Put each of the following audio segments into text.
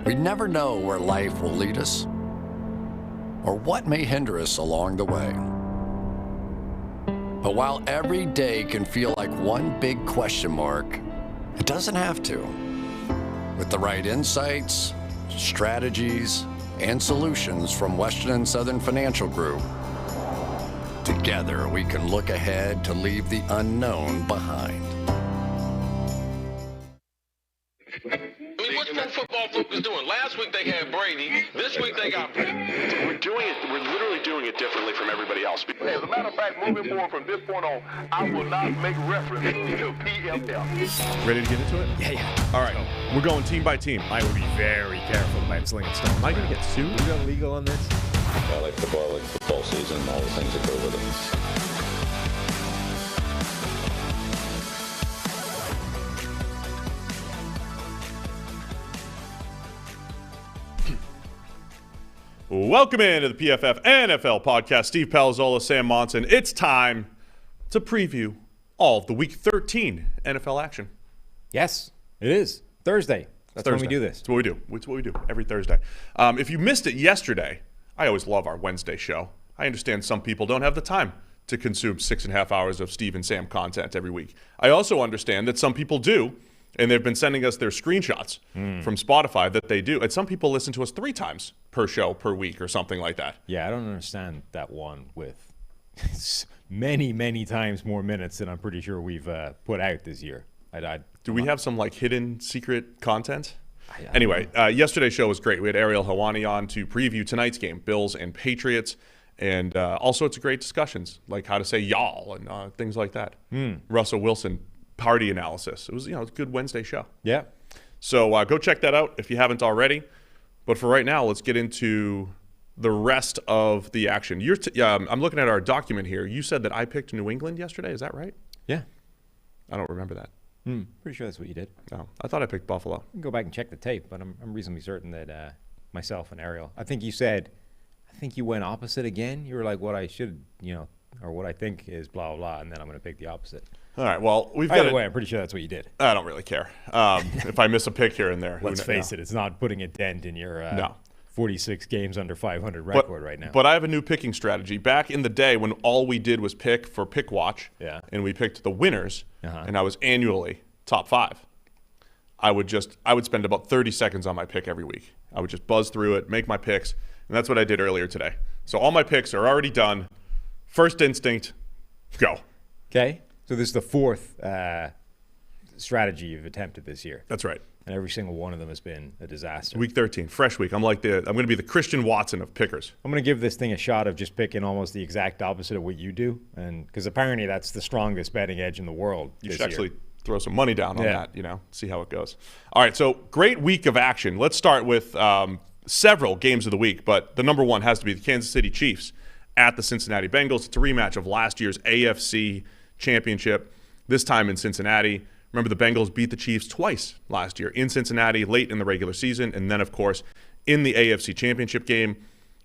We never know where life will lead us or what may hinder us along the way. But while every day can feel like one big question mark, it doesn't have to. With the right insights, strategies, and solutions from Western and Southern Financial Group, together we can look ahead to leave the unknown behind. What's pro football focus doing? Last week they had Brady. This week they got Brady. We're literally doing it differently from everybody else. Hey, as a matter of fact, moving forward from this point on, I will not make reference to PFF. Ready to get into it? Yeah. All right. We're going team by team. I would be very careful about slinging stones. Am I going to get sued? You got legal on this? I like football season, and all the things that go with it. Welcome into the PFF NFL podcast. Steve Palazzolo, Sam Monson. It's time to preview all of the Week 13 NFL action. Yes, it is. Thursday. That's Thursday. when we do this. It's what we do. It's what we do every Thursday. If you missed it yesterday, I always love our Wednesday show. I understand some people don't have the time to consume 6.5 hours of Steve and Sam content every week. I also understand that some people do, and they've been sending us their screenshots from Spotify that they do. And some people listen to us 3 times per show per week or something like that. Yeah, I don't understand that one with many, many times more minutes than I'm pretty sure we've put out this year. Do we have some like hidden secret content? Anyway, yesterday's show was great. We had Ariel Hawani on to preview tonight's game, Bills and Patriots, and all sorts of great discussions, like how to say y'all and things like that. Russell Wilson party analysis. It was, a good Wednesday show. Yeah. So go check that out if you haven't already. But for right now, let's get into the rest of the action. I'm looking at our document here. You said that I picked New England yesterday. Is that right? Yeah. I don't remember that. Pretty sure that's what you did. No, I thought I picked Buffalo. I can go back and check the tape, but I'm reasonably certain that myself and Ariel, I think you went opposite again. You were like, what I should, or what I think is blah, blah, and then I'm going to pick the opposite. All right, well, Either way, I'm pretty sure that's what you did. I don't really care if I miss a pick here and there. Let's face it, it's not putting a dent in your 46 games under 500 record right now. But I have a new picking strategy. Back in the day when all we did was pick for Pick Watch, and we picked the winners, and I was annually top 5, I would spend about 30 seconds on my pick every week. I would just buzz through it, make my picks, and that's what I did earlier today. So all my picks are already done. First instinct, go. Okay. So this is the 4th strategy you've attempted this year. That's right. And every single one of them has been a disaster. Week 13, fresh week. I'm going to be the Christian Watson of pickers. I'm going to give this thing a shot of just picking almost the exact opposite of what you do, and because apparently that's the strongest betting edge in the world. You should actually throw some money down on that. See how it goes. All right, so great week of action. Let's start with several games of the week, but the number one has to be the Kansas City Chiefs at the Cincinnati Bengals. It's a rematch of last year's AFC Championship, this time in Cincinnati. Remember, the Bengals beat the Chiefs twice last year, in Cincinnati late in the regular season, and then, of course, in the AFC Championship game.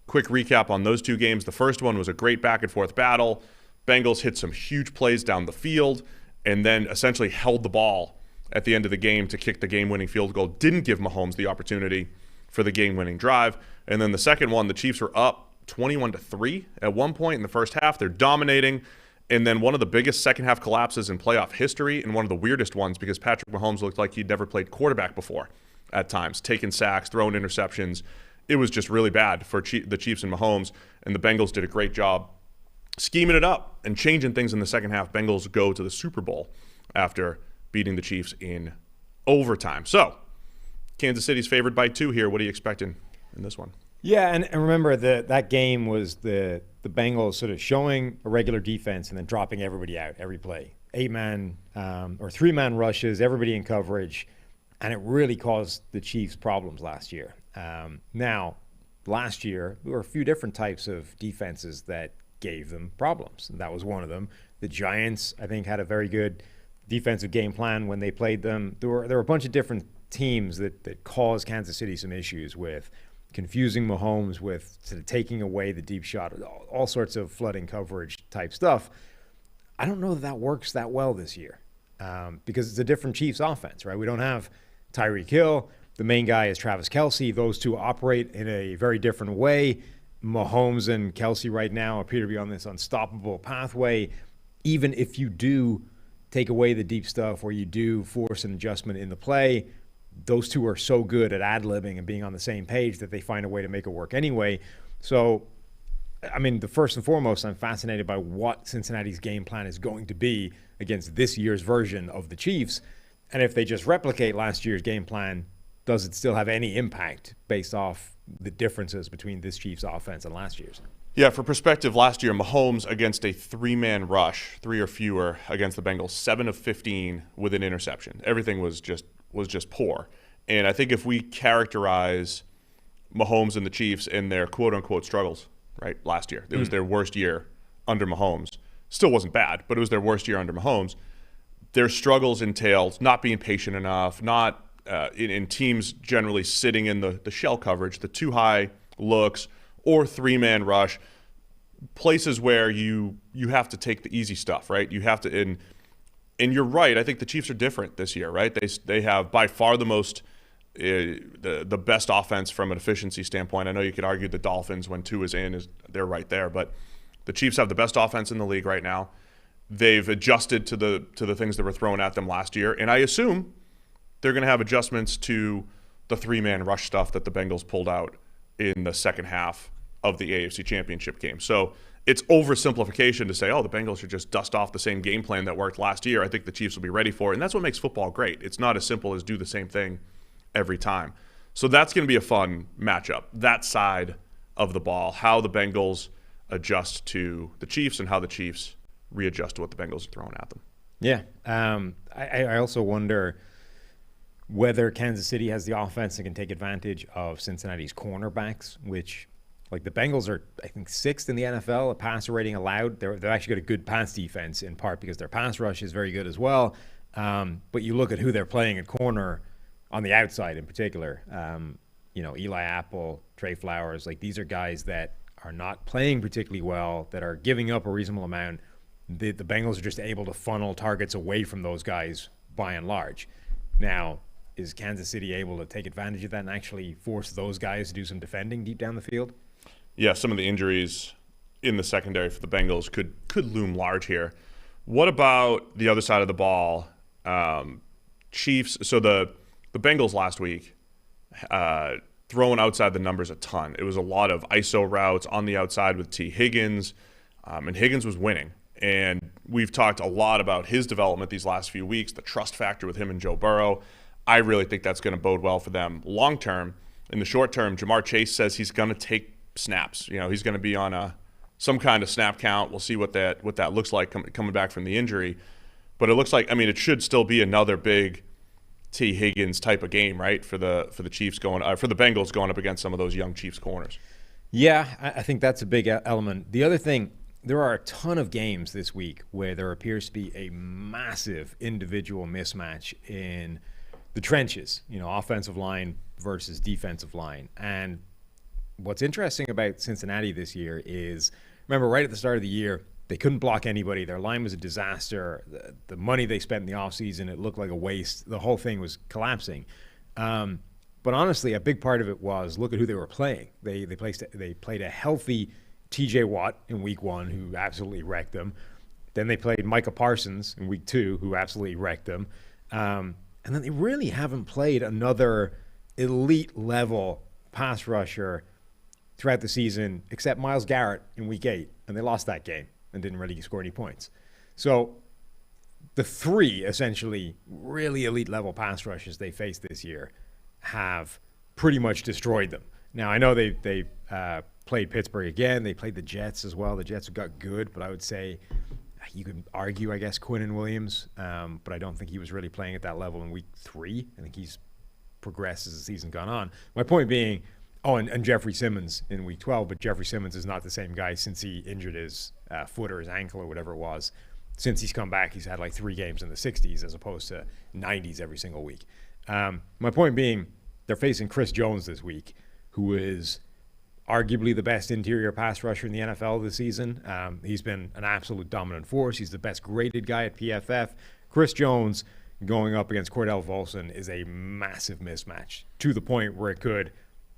Quick recap on those 2 games. The first one was a great back-and-forth battle. Bengals hit some huge plays down the field and then essentially held the ball at the end of the game to kick the game-winning field goal. Didn't give Mahomes the opportunity for the game-winning drive. And then the second one, the Chiefs were up 21-3 at one point in the first half. They're dominating. And then one of the biggest second-half collapses in playoff history, and one of the weirdest ones because Patrick Mahomes looked like he'd never played quarterback before at times, taking sacks, throwing interceptions. It was just really bad for the Chiefs and Mahomes, and the Bengals did a great job scheming it up and changing things in the second half. Bengals go to the Super Bowl after beating the Chiefs in overtime. So, Kansas City's favored by 2 here. What are you expecting in this one? Yeah, and remember that game was the Bengals sort of showing a regular defense and then dropping everybody out every play. 8-man or 3-man rushes, everybody in coverage, and it really caused the Chiefs problems last year. Now, last year, there were a few different types of defenses that gave them problems, and that was one of them. The Giants, I think, had a very good defensive game plan when they played them. There were a bunch of different teams that caused Kansas City some issues with confusing Mahomes, with sort of taking away the deep shot, all sorts of flooding coverage type stuff. I don't know that works that well this year because it's a different Chiefs offense, right? We don't have Tyreek Hill. The main guy is Travis Kelce. Those two operate in a very different way. Mahomes and Kelce right now appear to be on this unstoppable pathway. Even if you do take away the deep stuff or you do force an adjustment in the play, those two are so good at ad-libbing and being on the same page that they find a way to make it work anyway. So, I mean, the first and foremost, I'm fascinated by what Cincinnati's game plan is going to be against this year's version of the Chiefs. And if they just replicate last year's game plan, does it still have any impact based off the differences between this Chiefs offense and last year's? Yeah, for perspective, last year, Mahomes against a three-man rush, 3 or fewer against the Bengals, 7 of 15 with an interception. Everything was just poor. And I think if we characterize Mahomes and the Chiefs in their quote-unquote struggles, right, last year, it was their worst year under Mahomes. Still wasn't bad, but it was their worst year under Mahomes. Their struggles entailed not being patient enough, not in teams generally sitting in the shell coverage, the too high looks, or three-man rush, places where you have to take the easy stuff, right? You have to, and you're right, I think the Chiefs are different this year, right? They have by far the most, the best offense from an efficiency standpoint. I know you could argue the Dolphins, when 2 is in, they're right there, but the Chiefs have the best offense in the league right now. They've adjusted to the things that were thrown at them last year, and I assume they're going to have adjustments to the three-man rush stuff that the Bengals pulled out in the second half of the AFC Championship game. So it's oversimplification to say, oh, the Bengals should just dust off the same game plan that worked last year. I think the Chiefs will be ready for it, and that's what makes football great. It's not as simple as do the same thing every time. So that's going to be a fun matchup, that side of the ball, how the Bengals adjust to the Chiefs and how the Chiefs readjust to what the Bengals are throwing at them. Yeah. I also wonder whether Kansas City has the offense that can take advantage of Cincinnati's cornerbacks, which, like, the Bengals are, I think, 6th in the NFL, a passer rating allowed. They've actually got a good pass defense, in part because their pass rush is very good as well. But you look at who they're playing at corner on the outside in particular. Eli Apple, Trey Flowers, like, these are guys that are not playing particularly well, that are giving up a reasonable amount. The Bengals are just able to funnel targets away from those guys by and large. Now, is Kansas City able to take advantage of that and actually force those guys to do some defending deep down the field? Yeah, some of the injuries in the secondary for the Bengals could loom large here. What about the other side of the ball? Chiefs, so the Bengals last week throwing outside the numbers a ton. It was a lot of ISO routes on the outside with T. Higgins, and Higgins was winning. And we've talked a lot about his development these last few weeks, the trust factor with him and Joe Burrow. I really think that's going to bode well for them long term. In the short term, Jamar Chase says he's going to take snaps. He's going to be on some kind of snap count. We'll see what that looks like coming back from the injury. But it looks like, it should still be another big T. Higgins type of game, right, for the Chiefs for the Bengals going up against some of those young Chiefs corners. Yeah, I think that's a big element. The other thing, there are a ton of games this week where there appears to be a massive individual mismatch in the trenches, offensive line versus defensive line. And what's interesting about Cincinnati this year is, remember, right at the start of the year, they couldn't block anybody. Their line was a disaster. The money they spent in the offseason, it looked like a waste. The whole thing was collapsing. But honestly, a big part of it was, look at who they were playing. They played a healthy T.J. Watt in week 1, who absolutely wrecked them. Then they played Micah Parsons in week 2, who absolutely wrecked them. And then they really haven't played another elite-level pass rusher throughout the season, except Myles Garrett in week 8, and they lost that game and didn't really score any points. So the 3, essentially, really elite-level pass rushes they faced this year have pretty much destroyed them. Now, I know they played Pittsburgh again. They played the Jets as well. The Jets got good, but I would say you could argue, I guess, Quinnen Williams, but I don't think he was really playing at that level in week 3. I think he's progressed as the season gone on. My point being, and Jeffrey Simmons in week 12, but Jeffrey Simmons is not the same guy since he injured his foot or his ankle or whatever it was. Since he's come back, he's had like 3 games in the 60s as opposed to 90s every single week. My point being, they're facing Chris Jones this week, who is arguably the best interior pass rusher in the NFL this season. He's been an absolute dominant force. He's the best graded guy at PFF. Chris Jones going up against Cordell Volson is a massive mismatch to the point where it could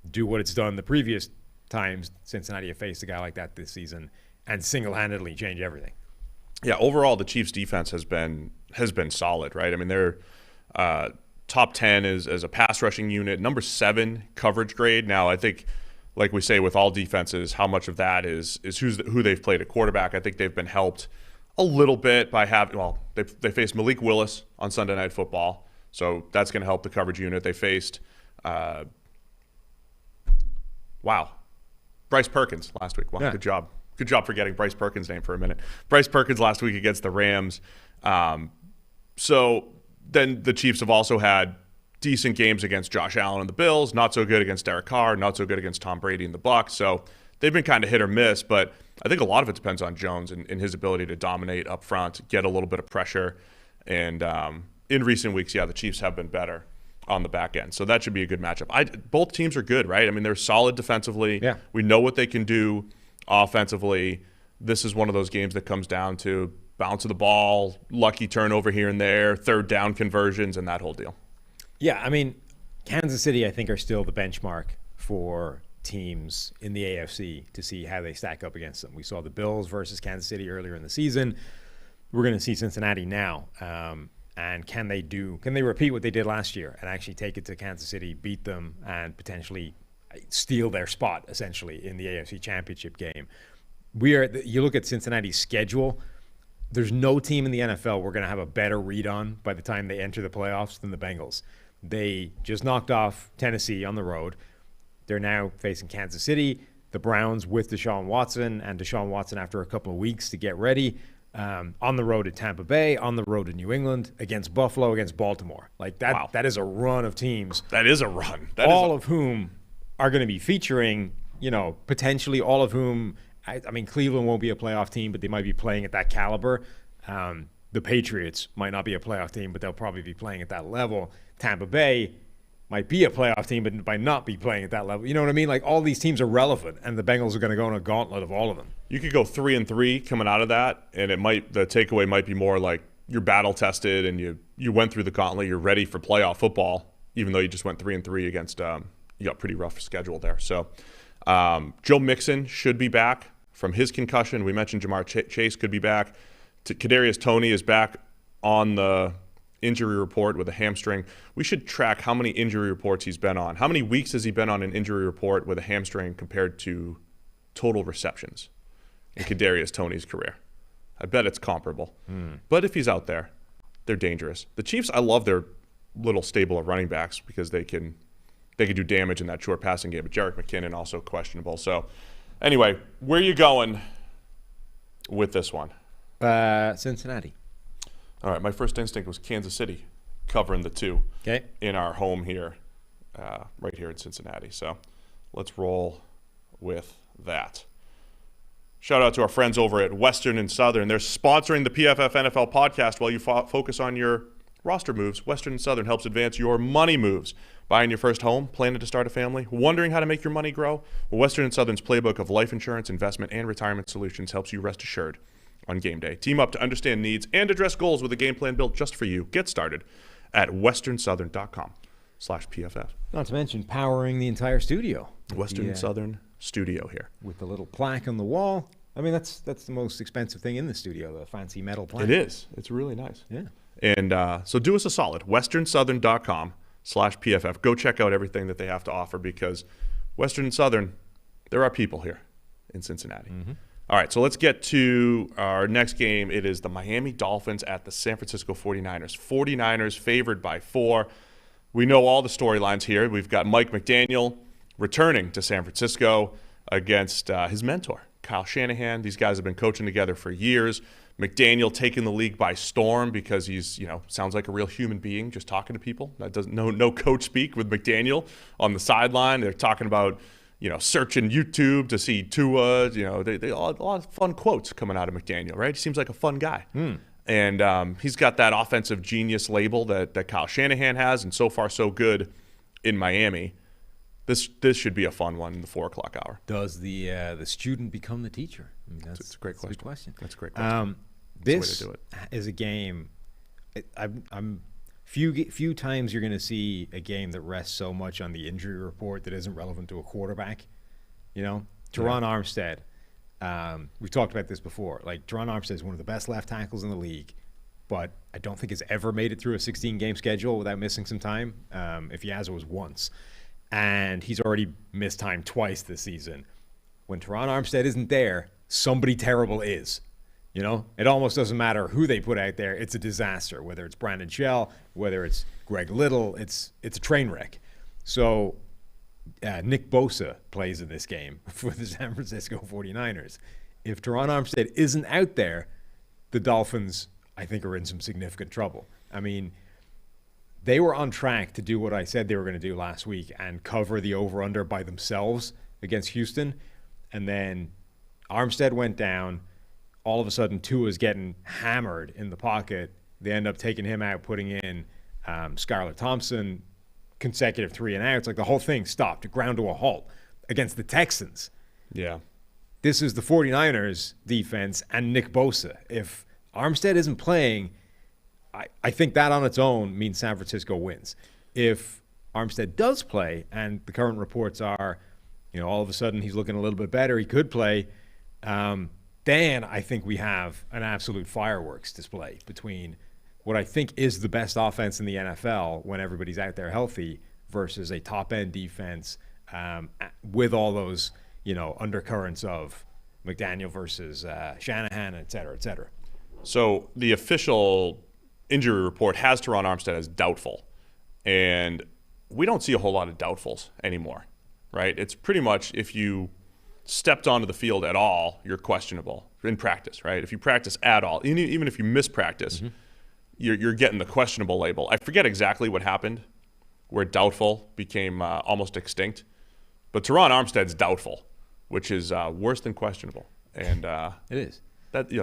do what it's done the previous times Cincinnati have faced a guy like that this season and single-handedly change everything. Yeah, overall the Chiefs' defense has been solid, right? I mean, they're top 10 as a pass rushing unit, number 7 coverage grade. Now, I think, like we say with all defenses, how much of that is who they've played at quarterback. I think they've been helped a little bit by they faced Malik Willis on Sunday Night Football, so that's going to help the coverage unit. They faced Bryce Perkins last week. Wow, yeah. Good job for getting Bryce Perkins' name for a minute. Bryce Perkins last week against the Rams. So then the Chiefs have also had decent games against Josh Allen and the Bills, not so good against Derek Carr, not so good against Tom Brady and the Bucs. So they've been kind of hit or miss, but I think a lot of it depends on Jones and his ability to dominate up front, get a little bit of pressure. And in recent weeks, the Chiefs have been better on the back end. So that should be a good matchup. Both teams are good, right? I mean, they're solid defensively. Yeah. We know what they can do offensively. This is one of those games that comes down to bounce of the ball, lucky turnover here and there, third down conversions, and that whole deal. Yeah, I mean, Kansas City, I think, are still the benchmark for teams in the AFC to see how they stack up against them. We saw the Bills versus Kansas City earlier in the season. We're going to see Cincinnati now. And can they repeat what they did last year and actually take it to Kansas City, beat them, and potentially steal their spot, essentially, in the AFC Championship game? You look at Cincinnati's schedule, there's no team in the NFL we're going to have a better read on by the time they enter the playoffs than the Bengals. They just knocked off Tennessee on the road. They're now facing Kansas City, the Browns with Deshaun Watson, and Deshaun Watson after a couple of weeks to get ready, on the road at Tampa Bay, on the road in New England, against Buffalo, against Baltimore. Like that, Wow. That is a run of teams. That is a run. All of whom are going to be featuring, potentially all of whom, I mean, Cleveland won't be a playoff team, but they might be playing at that caliber. The Patriots might not be a playoff team, but they'll probably be playing at that level. Tampa Bay might be a playoff team, but might not be playing at that level. You know what I mean? Like, all these teams are relevant, and the Bengals are going to go on a gauntlet of all of them. You could go 3-3 coming out of that, and the takeaway might be more like you're battle tested and you went through the gauntlet. You're ready for playoff football, even though you just went 3-3 against you got a pretty rough schedule there. So Joe Mixon should be back from his concussion. We mentioned Jamar Chase could be back. Kadarius Toney is back on the injury report with a hamstring. We should track how many injury reports he's been on. How many weeks has he been on an injury report with a hamstring compared to total receptions in Kadarius Toney's career? I bet it's comparable. But if he's out there, they're dangerous. The Chiefs, I love their little stable of running backs because they can do damage in that short passing game. But Jerick McKinnon also questionable. So anyway, where are you going with this one? Cincinnati. All right, my first instinct was Kansas City covering the 2 in our home here, right here in Cincinnati. So let's roll with that. Shout out to our friends over at Western and Southern. They're sponsoring the PFF NFL podcast while you focus on your roster moves. Western and Southern helps advance your money moves. Buying your first home, planning to start a family, wondering how to make your money grow? Well, Western and Southern's playbook of life insurance, investment, and retirement solutions helps you rest assured on game day. Team up to understand needs and address goals with a game plan built just for you. Get started at westernsouthern.com/PFF. Not to mention powering the entire studio. Western Southern studio here. With the little plaque on the wall. I mean, that's the most expensive thing in the studio, the fancy metal plaque. It is. It's really nice. Yeah. And so do us a solid. westernsouthern.com/PFF. Go check out everything that they have to offer because Western and Southern, there are people here in Cincinnati. Mm-hmm. All right, so let's get to our next game. It is the Miami Dolphins at the San Francisco 49ers. 49ers favored by 4. We know all the storylines here. We've got Mike McDaniel returning to San Francisco against his mentor, Kyle Shanahan. These guys have been coaching together for years. McDaniel taking the league by storm because he's, sounds like a real human being just talking to people. That doesn't no coach speak with McDaniel on the sideline. They're talking about searching YouTube to see Tua. They a lot of fun quotes coming out of McDaniel, right? He seems like a fun guy. And he's got that offensive genius label that Kyle Shanahan has, and so far so good in Miami. This should be a fun one in the 4 o'clock hour. Does the student become the teacher? I mean, that's a great question. Good question. That's a great question. This is a game. I'm Few times you're going to see a game that rests so much on the injury report that isn't relevant to a quarterback. Teron Armstead. We've talked about this before. Like, Teron Armstead is one of the best left tackles in the league, but I don't think has ever made it through a 16-game schedule without missing some time. If he has, it was once. And he's already missed time twice this season. When Teron Armstead isn't there, somebody terrible is. It almost doesn't matter who they put out there. It's a disaster, whether it's Brandon Shell, whether it's Greg Little. It's a train wreck. So Nick Bosa plays in this game for the San Francisco 49ers. If Teron Armstead isn't out there, the Dolphins, I think, are in some significant trouble. I mean, they were on track to do what I said they were going to do last week and cover the over-under by themselves against Houston. And then Armstead went down. All of a sudden, Tua's getting hammered in the pocket. They end up taking him out, putting in Skylar Thompson, consecutive 3-and-outs. Like, the whole thing stopped. It ground to a halt against the Texans. Yeah. This is the 49ers defense and Nick Bosa. If Armstead isn't playing, I think that on its own means San Francisco wins. If Armstead does play, and the current reports are, all of a sudden he's looking a little bit better, he could play, then I think we have an absolute fireworks display between what I think is the best offense in the NFL when everybody's out there healthy versus a top-end defense with all those, undercurrents of McDaniel versus Shanahan, et cetera, et cetera. So the official injury report has Teron Armstead as doubtful, and we don't see a whole lot of doubtfuls anymore, right? It's pretty much if you stepped onto the field at all, you're questionable in practice, right? If you practice at all, even if you miss practice, you're getting the questionable label. I forget exactly what happened where doubtful became almost extinct, but Teron Armstead's doubtful, which is worse than questionable. And it is.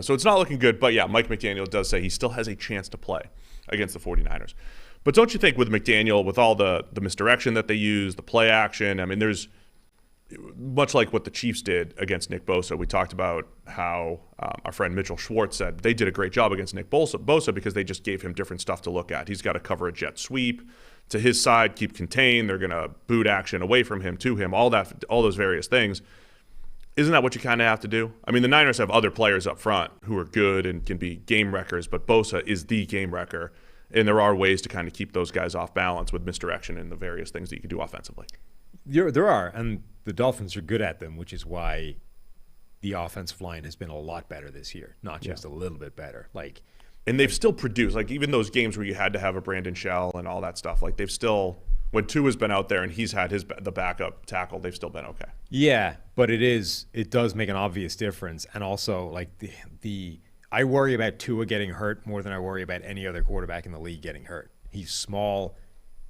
So it's not looking good, but yeah, Mike McDaniel does say he still has a chance to play against the 49ers. But don't you think with McDaniel, with all the misdirection that they use, the play action, I mean, there's much like what the Chiefs did against Nick Bosa. We talked about how our friend Mitchell Schwartz said they did a great job against Nick Bosa because they just gave him different stuff to look at. He's got to cover a jet sweep to his side, keep contained. They're going to boot action away from him, to him, all those various things. Isn't that what you kind of have to do? I mean, the Niners have other players up front who are good and can be game wreckers, but Bosa is the game wrecker, and there are ways to kind of keep those guys off balance with misdirection and the various things that you can do offensively. There are, and the Dolphins are good at them, which is why the offensive line has been a lot better this year, not just a little bit better. And they've still produced, even those games where you had to have a Brandon Shell and all that stuff, they've still, when Tua's been out there and he's had the backup tackle, they've still been okay. Yeah, but it does make an obvious difference. And also, I worry about Tua getting hurt more than I worry about any other quarterback in the league getting hurt. He's small.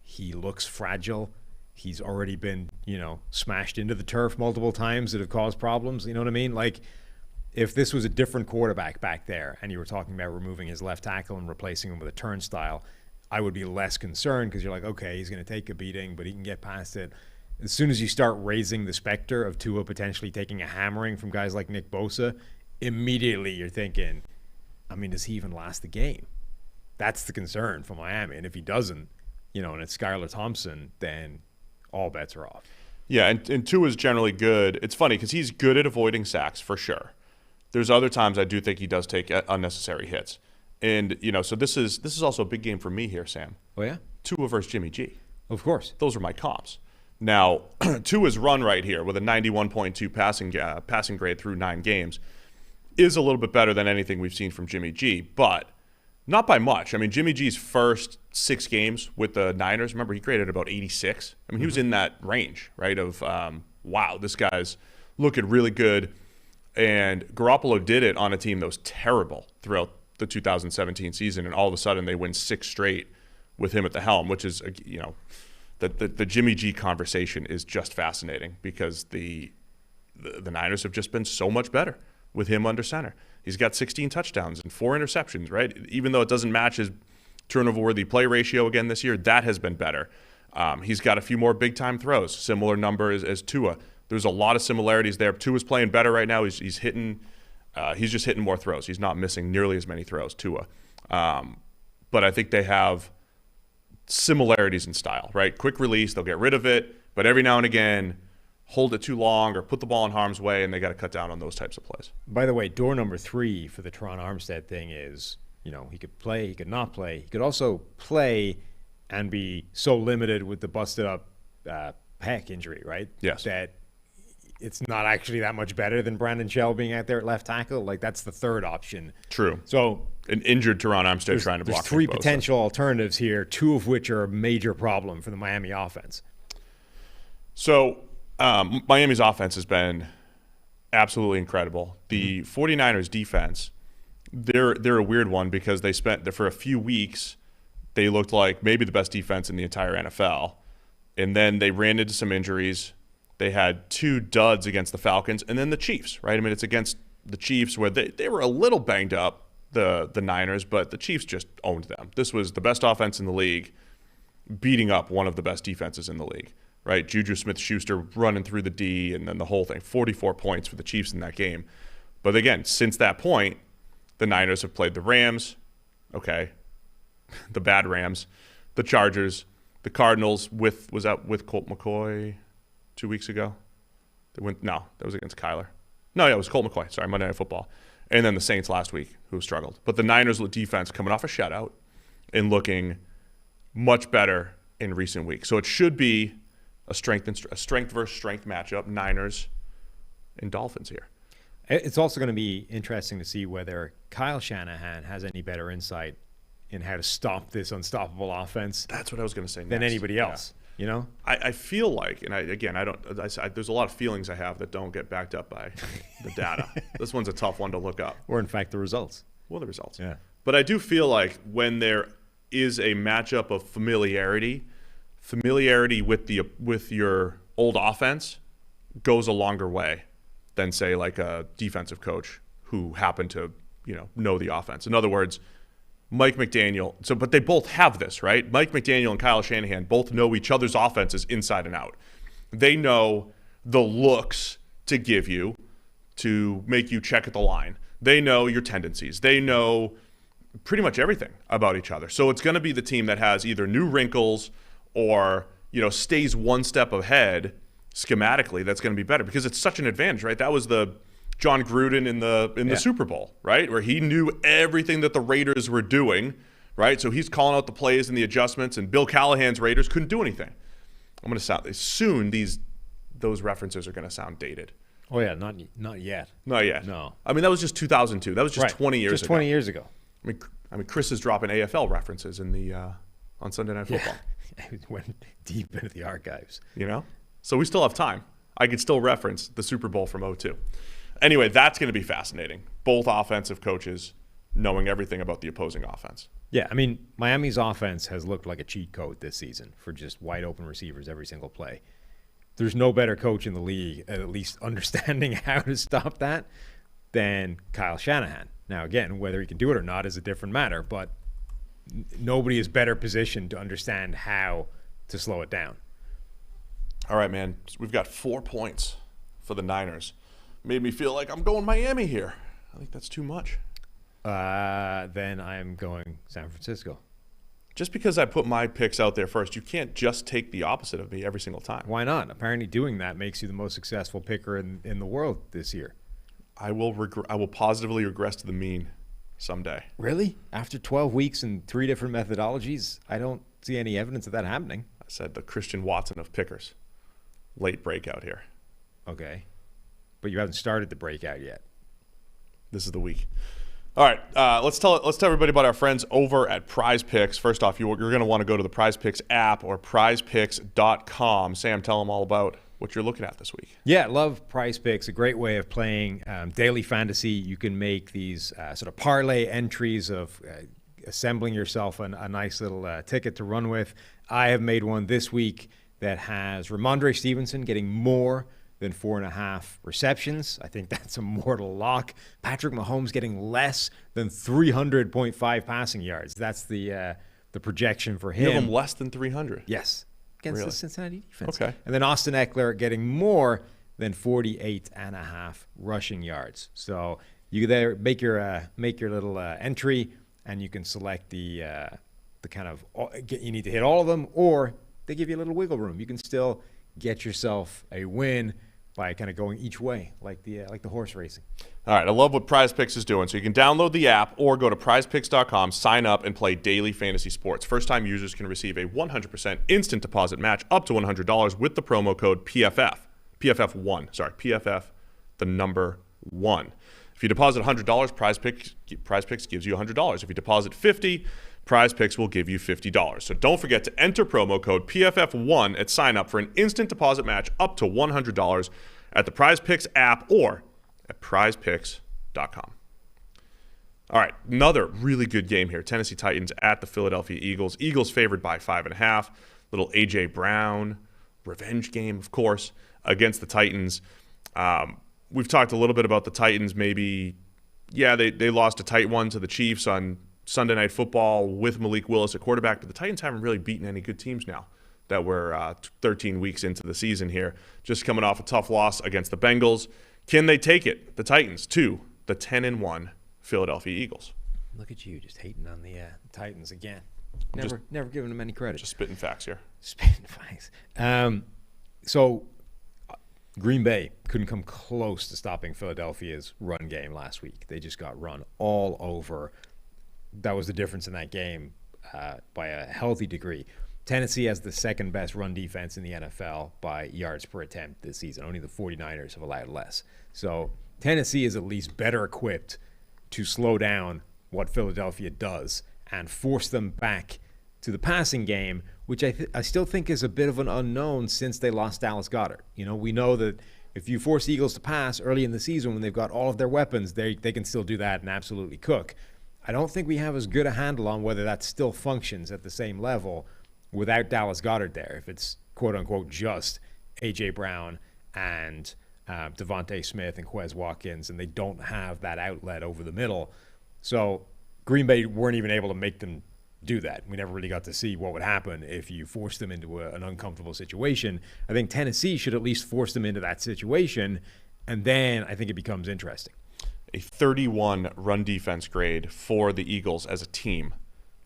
He looks fragile. He's already been, smashed into the turf multiple times that have caused problems. You know what I mean? If this was a different quarterback back there and you were talking about removing his left tackle and replacing him with a turnstile, I would be less concerned because you're like, okay, he's going to take a beating, but he can get past it. As soon as you start raising the specter of Tua potentially taking a hammering from guys like Nick Bosa, immediately you're thinking, does he even last the game? That's the concern for Miami. And if he doesn't, and it's Skylar Thompson, then all bets are off. Yeah, and Tua's generally good. It's funny because he's good at avoiding sacks for sure. There's other times I do think he does take unnecessary hits. And, so this is also a big game for me here, Sam. Oh, yeah? Tua versus Jimmy G. Of course. Those are my comps. Now, Tua's run right here with a 91.2 passing grade through 9 games is a little bit better than anything we've seen from Jimmy G, but not by much. Jimmy G's first 6 games with the Niners, remember, he graded about 86. He was in that range, right, of, wow, this guy's looking really good. And Garoppolo did it on a team that was terrible throughout the 2017 season, and all of a sudden they win 6 straight with him at the helm, which is, the Jimmy G conversation is just fascinating because the Niners have just been so much better with him under center. He's got 16 touchdowns and 4 interceptions, right? Even though it doesn't match his turnover-worthy play ratio again this year, that has been better. He's got a few more big-time throws, similar numbers as Tua. There's a lot of similarities there. Tua's playing better right now. He's just hitting more throws. He's not missing nearly as many throws, Tua. But I think they have similarities in style, right? Quick release, they'll get rid of it, but every now and again, hold it too long or put the ball in harm's way, and they got to cut down on those types of plays. By the way, door number 3 for the Teron Armstead thing is, he could play, he could not play. He could also play and be so limited with the busted up pec injury, right? Yes. That it's not actually that much better than Brandon Shell being out there at left tackle. Like, that's the third option. True. So an injured Teron Armstead trying to block. There's 3 Bosa. potential alternatives here, 2 of which are a major problem for the Miami offense. So Miami's offense has been absolutely incredible. The 49ers defense, they're a weird one because they spent for a few weeks, they looked like maybe the best defense in the entire NFL. And then they ran into some injuries. They had 2 duds against the Falcons and then the Chiefs, right? I mean, it's against the Chiefs where they were a little banged up, the Niners, but the Chiefs just owned them. This was the best offense in the league, beating up one of the best defenses in the league, right? Juju Smith-Schuster running through the D and then the whole thing. 44 points for the Chiefs in that game. But again, since that point, the Niners have played the Rams, okay, the bad Rams, the Chargers, the Cardinals was that with Colt McCoy 2 weeks ago? That was against Kyler. No, yeah, it was Colt McCoy. Sorry, Monday Night Football. And then the Saints last week, who struggled. But the Niners defense coming off a shutout and looking much better in recent weeks. So it should be a strength versus strength matchup, Niners and Dolphins here. It's also going to be interesting to see whether Kyle Shanahan has any better insight in how to stop this unstoppable offense. That's what I was going to say next. Than anybody else. Yeah. I feel like, and there's a lot of feelings I have that don't get backed up by the data. This one's a tough one to look up. Or in fact, the results. Well, the results. Yeah. But I do feel like when there is a matchup of familiarity with your old offense goes a longer way than, say, like a defensive coach who happened to, know the offense. In other words, Mike McDaniel. But they both have this, right? Mike McDaniel and Kyle Shanahan both know each other's offenses inside and out. They know the looks to give you to make you check at the line. They know your tendencies. They know pretty much everything about each other. So it's going to be the team that has either new wrinkles or, stays one step ahead schematically that's going to be better because it's such an advantage, right? That was the John Gruden in the Super Bowl, right? Where he knew everything that the Raiders were doing, right? So he's calling out the plays and the adjustments, and Bill Callahan's Raiders couldn't do anything. Those references are going to sound dated. Oh yeah, not yet. Not yet. No. I mean, that was just 2002. That was just 20 years ago. Just 20 years ago. I mean, Chris is dropping AFL references in the on Sunday Night Football. It went deep into the archives. So we still have time. I could still reference the Super Bowl from 2002. Anyway, that's going to be fascinating. Both offensive coaches knowing everything about the opposing offense. Yeah, I mean, Miami's offense has looked like a cheat code this season for just wide open receivers every single play. There's no better coach in the league at least understanding how to stop that than Kyle Shanahan. Now, again, whether he can do it or not is a different matter, but nobody is better positioned to understand how to slow it down. All right, man. We've got 4 points for the Niners. Made me feel like I'm going Miami here. I think that's too much. Then I'm going San Francisco. Just because I put my picks out there first, you can't just take the opposite of me every single time. Why not? Apparently doing that makes you the most successful picker in the world this year. I will positively regress to the mean someday. Really? After 12 weeks and 3 different methodologies, I don't see any evidence of that happening. I said the Christian Watson of pickers. Late breakout here. Okay. But you haven't started the breakout yet. This is the week. All right, let's tell everybody about our friends over at PrizePicks. First off, you're going to want to go to the PrizePicks app or PrizePicks.com. Sam, tell them all about what you're looking at this week. Yeah, love PrizePicks. A great way of playing daily fantasy. You can make these sort of parlay entries of assembling yourself a nice little ticket to run with. I have made one this week that has Ramondre Stevenson getting more than 4.5 receptions. I think that's a mortal lock. Patrick Mahomes getting less than 300.5 passing yards. That's the projection for him. You have him less than 300? Yes, against the Cincinnati defense. Okay. And then Austin Eckler getting more than 48.5 rushing yards. So you there make your little entry, and you can select the the kind of you need to hit all of them, or they give you a little wiggle room. You can still get yourself a win by kind of going each way, like the horse racing. All right, I love what PrizePicks is doing. So you can download the app or go to PrizePicks.com, sign up, and play daily fantasy sports. First-time users can receive a 100% instant deposit match up to $100 with the promo code PFF. PFF, the number 1. If you deposit $100, PrizePicks gives you $100. If you deposit $50, PrizePicks will give you $50. So don't forget to enter promo code PFF1 at sign up for an instant deposit match up to $100 at the PrizePicks app or at PrizePicks.com. All right, another really good game here. Tennessee Titans at the Philadelphia Eagles. Eagles favored by 5.5. Little A.J. Brown revenge game, of course, against the Titans. We've talked a little bit about the Titans. Maybe, they lost a tight one to the Chiefs on Sunday Night Football with Malik Willis at quarterback, but the Titans haven't really beaten any good teams now that we're 13 weeks into the season here. Just coming off a tough loss against the Bengals. Can they take it, the Titans, to the 10-1 Philadelphia Eagles? Look at you, just hating on the Titans again. Never giving them any credit. Just spitting facts here. Spitting facts. So Green Bay couldn't come close to stopping Philadelphia's run game last week. They just got run all over. That was the difference in that game by a healthy degree. Tennessee has the second best run defense in the NFL by yards per attempt this season. Only the 49ers have allowed less. So Tennessee is at least better equipped to slow down what Philadelphia does and force them back to the passing game, which I still think is a bit of an unknown since they lost Dallas Goedert. We know that if you force the Eagles to pass early in the season when they've got all of their weapons, they can still do that and absolutely cook. I don't think we have as good a handle on whether that still functions at the same level without Dallas Goedert there, if it's quote-unquote just A.J. Brown and Devontae Smith and Quez Watkins, and they don't have that outlet over the middle. So Green Bay weren't even able to make them do that. We never really got to see what would happen if you forced them into an uncomfortable situation. I think Tennessee should at least force them into that situation, and then I think it becomes interesting. A 31 run defense grade for the Eagles as a team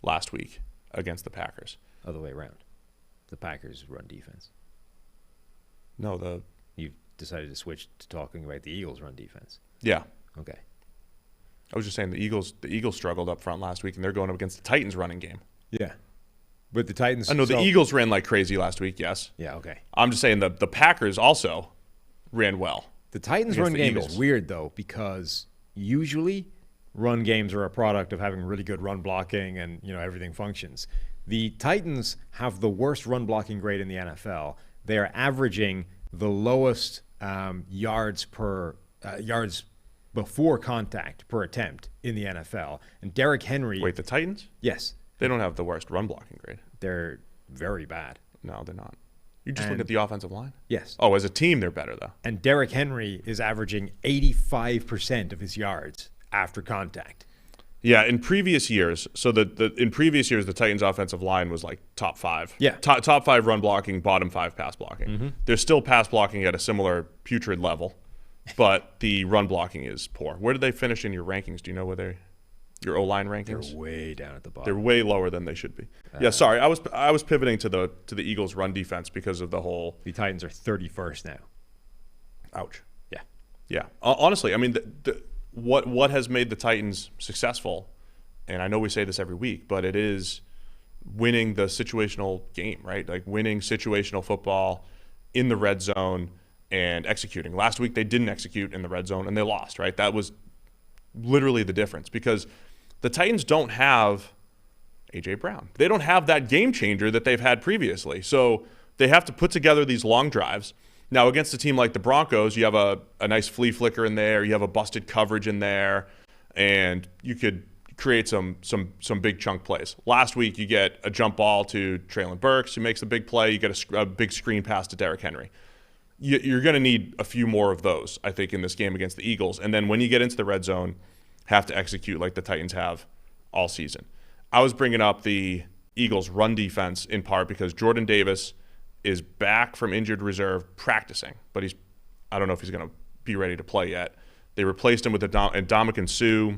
last week against the Packers. Other way around. The Packers run defense. No, You've decided to switch to talking about the Eagles run defense. Yeah. Okay. I was just saying the Eagles struggled up front last week, and they're going up against the Titans running game. Yeah. But the Titans... I know the Eagles ran like crazy last week, yes. Yeah, okay. I'm just saying the Packers also ran well. The Titans run game is weird, though, because usually run games are a product of having really good run blocking and, everything functions. The Titans have the worst run blocking grade in the NFL. They are averaging the lowest yards before contact per attempt in the NFL. And Derrick Henry... Wait, the Titans? Yes. They don't have the worst run blocking grade. They're very bad. No, they're not. You just look at the offensive line? Yes. Oh, as a team, they're better, though. And Derrick Henry is averaging 85% of his yards after contact. Yeah, in previous years, the Titans' offensive line was like top 5. Yeah. Top 5 run blocking, bottom 5 pass blocking. Mm-hmm. They're still pass blocking at a similar putrid level, but the run blocking is poor. Where did they finish in your rankings? Do you know where your O-line rankings? They're way down at the bottom. They're way lower than they should be. Yeah, sorry, I was pivoting to the Eagles' run defense because of the whole. The Titans are 31st now. Ouch. Yeah. Yeah. Honestly, I mean, what has made the Titans successful, and I know we say this every week, but it is winning the situational game, right? Like winning situational football in the red zone and executing. Last week they didn't execute in the red zone and they lost, right? That was literally the difference because the Titans don't have A.J. Brown. They don't have that game changer that they've had previously. So they have to put together these long drives. Now, against a team like the Broncos, you have a nice flea flicker in there. You have a busted coverage in there, and you could create some big chunk plays. Last week, you get a jump ball to Treylon Burks, who makes the big play. You get a big screen pass to Derrick Henry. You're going to need a few more of those, I think, in this game against the Eagles. And then when you get into the red zone, have to execute like the Titans have all season. I was bringing up the Eagles' run defense in part because Jordan Davis is back from injured reserve practicing, but I don't know if he's going to be ready to play yet. They replaced him with Ndamukong Suh.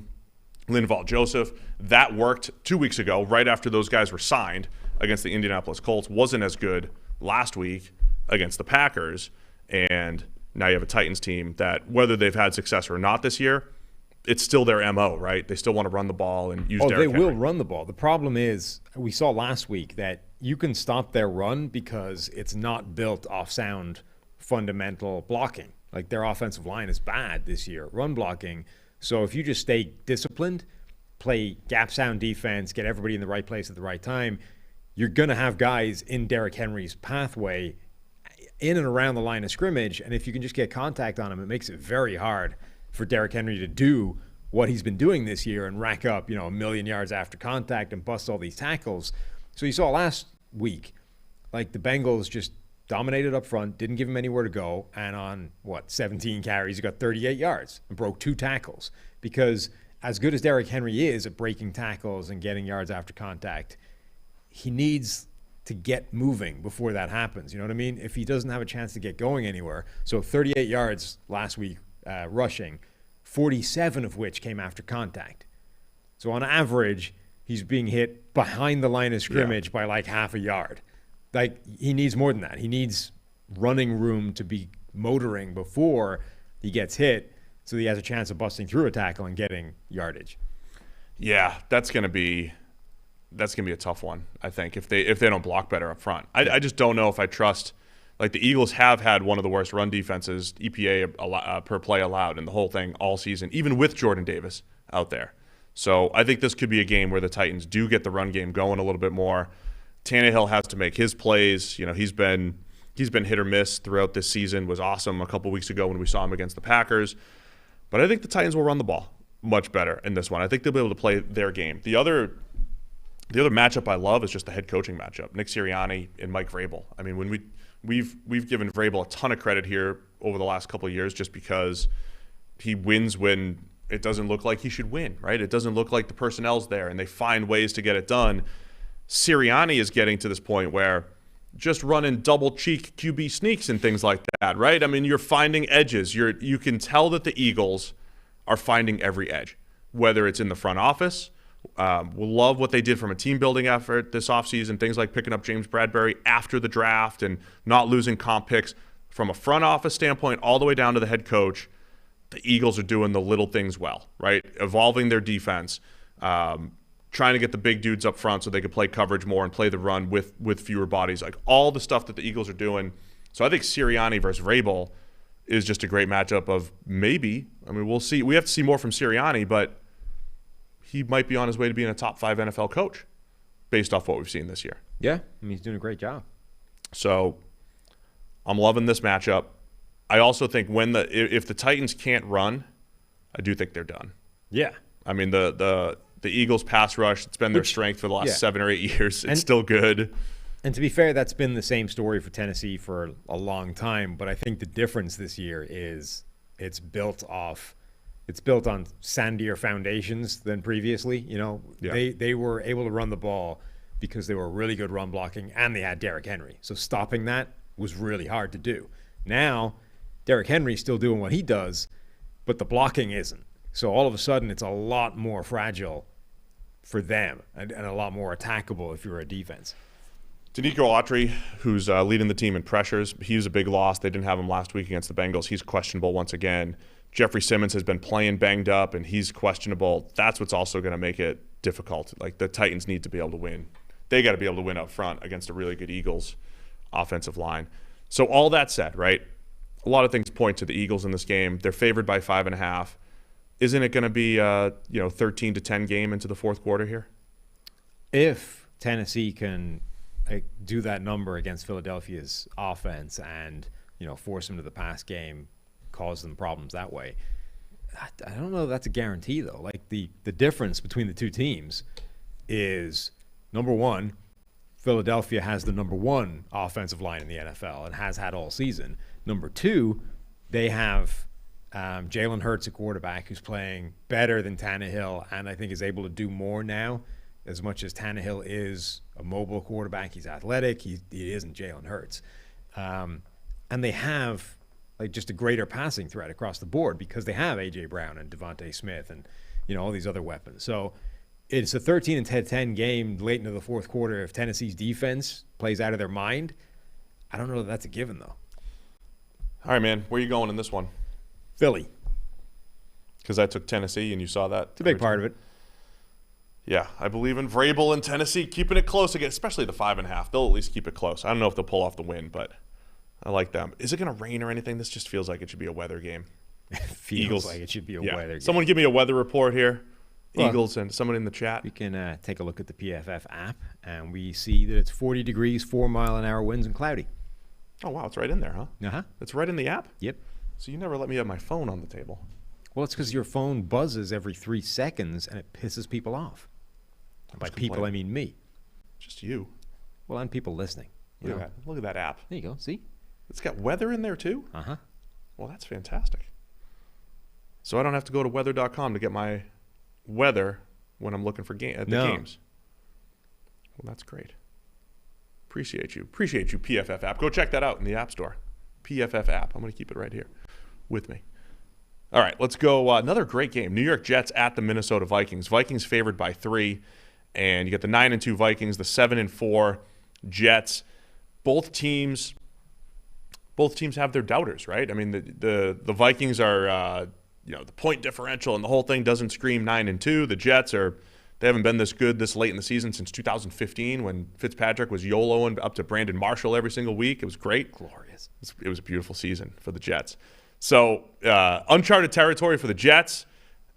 Linval Joseph. That worked 2 weeks ago, right after those guys were signed against the Indianapolis Colts. Wasn't as good last week against the Packers. And now you have a Titans team that, whether they've had success or not this year, it's still their MO, right? They still want to run the ball and use Derrick Henry. Will run the ball. The problem is, we saw last week that you can stop their run because it's not built off sound fundamental blocking. Like, their offensive line is bad this year, run blocking. So if you just stay disciplined, play gap sound defense, get everybody in the right place at the right time, you're going to have guys in Derrick Henry's pathway in and around the line of scrimmage. And if you can just get contact on him, it makes it very hard for Derrick Henry to do what he's been doing this year and rack up, 1 million yards after contact and bust all these tackles. So you saw last week, like, the Bengals just dominated up front, didn't give him anywhere to go, and on, 17 carries, he got 38 yards and broke 2 tackles. Because as good as Derrick Henry is at breaking tackles and getting yards after contact, he needs to get moving before that happens. You know what I mean? If he doesn't have a chance to get going anywhere. So 38 yards last week rushing, 47 of which came after contact. So on average, he's being hit behind the line of scrimmage by like half a yard. Like, he needs more than that. He needs running room to be motoring before he gets hit so he has a chance of busting through a tackle and getting yardage. Yeah, that's going to be a tough one, I think, if they don't block better up front. I just don't know if I trust. Like, the Eagles have had one of the worst run defenses, EPA per play allowed in the whole thing all season, even with Jordan Davis out there. So I think this could be a game where the Titans do get the run game going a little bit more. Tannehill has to make his plays. He's been hit or miss throughout this season. Was awesome a couple weeks ago when we saw him against the Packers. But I think the Titans will run the ball much better in this one. I think they'll be able to play their game. The other matchup I love is just the head coaching matchup. Nick Sirianni and Mike Vrabel. I mean, when we've given Vrabel a ton of credit here over the last couple of years just because he wins when it doesn't look like he should win, right? It doesn't look like the personnel's there, and they find ways to get it done. Sirianni is getting to this point where just running double cheek QB sneaks and things like that, right? I mean, you're finding edges. You can tell that the Eagles are finding every edge, whether it's in the front office. We'll love what they did from a team building effort this offseason, things like picking up James Bradbury after the draft and not losing comp picks. From a front office standpoint all the way down to the head coach, the Eagles are doing the little things well, right? Evolving their defense, trying to get the big dudes up front so they could play coverage more and play the run with fewer bodies, like all the stuff that the Eagles are doing. So I think Sirianni versus Vrabel is just a great matchup of maybe. I mean, we'll see. We have to see more from Sirianni, but he might be on his way to being a top 5 NFL coach based off what we've seen this year. Yeah, I mean, he's doing a great job. So I'm loving this matchup. I also think if the Titans can't run, I do think they're done. Yeah. I mean, the Eagles pass rush, it's been their strength for the last 7 or 8 years. It's still good. And to be fair, that's been the same story for Tennessee for a long time. But I think the difference this year is it's built on sandier foundations than previously. They were able to run the ball because they were really good run blocking and they had Derrick Henry. So stopping that was really hard to do. Now, Derrick Henry's still doing what he does, but the blocking isn't. So all of a sudden, it's a lot more fragile for them and a lot more attackable if you're a defense. Denico Autry, who's leading the team in pressures, he was a big loss. They didn't have him last week against the Bengals. He's questionable once again. Jeffrey Simmons has been playing banged up, and he's questionable. That's what's also going to make it difficult. Like, the Titans need to be able to win. They got to be able to win up front against a really good Eagles offensive line. So all that said, right, a lot of things point to the Eagles in this game. They're favored by 5.5. Isn't it going to be a 13-10 game into the fourth quarter here? If Tennessee can do that number against Philadelphia's offense and force them to the pass game, cause them problems that way, I don't know if that's a guarantee though. Like, the difference between the two teams is, number one, Philadelphia has the number 1 offensive line in the NFL and has had all season. Number 2, they have Jalen Hurts, a quarterback who's playing better than Tannehill and I think is able to do more now. As much as Tannehill is a mobile quarterback, he's athletic, he isn't Jalen Hurts. And they have just a greater passing threat across the board because they have A.J. Brown and Devontae Smith and all these other weapons. So it's a 13-10 game late into the fourth quarter. If Tennessee's defense plays out of their mind, I don't know that that's a given, though. All right, man. Where are you going in this one? Philly. Because I took Tennessee, and you saw that. It's a big part of it. Yeah, I believe in Vrabel and Tennessee keeping it close again, especially the 5.5. They'll at least keep it close. I don't know if they'll pull off the win, but I like them. Is it going to rain or anything? This just feels like it should be a weather game. Feels Eagles. like it should be a weather game. Someone give me a weather report here. Well, Eagles and someone in the chat. We can take a look at the PFF app, and we see that it's 40 degrees, 4-mile-an-hour winds, and cloudy. Oh, wow. It's right in there, huh? Uh-huh. It's right in the app? Yep. So you never let me have my phone on the table. Well, it's because your phone buzzes every 3 seconds, and it pisses people off. By people, I mean me. Just you. Well, and people listening. Look at that app. There you go. See? It's got weather in there, too? Uh-huh. Well, that's fantastic. So I don't have to go to weather.com to get my weather when I'm looking for games. Well, that's great. Appreciate you, PFF app. Go check that out in the App Store. PFF app. I'm going to keep it right here with me. All right, let's go. Another great game. New York Jets at the Minnesota Vikings. Vikings favored by 3. And you get the 9-2 Vikings, the 7-4 Jets. Both teams have their doubters, right? I mean, the Vikings are, the point differential and the whole thing doesn't scream 9-2. The Jets they haven't been this good this late in the season since 2015 when Fitzpatrick was YOLOing up to Brandon Marshall every single week. It was great. Glorious. It was a beautiful season for the Jets. So uncharted territory for the Jets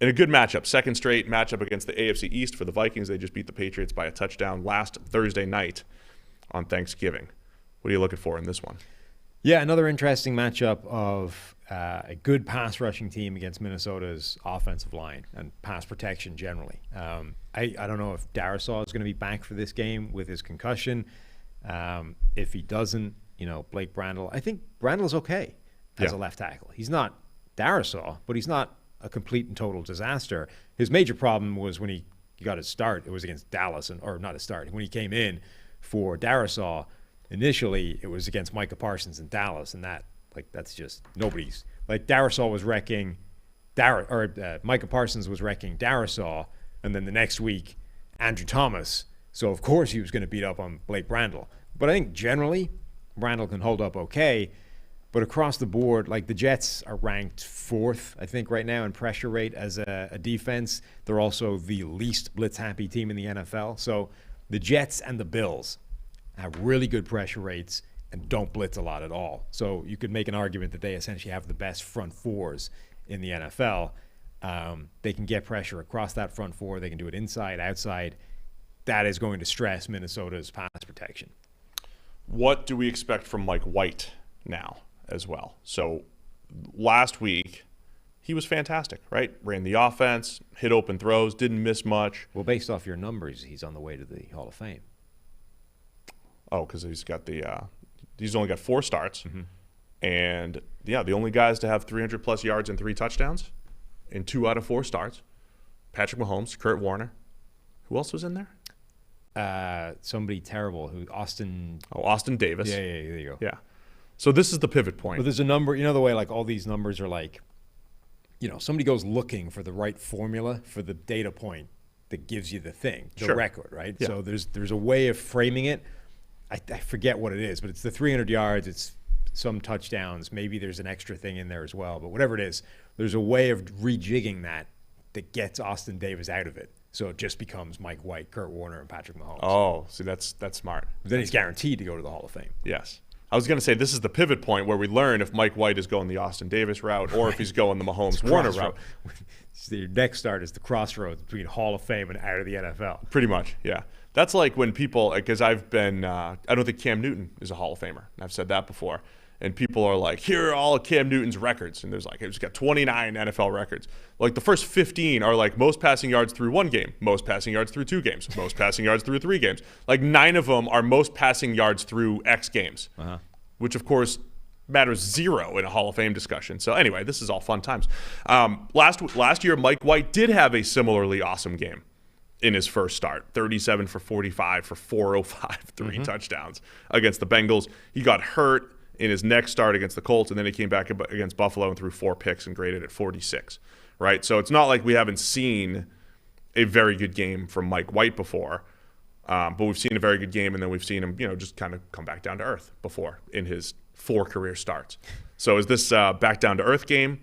and a good matchup. Second straight matchup against the AFC East for the Vikings. They just beat the Patriots by a touchdown last Thursday night on Thanksgiving. What are you looking for in this one? Yeah, another interesting matchup of a good pass rushing team against Minnesota's offensive line and pass protection generally. I don't know if Darisaw is going to be back for this game with his concussion. If he doesn't, Blake Brandel. I think Brandel's okay as a left tackle. He's not Darisaw, but he's not a complete and total disaster. His major problem was when he got his start. It was against Dallas, or not his start. When he came in for Darisaw, initially it was against Micah Parsons in Dallas, and that's just nobody's. Darisaw was wrecking, Micah Parsons was wrecking Darisaw, and then the next week Andrew Thomas. So of course he was going to beat up on Blake Brandel. But I think generally Brandel can hold up okay. But across the board, the Jets are ranked 4th, I think, right now in pressure rate as a defense. They're also the least blitz-happy team in the NFL. So the Jets and the Bills have really good pressure rates and don't blitz a lot at all. So you could make an argument that they essentially have the best front fours in the NFL. They can get pressure across that front four. They can do it inside, outside. That is going to stress Minnesota's pass protection. What do we expect from Mike White now as well? So last week, he was fantastic, right? Ran the offense, hit open throws, didn't miss much. Well, based off your numbers, he's on the way to the Hall of Fame. Oh, because he's only got 4 starts. Mm-hmm. And, the only guys to have 300-plus yards and 3 touchdowns in 2 out of 4 starts. Patrick Mahomes, Kurt Warner. Who else was in there? Somebody terrible. Austin Davis. Yeah, there you go. Yeah. So this is the pivot point. But there's a number, the way all these numbers are somebody goes looking for the right formula for the data point that gives you the thing, the record, right? Yeah. So there's a way of framing it. I forget what it is, but it's the 300 yards, it's some touchdowns, maybe there's an extra thing in there as well, but whatever it is, there's a way of rejigging that gets Austin Davis out of it. So it just becomes Mike White, Kurt Warner, and Patrick Mahomes. Oh, see, that's smart. Then he's guaranteed to go to the Hall of Fame. Yes. I was going to say this is the pivot point where we learn if Mike White is going the Austin Davis route or if he's going the Mahomes-Warner route. So your next start is the crossroads between Hall of Fame and out of the NFL. Pretty much, yeah. That's like when people, because I've been, I don't think Cam Newton is a Hall of Famer. I've said that before. And people are like, here are all of Cam Newton's records. And there's he's got 29 NFL records. The first 15 are most passing yards through 1 game, most passing yards through 2 games, most passing yards through 3 games. 9 of them are most passing yards through X games, which of course matters 0 in a Hall of Fame discussion. So anyway, this is all fun times. Last year, Mike White did have a similarly awesome game in his first start, 37 for 45 for 405, 3 touchdowns against the Bengals. He got hurt in his next start against the Colts, and then he came back against Buffalo and threw 4 picks and graded at 46, right? So it's not like we haven't seen a very good game from Mike White before, but we've seen a very good game, and then we've seen him, just kind of come back down to earth before in his 4 career starts. So is this back down to earth game?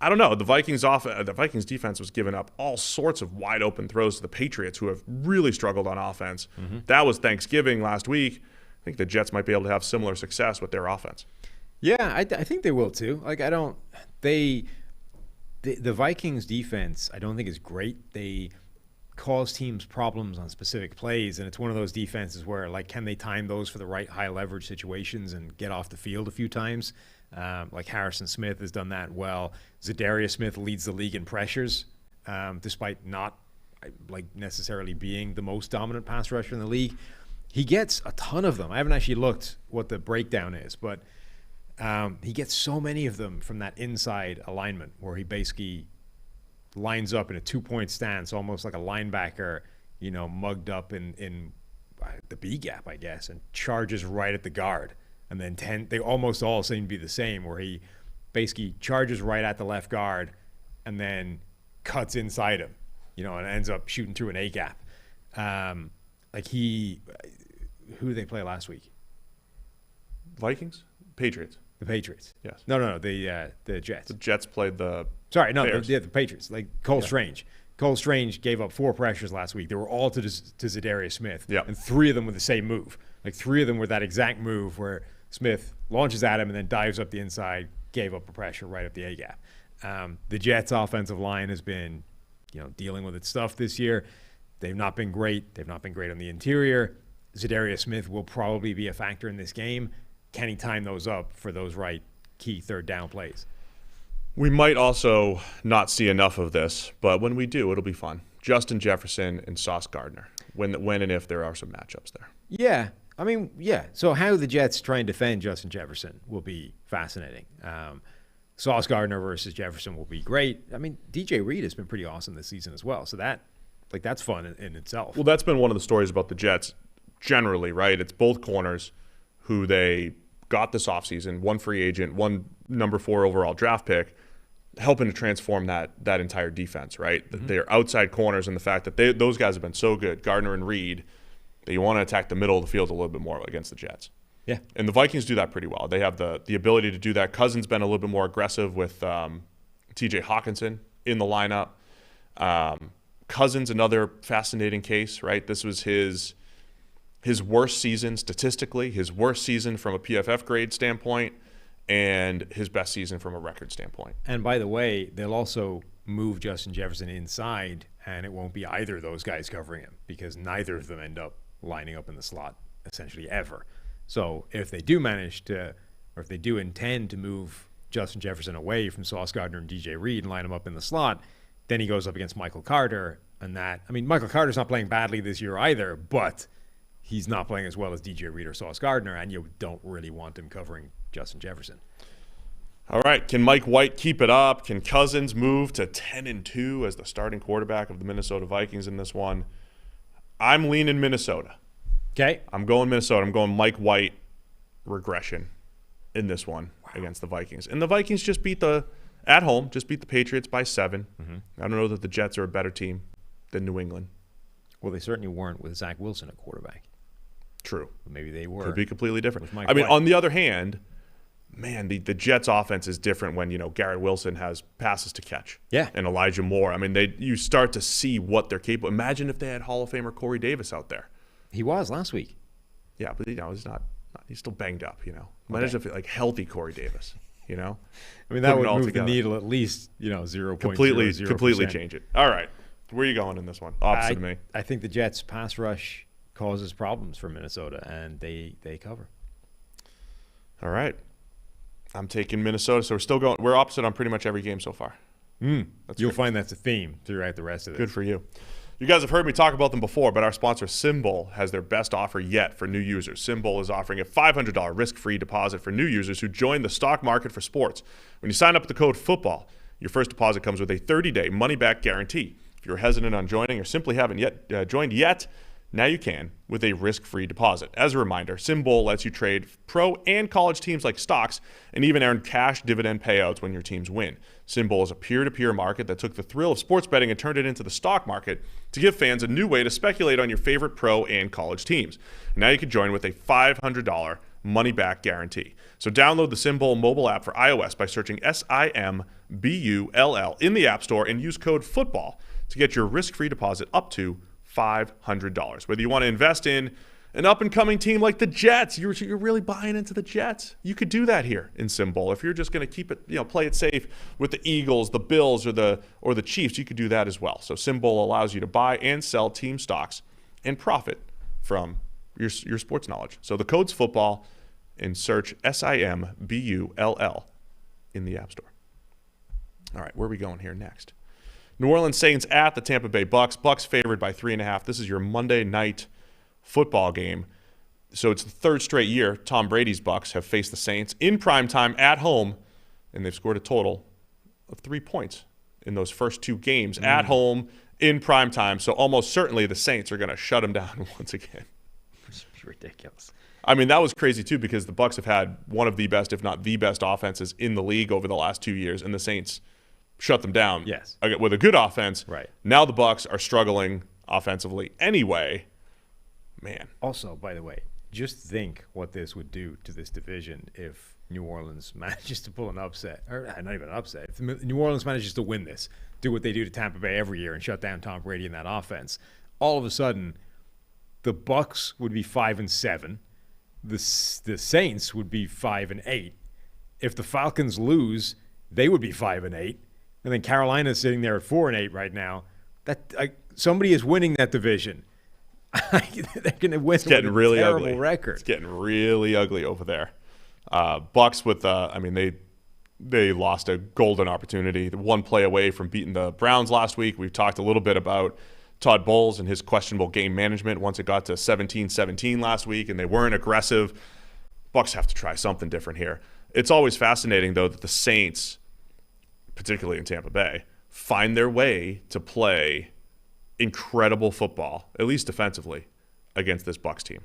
I don't know. The Vikings defense was giving up all sorts of wide open throws to the Patriots, who have really struggled on offense. That was Thanksgiving last week. I think the Jets might be able to have similar success with their offense. Yeah, I think they will too. Like the Vikings defense, I don't think is great. They cause teams problems on specific plays, and it's one of those defenses where, like, can they time those for the right high leverage situations and get off the field a few times? Like Harrison Smith has done that well. Zadarius Smith leads the league in pressures, despite not necessarily being the most dominant pass rusher in the league. He gets a ton of them. I haven't actually looked what the breakdown is, but he gets so many of them from that inside alignment where he basically lines up in a 2-point stance, almost like a linebacker, mugged up in the B gap, I guess, and charges right at the guard. And then they almost all seem to be the same, where he basically charges right at the left guard and then cuts inside him, and ends up shooting through an A gap. Who did they play last week? Vikings? Patriots. The Patriots. Yes. No, the Jets. The Jets played the the Patriots. Like Cole Strange. Cole Strange gave up 4 pressures last week. They were all to Zadarius Smith. Yep. And 3 of them were the same move. Like 3 of them were that exact move where Smith launches at him and then dives up the inside, gave up a pressure right up the A gap. The Jets' offensive line has been, dealing with its stuff this year. They've not been great. They've not been great on the interior. Zadarius Smith will probably be a factor in this game. Can he time those up for those right key third down plays? We might also not see enough of this, but when we do, it'll be fun. Justin Jefferson and Sauce Gardner, when and if there are some matchups there. Yeah. So how the Jets try and defend Justin Jefferson will be fascinating. Sauce Gardner versus Jefferson will be great. DJ Reed has been pretty awesome this season as well. So that's fun in itself. Well, that's been one of the stories about the Jets generally, right? It's both corners who they got this offseason, one free agent, one number 4 overall draft pick, helping to transform that entire defense, right? Mm-hmm. They're outside corners, and the fact that those guys have been so good, Gardner and Reed, that you want to attack the middle of the field a little bit more against the Jets. Yeah. And the Vikings do that pretty well. They have the ability to do that. Cousins been a little bit more aggressive with TJ Hawkinson in the lineup. Cousins, another fascinating case, right? This was his worst season statistically, his worst season from a PFF grade standpoint, and his best season from a record standpoint. And by the way, they'll also move Justin Jefferson inside, and it won't be either of those guys covering him because neither of them end up lining up in the slot essentially ever. So if they do manage to, or if they do intend to move Justin Jefferson away from Sauce Gardner and DJ Reed and line him up in the slot, then he goes up against Michael Carter. And Michael Carter's not playing badly this year either, but he's not playing as well as DJ Reed or Sauce Gardner, and you don't really want him covering Justin Jefferson. All right, can Mike White keep it up? Can Cousins move to 10-2 as the starting quarterback of the Minnesota Vikings in this one? I'm leaning Minnesota. Okay. I'm going Minnesota. I'm going Mike White regression in this one against the Vikings. And the Vikings at home, just beat the Patriots by 7. Mm-hmm. I don't know that the Jets are a better team than New England. Well, they certainly weren't with Zach Wilson at quarterback. True. Maybe they were. Could be completely different. On the other hand, man, the Jets' offense is different when, Garrett Wilson has passes to catch. Yeah. And Elijah Moore. you start to see what they're capable. Imagine if they had Hall of Famer Corey Davis out there. He was last week. Yeah, but he's still banged up, Imagine if healthy Corey Davis, that would move the needle at least, 0.00%. Completely change it. All right. Where are you going in this one? Opposite of me. I think the Jets' pass rush causes problems for Minnesota, and they cover. All right. I'm taking Minnesota, so we're opposite on pretty much every game so far. You'll find that's a theme throughout the rest of it. Good for you. You guys have heard me talk about them before, but our sponsor, Symbol, has their best offer yet for new users. Symbol is offering a $500 risk-free deposit for new users who join the stock market for sports. When you sign up with the code FOOTBALL, your first deposit comes with a 30-day money-back guarantee. If you're hesitant on joining or simply haven't yet joined yet, Now you can with a risk-free deposit. As a reminder, SimBull lets you trade pro and college teams like stocks and even earn cash dividend payouts when your teams win. SimBull is a peer-to-peer market that took the thrill of sports betting and turned it into the stock market to give fans a new way to speculate on your favorite pro and college teams. And now you can join with a $500 money-back guarantee. So download the SimBull mobile app for iOS by searching SIMBULL in the App Store and use code FOOTBALL to get your risk-free deposit up to $500. Whether you want to invest in an up-and-coming team like the Jets, you're really buying into the Jets, you could do that here in SimBull. If you're just going to keep it, play it safe with the Eagles, the Bills, or the Chiefs, you could do that as well. So SimBull allows you to buy and sell team stocks and profit from your sports knowledge. So the code's football, and search SIMBULL in the App Store. All right, where are we going here next? New Orleans Saints at the Tampa Bay Bucks. Bucks favored by 3.5. This is your Monday night football game. So it's the third straight year Tom Brady's Bucks have faced the Saints in primetime at home, and they've scored a total of 3 points in those first two games at home in primetime. So almost certainly the Saints are going to shut them down once again. It's ridiculous. I mean, that was crazy too because the Bucks have had one of the best, if not the best, offenses in the league over the last 2 years, and the Saints shut them down. Yes. With a good offense. Right. Now the Bucks are struggling offensively anyway. Man. Also, by the way, just think what this would do to this division if New Orleans manages to pull an upset. Or not even an upset. If New Orleans manages to win this, do what they do to Tampa Bay every year and shut down Tom Brady in that offense, all of a sudden the Bucks would be 5-7. The Saints would be 5-8. If the Falcons lose, they would be 5-8. And then Carolina's sitting there at 4-8 right now. Somebody is winning that division. They're going to win. It's getting really ugly. Record. It's getting really ugly over there. Bucks with, they lost a golden opportunity. One play away from beating the Browns last week. We've talked a little bit about Todd Bowles and his questionable game management once it got to 17-17 last week, and they weren't aggressive. Bucks have to try something different here. It's always fascinating, though, that the Saints, particularly in Tampa Bay, find their way to play incredible football, at least defensively, against this Bucks team.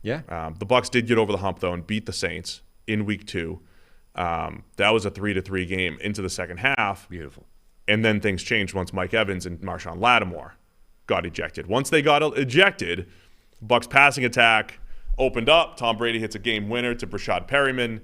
Yeah. The Bucks did get over the hump, though, and beat the Saints in Week 2. That was a 3-3 game into the second half. Beautiful. And then things changed once Mike Evans and Marshawn Lattimore got ejected. Once they got ejected, Bucks passing attack opened up. Tom Brady hits a game winner to Brashad Perryman,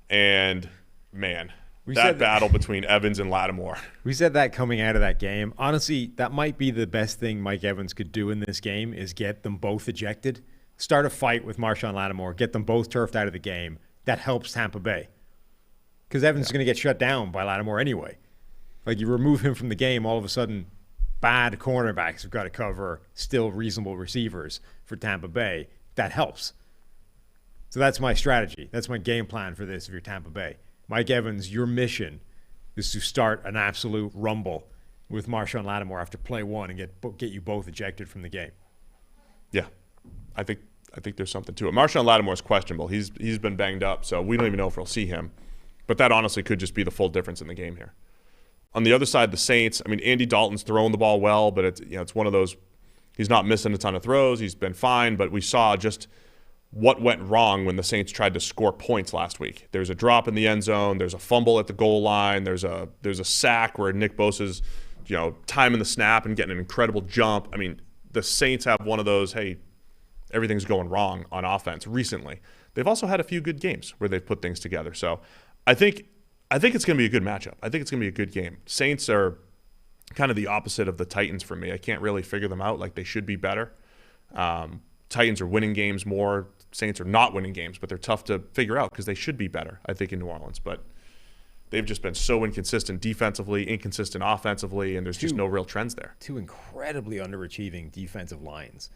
and man, that battle between Evans and Lattimore. We said that coming out of that game. Honestly, that might be the best thing Mike Evans could do in this game is get them both ejected, start a fight with Marshawn Lattimore, get them both turfed out of the game. That helps Tampa Bay because Evans is going to get shut down by Lattimore anyway. Like you remove him from the game, all of a sudden bad cornerbacks have got to cover still reasonable receivers for Tampa Bay. That helps. So that's my strategy. That's my game plan for this if you're Tampa Bay. Mike Evans, your mission is to start an absolute rumble with Marshawn Lattimore after play one and get you both ejected from the game. Yeah, I think there's something to it. Marshawn Lattimore is questionable. He's been banged up, so we don't even know if we'll see him. But that honestly could just be the full difference in the game here. On the other side, the Saints, I mean, Andy Dalton's throwing the ball well, but it's one of those, he's not missing a ton of throws. He's been fine, but we saw just what went wrong when the Saints tried to score points last week. There's a drop in the end zone. There's a fumble at the goal line. There's a sack where Nick Bosa's, timing the snap and getting an incredible jump. I mean, the Saints have one of those, hey, everything's going wrong on offense recently. They've also had a few good games where they've put things together. So I think it's going to be a good matchup. I think it's going to be a good game. Saints are kind of the opposite of the Titans for me. I can't really figure them out. Like, they should be better. Titans are winning games more. Saints are not winning games, but they're tough to figure out because they should be better, I think, in New Orleans. But they've just been so inconsistent defensively, inconsistent offensively, and there's just no real trends there. Two incredibly underachieving defensive lines.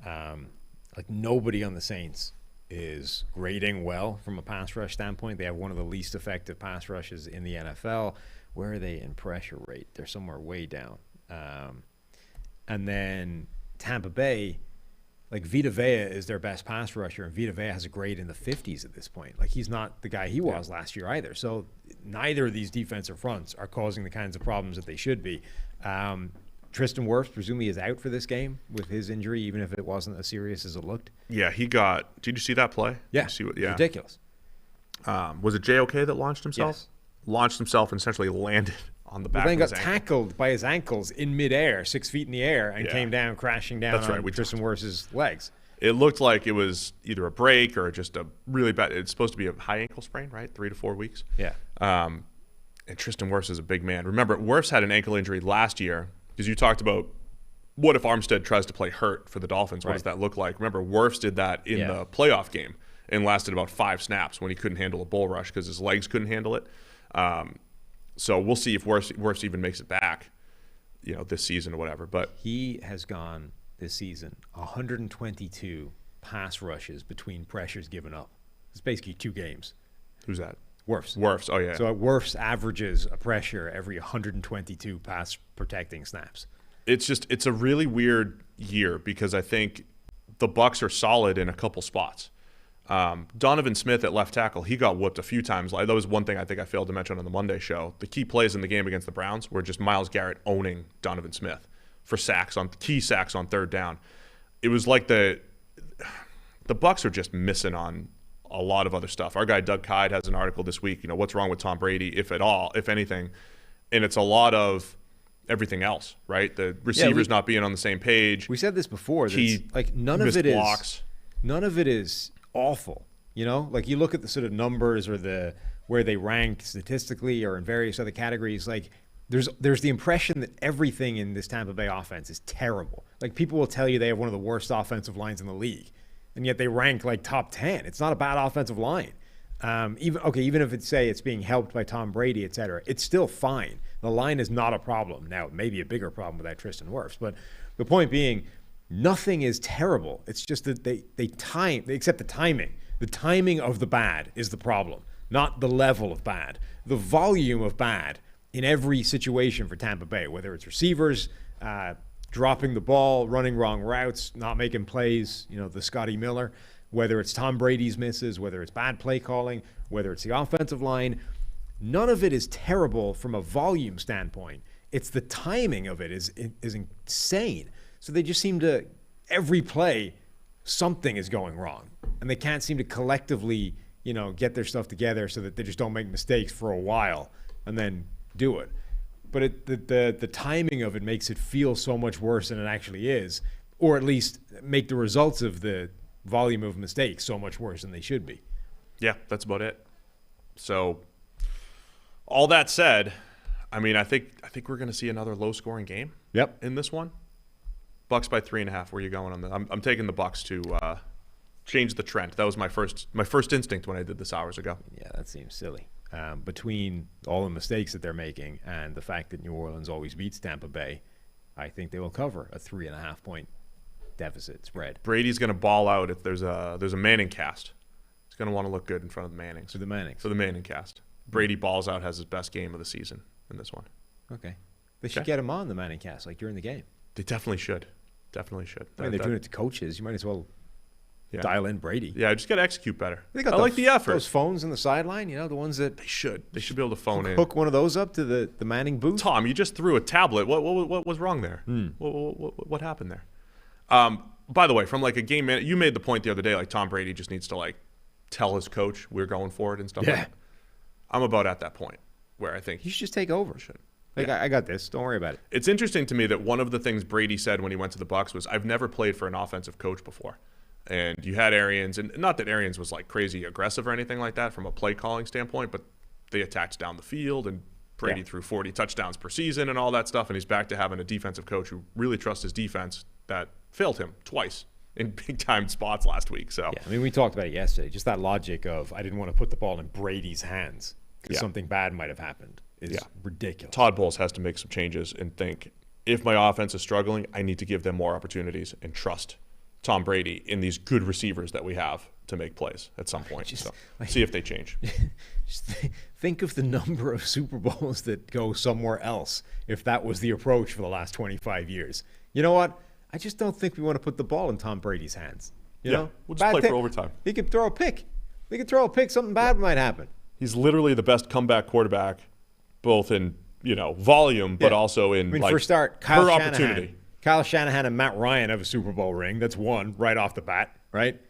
Like, nobody on the Saints is grading well from a pass rush standpoint. They have one of the least effective pass rushes in the NFL. Where are they in pressure rate? They're somewhere way down. And then Tampa Bay, like Vita Vea is their best pass rusher, and Vita Vea has a grade in the 50s at this point. Like, he's not the guy he was last year either. So neither of these defensive fronts are causing the kinds of problems that they should be. Tristan Wirfs presumably is out for this game with his injury, even if it wasn't as serious as it looked. Yeah, he got. Did you see that play? Yeah, Did you see yeah. Ridiculous. Was it JOK that launched himself? Yes. Launched himself and essentially landed on the back. Then of got his ankle. tackled by his ankles in midair, 6 feet in the air, and came down crashing down That's right. on Tristan Wirfs' legs. It looked like it was either a break or just a really bad. It's supposed to be a high ankle sprain, right? 3 to 4 weeks. Yeah. And Tristan Wirfs is a big man. Remember, Wirfs had an ankle injury last year because you talked about what if Armstead tries to play hurt for the Dolphins? What does that look like? Remember, Wirfs did that in the playoff game and lasted about 5 snaps when he couldn't handle a bull rush because his legs couldn't handle it. So we'll see if Wirfs even makes it back, this season or whatever. But he has gone this season 122 pass rushes between pressures given up. It's basically 2 games. Who's that? Wirfs. Oh, yeah. So Wirfs averages a pressure every 122 pass protecting snaps. It's a really weird year because I think the Bucs are solid in a couple spots. Donovan Smith at left tackle, he got whooped a few times. That was one thing I think I failed to mention on the Monday show. The key plays in the game against the Browns were just Myles Garrett owning Donovan Smith for key sacks on 3rd down. It was like the Bucs are just missing on a lot of other stuff. Our guy Doug Kyde has an article this week, what's wrong with Tom Brady, if at all, if anything. And it's a lot of everything else, right? The receivers not being on the same page. We said this before. None of it is awful. Like you look at the sort of numbers or where they rank statistically or in various other categories. Like there's the impression that everything in this Tampa Bay offense is terrible. Like people will tell you they have one of the worst offensive lines in the league, and yet they rank like top 10. It's not a bad offensive line. Even if it's being helped by Tom Brady, et cetera, it's still fine. The line is not a problem. Now, it may be a bigger problem without Tristan Wirfs, but the point being, nothing is terrible. It's just that they accept the timing. The timing of the bad is the problem, not the level of bad. The volume of bad in every situation for Tampa Bay, whether it's receivers, dropping the ball, running wrong routes, not making plays, the Scotty Miller, whether it's Tom Brady's misses, whether it's bad play calling, whether it's the offensive line, none of it is terrible from a volume standpoint. It's the timing of it is insane. So they just seem to, every play, something is going wrong. And they can't seem to collectively, get their stuff together so that they just don't make mistakes for a while and then do it. But the timing of it makes it feel so much worse than it actually is, or at least make the results of the volume of mistakes so much worse than they should be. Yeah, that's about it. So, all that said, I think we're going to see another low-scoring game. Yep. In this one, Bucs by 3.5. Where are you going on that? I'm taking the Bucs to change the trend. That was my first instinct when I did this hours ago. Yeah, that seems silly. Between all the mistakes that they're making and the fact that New Orleans always beats Tampa Bay, I think they will cover a 3.5 point deficit spread. Brady's going to ball out if there's a Manning cast. He's going to want to look good in front of the Mannings. For the Mannings. For the Manning cast. Brady balls out, has his best game of the season in this one. Okay. They should get him on the Manning cast like during the game. They definitely should. Definitely should. They're doing it to coaches. You might as well dial in Brady. Yeah, just got to execute better. I like the effort. Those phones in the sideline, the ones that they should be able to phone in. Hook one of those up to the Manning booth. Tom, you just threw a tablet. What was wrong there? What happened there? By the way, from like a game man, you made the point the other day, like Tom Brady just needs to like tell his coach we're going for it and stuff like that. I'm about at that point where I think he should just take over. I got this. Don't worry about it. It's interesting to me that one of the things Brady said when he went to the Bucs was, I've never played for an offensive coach before. And you had Arians, and not that Arians was like crazy aggressive or anything like that from a play calling standpoint, but they attacked down the field, and Brady threw 40 touchdowns per season and all that stuff, and he's back to having a defensive coach who really trusts his defense that failed him twice in big-time spots last week. So we talked about it yesterday. Just that logic of I didn't want to put the ball in Brady's hands because something bad might have happened is ridiculous. Todd Bowles has to make some changes and think, if my offense is struggling, I need to give them more opportunities and trust Tom Brady in these good receivers that we have to make plays at some point. See if they change. Just think of the number of Super Bowls that go somewhere else if that was the approach for the last 25 years. You know what? I just don't think we want to put the ball in Tom Brady's hands. You know? We'll just play for overtime. He could throw a pick. Something bad might happen. He's literally the best comeback quarterback, both in volume, but also in for a start, per opportunity. Kyle Shanahan and Matt Ryan have a Super Bowl ring. That's one right off the bat, right?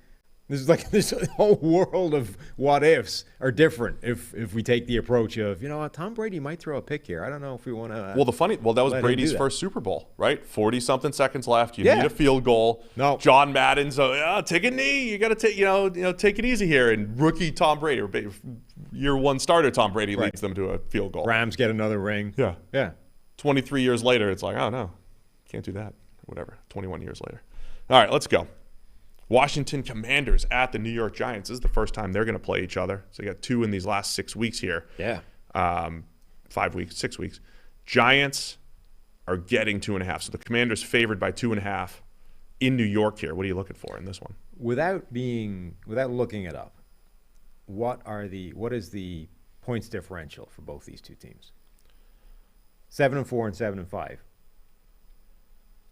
This whole world of what ifs are different if we take the approach of, Tom Brady might throw a pick here. I don't know if we want to. That was Brady's first Super Bowl, right? 40-something seconds left. You need a field goal. No. John Madden's, take a knee. You got to take, take it easy here. And rookie Tom Brady, or year one starter Tom Brady leads them to a field goal. Rams get another ring. Yeah. 23 years later, it's like, oh no, can't do that. Whatever. 21 years later. All right, let's go. Washington Commanders at the New York Giants. This is the first time they're going to play each other. So you got 2 in these last 6 weeks here. Yeah. 5 weeks, 6 weeks. Giants are getting 2.5. So the Commanders favored by 2.5 in New York here. What are you looking for in this one? Without looking it up, what is the points differential for both these two teams? 7-4 and 7-5.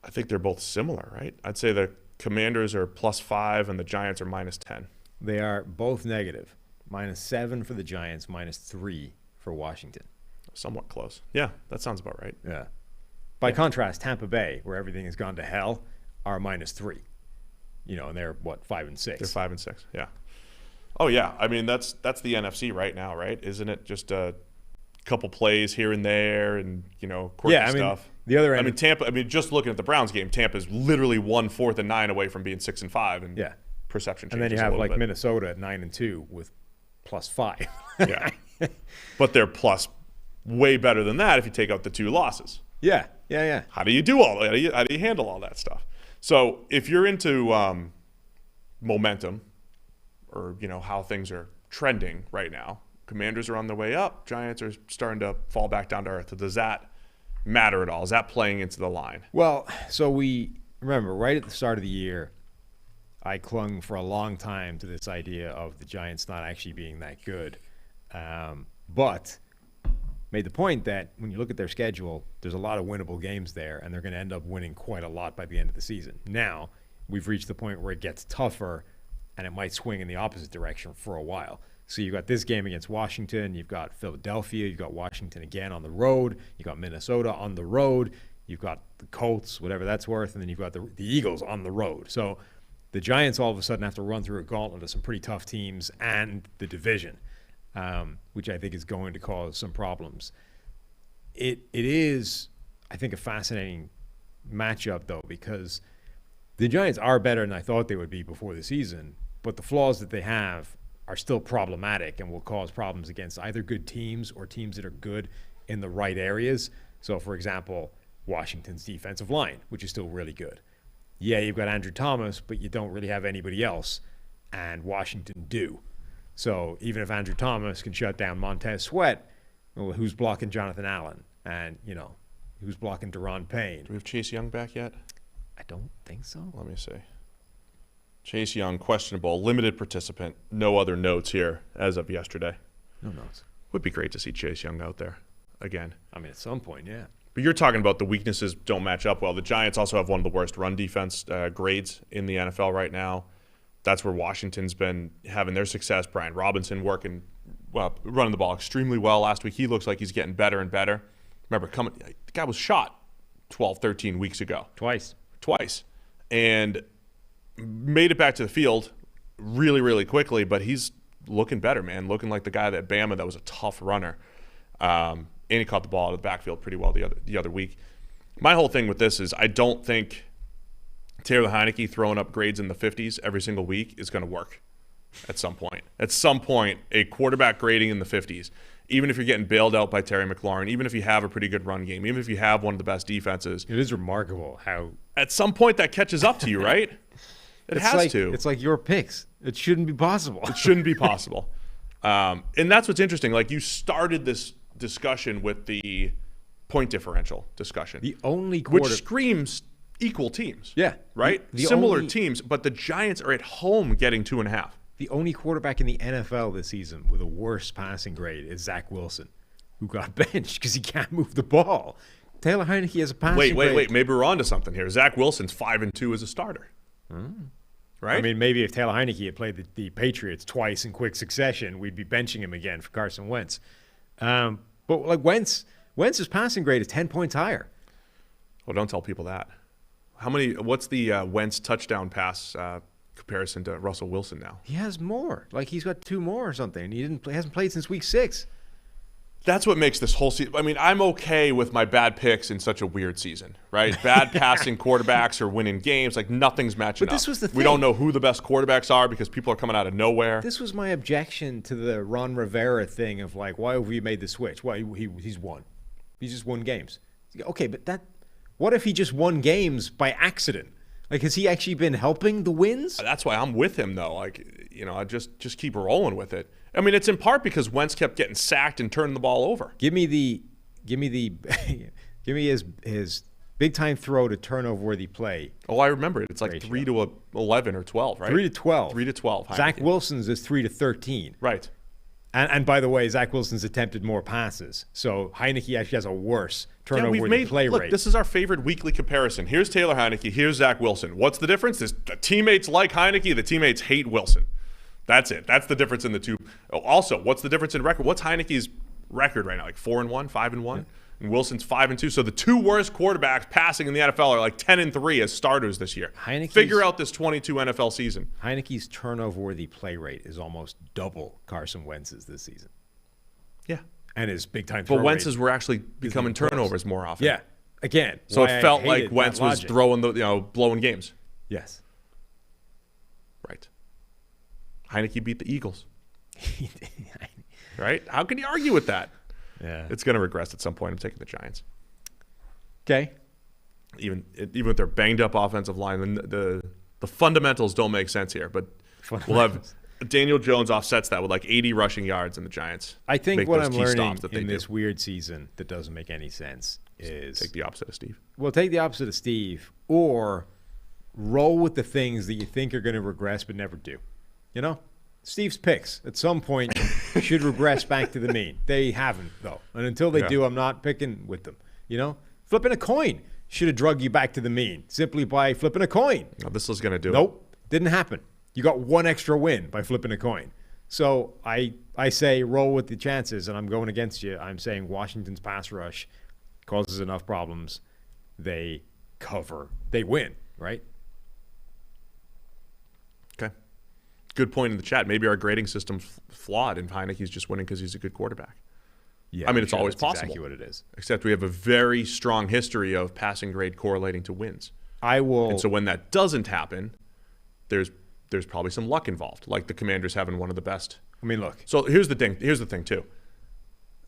I think they're both similar, right? I'd say the Commanders are +5 and the Giants are -10. They are both negative. -7 for the Giants, -3 for Washington. Somewhat close. Yeah, that sounds about right. Yeah. By contrast, Tampa Bay, where everything has gone to hell, are -3. And they're 5 and 6. They're 5 and 6. Yeah. Oh yeah. I mean that's the NFC right now, right? Isn't it just a couple plays here and there and quirky stuff? The other end. Tampa. Just looking at the Browns game, Tampa's literally 1 4th and 9 away from being 6 and 5, and perception changes. And then you have bit. Minnesota at 9 and 2 with +5. Yeah, but they're plus way better than that if you take out the 2 losses. Yeah. How do you do all that? How do you handle all that stuff? So if you're into momentum, or how things are trending right now, Commanders are on their way up. Giants are starting to fall back down to earth. Does that matter at all? Is that playing into the line? Well, so we remember right at the start of the year, I clung for a long time to this idea of the Giants not actually being that good, but made the point that when you look at their schedule, there's a lot of winnable games there, and they're going to end up winning quite a lot by the end of the season. Now, we've reached the point where it gets tougher, and it might swing in the opposite direction for a while. So you've got this game against Washington, you've got Philadelphia, you've got Washington again on the road, you've got Minnesota on the road, you've got the Colts, whatever that's worth, and then you've got the Eagles on the road. So the Giants all of a sudden have to run through a gauntlet of some pretty tough teams and the division, which I think is going to cause some problems. It is, I think, a fascinating matchup, though, because the Giants are better than I thought they would be before the season, but the flaws that they have are still problematic and will cause problems against either good teams or teams that are good in the right areas. So, for example, Washington's defensive line, which is still really good. Yeah, you've got Andrew Thomas, but you don't really have anybody else, and Washington do. So even if Andrew Thomas can shut down Montez Sweat, well, who's blocking Jonathan Allen? And, who's blocking Deron Payne? Do we have Chase Young back yet? I don't think so. Let me see. Chase Young, questionable, limited participant, no other notes here as of yesterday. No notes. Would be great to see Chase Young out there again. At some point, yeah. But you're talking about the weaknesses don't match up well. The Giants also have one of the worst run defense grades in the NFL right now. That's where Washington's been having their success. Brian Robinson running the ball extremely well last week. He looks like he's getting better and better. Remember, the guy was shot 12, 13 weeks ago. Twice. And made it back to the field really, really quickly, but he's looking better, man. Looking like the guy that Bama that was a tough runner. And he caught the ball out of the backfield pretty well the other week. My whole thing with this is I don't think Taylor Heineke throwing up grades in the 50s every single week is going to work at some point. At some point, a quarterback grading in the 50s, even if you're getting bailed out by Terry McLaurin, even if you have a pretty good run game, even if you have one of the best defenses. It is remarkable how at some point that catches up to you, right? It's like your picks. It shouldn't be possible. It shouldn't be possible. And that's what's interesting. Like, you started this discussion with the point differential discussion. The only which screams equal teams. Yeah. Right? Similar teams, but the Giants are at home getting 2.5. The only quarterback in the NFL this season with a worse passing grade is Zach Wilson, who got benched because he can't move the ball. Taylor Heineke has a passing grade. Wait. Maybe we're onto something here. Zach Wilson's 5-2 as a starter. Right? Maybe if Taylor Heineke had played the Patriots twice in quick succession, we'd be benching him again for Carson Wentz. But like Wentz Wentz's passing grade is 10 points higher. Well, don't tell people that. What's the Wentz touchdown pass comparison to Russell Wilson now? He has more. Like, he's got 2 more or something. He hasn't played since week 6. That's what makes this whole season. I mean, I'm okay with my bad picks in such a weird season, right? Bad passing quarterbacks are winning games. Like, nothing's matching up. But this was the thing. We don't know who the best quarterbacks are because people are coming out of nowhere. This was my objection to the Ron Rivera thing of, like, why have we made the switch? Well, he's won. He's just won games. Okay, but what if he just won games by accident? Like, has he actually been helping the wins? That's why I'm with him, though. Like, I just keep rolling with it. I mean, it's in part because Wentz kept getting sacked and turning the ball over. Give me his big time throw to turnover worthy play. Oh, I remember it. It's like 3 to 11 or 12, right? 3 to 12. 3 to 12. Heineke. Zach Wilson's is 3 to 13. Right. And by the way, Zach Wilson's attempted more passes, so Heineke actually has a worse turnover worthy play rate. This is our favorite weekly comparison. Here's Taylor Heineke. Here's Zach Wilson. What's the difference? The teammates like Heineke. The teammates hate Wilson. That's it. That's the difference in the two. Also, what's the difference in record? What's Heineke's record right now? Like 4-1, 5-1, yeah. And Wilson's 5-2. So the 2 worst quarterbacks passing in the NFL are like 10-3 as starters this year. Figure out this 22 NFL season. Heineke's turnover-worthy play rate is almost double Carson Wentz's this season. Yeah, and his big-time. But Wentz's were actually becoming turnovers more often. Yeah, again. So it felt like Wentz was throwing blowing games. Yes. Right. Heineke beat the Eagles. Right? How can you argue with that? Yeah. It's going to regress at some point. I'm taking the Giants. Okay. Even with their banged up offensive line, the fundamentals don't make sense here. But we'll have Daniel Jones offsets that with like 80 rushing yards in the Giants. I think what I'm learning in this weird season that doesn't make any sense is take the opposite of Steve. Well, take the opposite of Steve, or roll with the things that you think are going to regress but never do. Steve's picks at some point should regress back to the mean. They haven't, though. And until they do, I'm not picking with them. Flipping a coin should have drug you back to the mean simply by flipping a coin. No, this was going to do it. Nope. Didn't happen. You got 1 extra win by flipping a coin. So I say roll with the chances, and I'm going against you. I'm saying Washington's pass rush causes enough problems. They cover. They win, right? Okay. Good point in the chat. Maybe our grading system's flawed, and Heineke's just winning because he's a good quarterback. Yeah, I mean, it's always possible. Exactly what it is. Except we have a very strong history of passing grade correlating to wins. And so when that doesn't happen, there's probably some luck involved, like the Commanders having one of the best. I mean, look. So here's the thing too.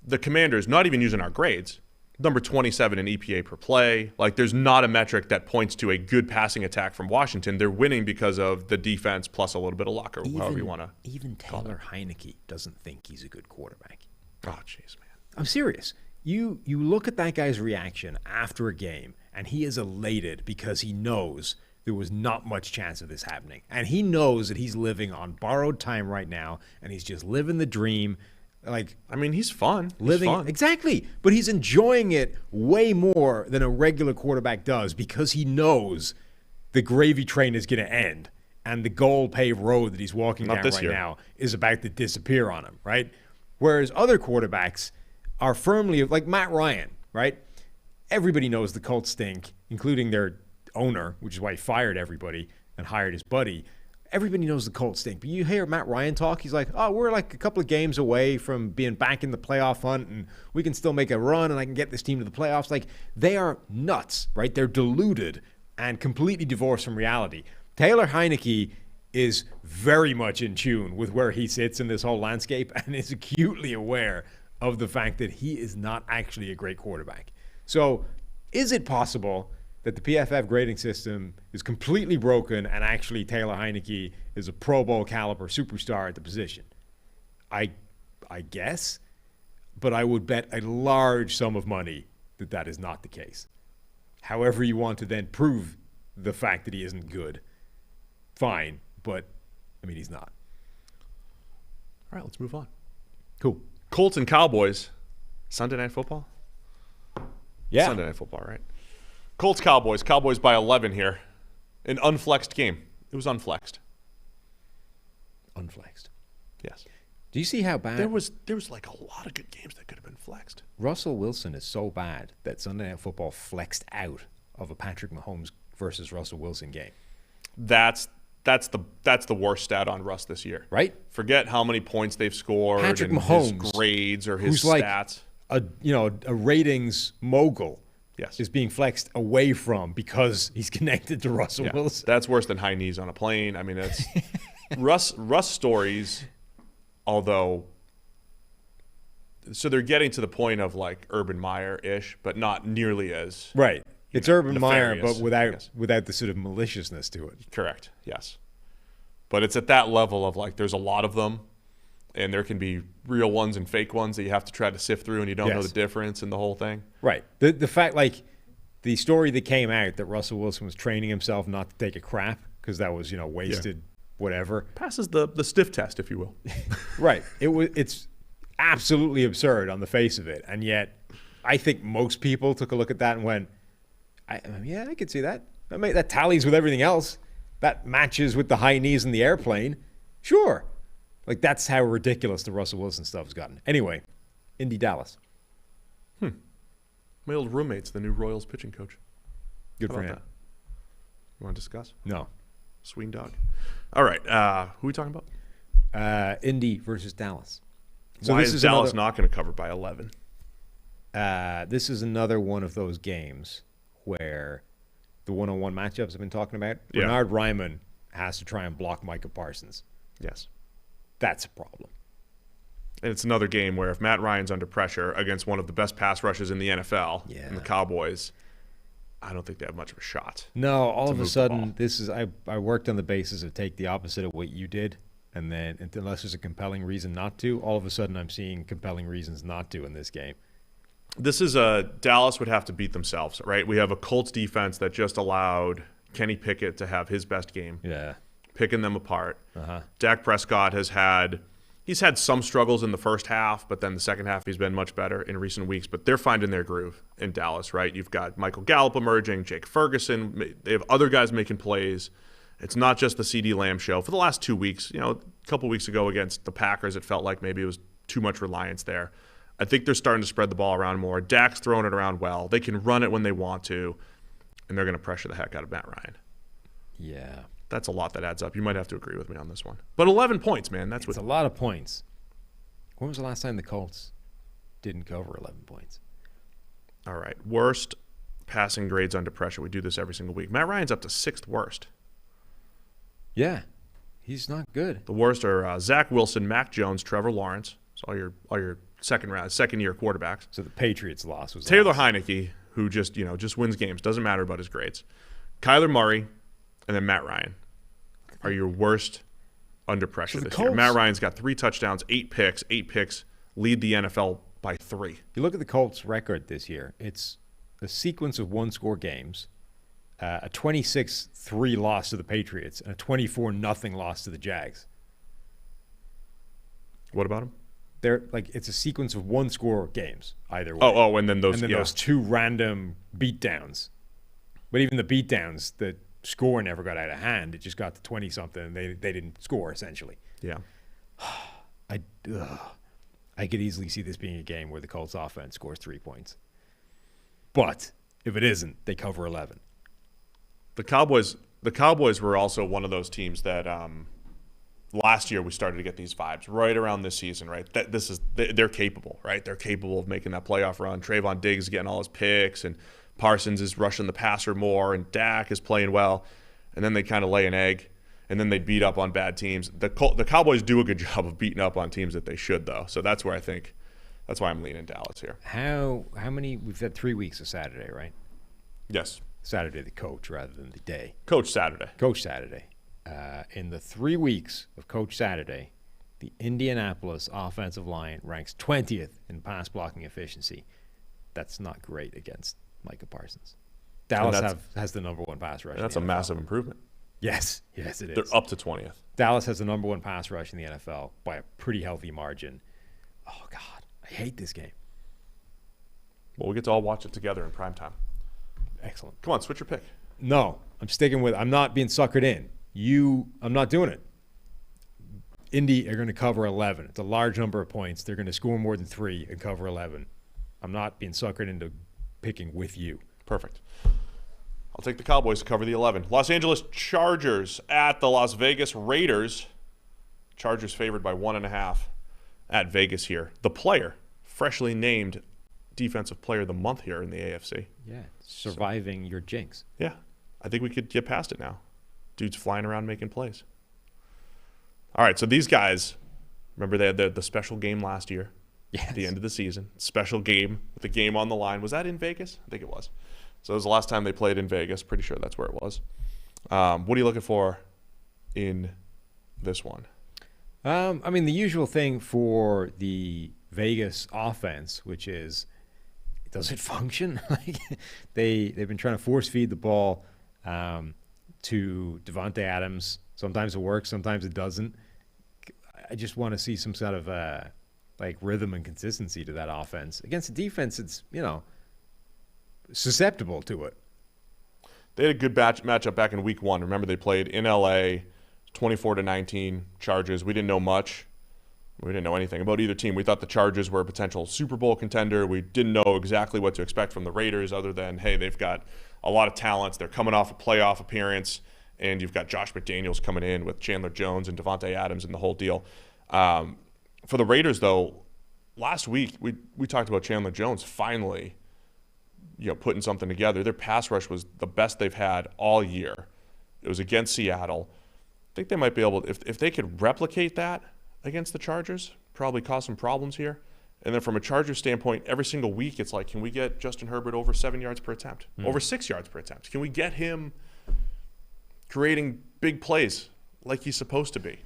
The Commanders, not even using our grades, number 27 in EPA per play. Like, there's not a metric that points to a good passing attack from Washington. They're winning because of the defense plus a little bit of luck, or however you want to. Even Taylor Heineke doesn't think he's a good quarterback. Oh, jeez, man. I'm serious. You look at that guy's reaction after a game, and he is elated because he knows there was not much chance of this happening. And he knows that he's living on borrowed time right now, and he's just living the dream. Like, I mean, he's fun. Exactly. But he's enjoying it way more than a regular quarterback does because he knows the gravy train is going to end and the gold paved road that he's walking down right now is about to disappear on him, right? Whereas other quarterbacks are firmly, like Matt Ryan, right? Everybody knows the Colts stink, including their owner, which is why he fired everybody and hired his buddy. Everybody knows the Colts stink, but you hear Matt Ryan talk, he's like, oh, we're like a couple of games away from being back in the playoff hunt, and we can still make a run, and I can get this team to the playoffs. Like, they are nuts, right? They're deluded and completely divorced from reality. Taylor Heineke is very much in tune with where he sits in this whole landscape and is acutely aware of the fact that he is not actually a great quarterback. So is it possible that the PFF grading system is completely broken and actually Taylor Heineke is a Pro Bowl caliber superstar at the position? I guess, but I would bet a large sum of money that that is not the case. However you want to then prove the fact that he isn't good, fine, but, I mean, he's not. All right, let's move on. Cool. Colts and Cowboys. Sunday Night Football? Yeah. Sunday Night Football, right? Colts, Cowboys. Cowboys by 11 here. An unflexed game. It was unflexed. Unflexed. Yes. Do you see how bad There was like a lot of good games that could have been flexed. Russell Wilson is so bad that Sunday Night Football flexed out of a Patrick Mahomes versus Russell Wilson game? That's the worst stat on Russ this year. Right? Forget how many points they've scored, Patrick and Mahomes, his grades or his who's stats. like a ratings mogul, Yes. is being flexed away from because he's connected to Russell Wilson. That's worse than high knees on a plane. I mean, it's Russ stories, although. So they're getting to the point of like Urban Meyer-ish, but not nearly as Right. It's Urban Meyer, nefarious, but without the sort of maliciousness to it. correct. Yes, but it's at that level of like there's a lot of them, and there can be real ones and fake ones that you have to try to sift through, and you don't know Yes. the difference in the whole thing. Right. The fact, like, the story that came out that Russell Wilson was training himself not to take a crap because that was, wasted whatever. Passes the stiff test, if you will. Right. It's absolutely absurd on the face of it, and yet I think most people took a look at that and went, yeah, I could see that. That tallies with everything else. That matches with the high knees in the airplane. Sure. Like, that's how ridiculous the Russell Wilson stuff has gotten. Anyway, Indy Dallas. My old roommate's the new Royals pitching coach. Good How for about him. that? You want to discuss? No. Swing dog. All right. Who are we talking about? Indy versus Dallas. Why is Dallas not going to cover by 11? This is another one of those games where the one-on-one matchups I've been talking about, Yeah. Bernard Ryman has to try and block Micah Parsons. Yes. That's a problem. And it's another game where if Matt Ryan's under pressure against one of the best pass rushes in the NFL, Yeah. and the Cowboys, I don't think they have much of a shot. No, all of a move the sudden, ball. I worked on the basis of take the opposite of what you did, and then unless there's a compelling reason not to, all of a sudden I'm seeing compelling reasons not to in this game. This is Dallas would have to beat themselves, right? We have a Colts defense that just allowed Kenny Pickett to have his best game, Yeah. picking them apart. Uh-huh. Dak Prescott has had some struggles in the first half, but then the second half he's been much better in recent weeks. But they're finding their groove in Dallas, right? You've got Michael Gallup emerging, Jake Ferguson. They have other guys making plays. It's not just the CeeDee Lamb show. For the last 2 weeks, a couple weeks ago against the Packers, it felt like maybe it was too much reliance there. I think they're starting to spread the ball around more. Dak's throwing it around well. They can run it when they want to, and they're going to pressure the heck out of Matt Ryan. Yeah. That's a lot that adds up. You might have to agree with me on this one. But 11 points, man. It's a lot of points. When was the last time the Colts didn't cover 11 points? All right. Worst passing grades under pressure. We do this every single week. Matt Ryan's up to 6th worst. Yeah. He's not good. The worst are Zach Wilson, Mac Jones, Trevor Lawrence. So all your second-year quarterbacks. So the Patriots loss was Taylor last. Heineke, who just wins games. Doesn't matter about his grades. Kyler Murray, and then Matt Ryan are your worst under pressure So the this year. Colts- Matt Ryan's got 3 touchdowns, 8 picks, lead the NFL by 3. You look at the Colts' record this year, it's a sequence of one-score games, a 26-3 loss to the Patriots, and a 24-0 loss to the Jags. What about him? It's a sequence of one-score games, either way. And then those those 2 random beatdowns. But even the beatdowns, the score never got out of hand. It just got to 20-something, and they didn't score, essentially. Yeah. I could easily see this being a game where the Colts offense scores 3 points. But if it isn't, they cover 11. The Cowboys were also one of those teams that last year we started to get these vibes right around this season, right? They're capable, right? They're capable of making that playoff run. Trayvon Diggs is getting all his picks, and Parsons is rushing the passer more, and Dak is playing well. And then they kind of lay an egg, and then they beat up on bad teams. The Cowboys do a good job of beating up on teams that they should, though. So that's why I'm leaning Dallas here. How many? We've had 3 weeks of Saturday, right? Yes. Saturday the coach rather than the day. Coach Saturday. Coach Saturday. In the 3 weeks of Coach Saturday, the Indianapolis offensive line ranks 20th in pass blocking efficiency. That's not great against Micah Parsons. Dallas has the number 1 pass rush. That's in a the NFL. massive improvement. Yes, it is. They're up to 20th. Dallas has the number 1 pass rush in the NFL by a pretty healthy margin. Oh, God. I hate this game. Well, we get to all watch it together in primetime. Excellent. Come on, switch your pick. No, I'm sticking with I'm not being suckered in. I'm not doing it. Indy are going to cover 11. It's a large number of points. They're going to score more than 3 and cover 11. I'm not being suckered into picking with you. Perfect. I'll take the Cowboys to cover the 11. Los Angeles Chargers at the Las Vegas Raiders. Chargers favored by 1.5 at Vegas here. The player, freshly named Defensive Player of the Month here in the AFC. Yeah, surviving your jinx. Yeah, I think we could get past it now. Dude's flying around making plays. All right, so these guys, remember they had the special game last year at the end of the season. Special game with the game on the line. Was that in Vegas? I think it was. So it was the last time they played in Vegas. Pretty sure that's where it was. What are you looking for in this one? I mean, the usual thing for the Vegas offense, which is, does it function? Like they've been trying to force feed the ball to Davante Adams. Sometimes it works, sometimes it doesn't. I just want to see some sort of like rhythm and consistency to that offense. Against the defense, it's, susceptible to it. They had a good matchup back in week 1. Remember, they played in LA, 24-19 Chargers. We didn't know much. We didn't know anything about either team. We thought the Chargers were a potential Super Bowl contender. We didn't know exactly what to expect from the Raiders other than, hey, they've got a lot of talents. They're coming off a playoff appearance, and you've got Josh McDaniels coming in with Chandler Jones and Davante Adams and the whole deal. For the Raiders, though, last week we talked about Chandler Jones finally putting something together. Their pass rush was the best they've had all year. It was against Seattle. I think they might be able to, if they could replicate that against the Chargers, probably cause some problems here. And then from a Chargers standpoint, every single week it's like, can we get Justin Herbert over 7 yards per attempt, over 6 yards per attempt? Can we get him creating big plays like he's supposed to be?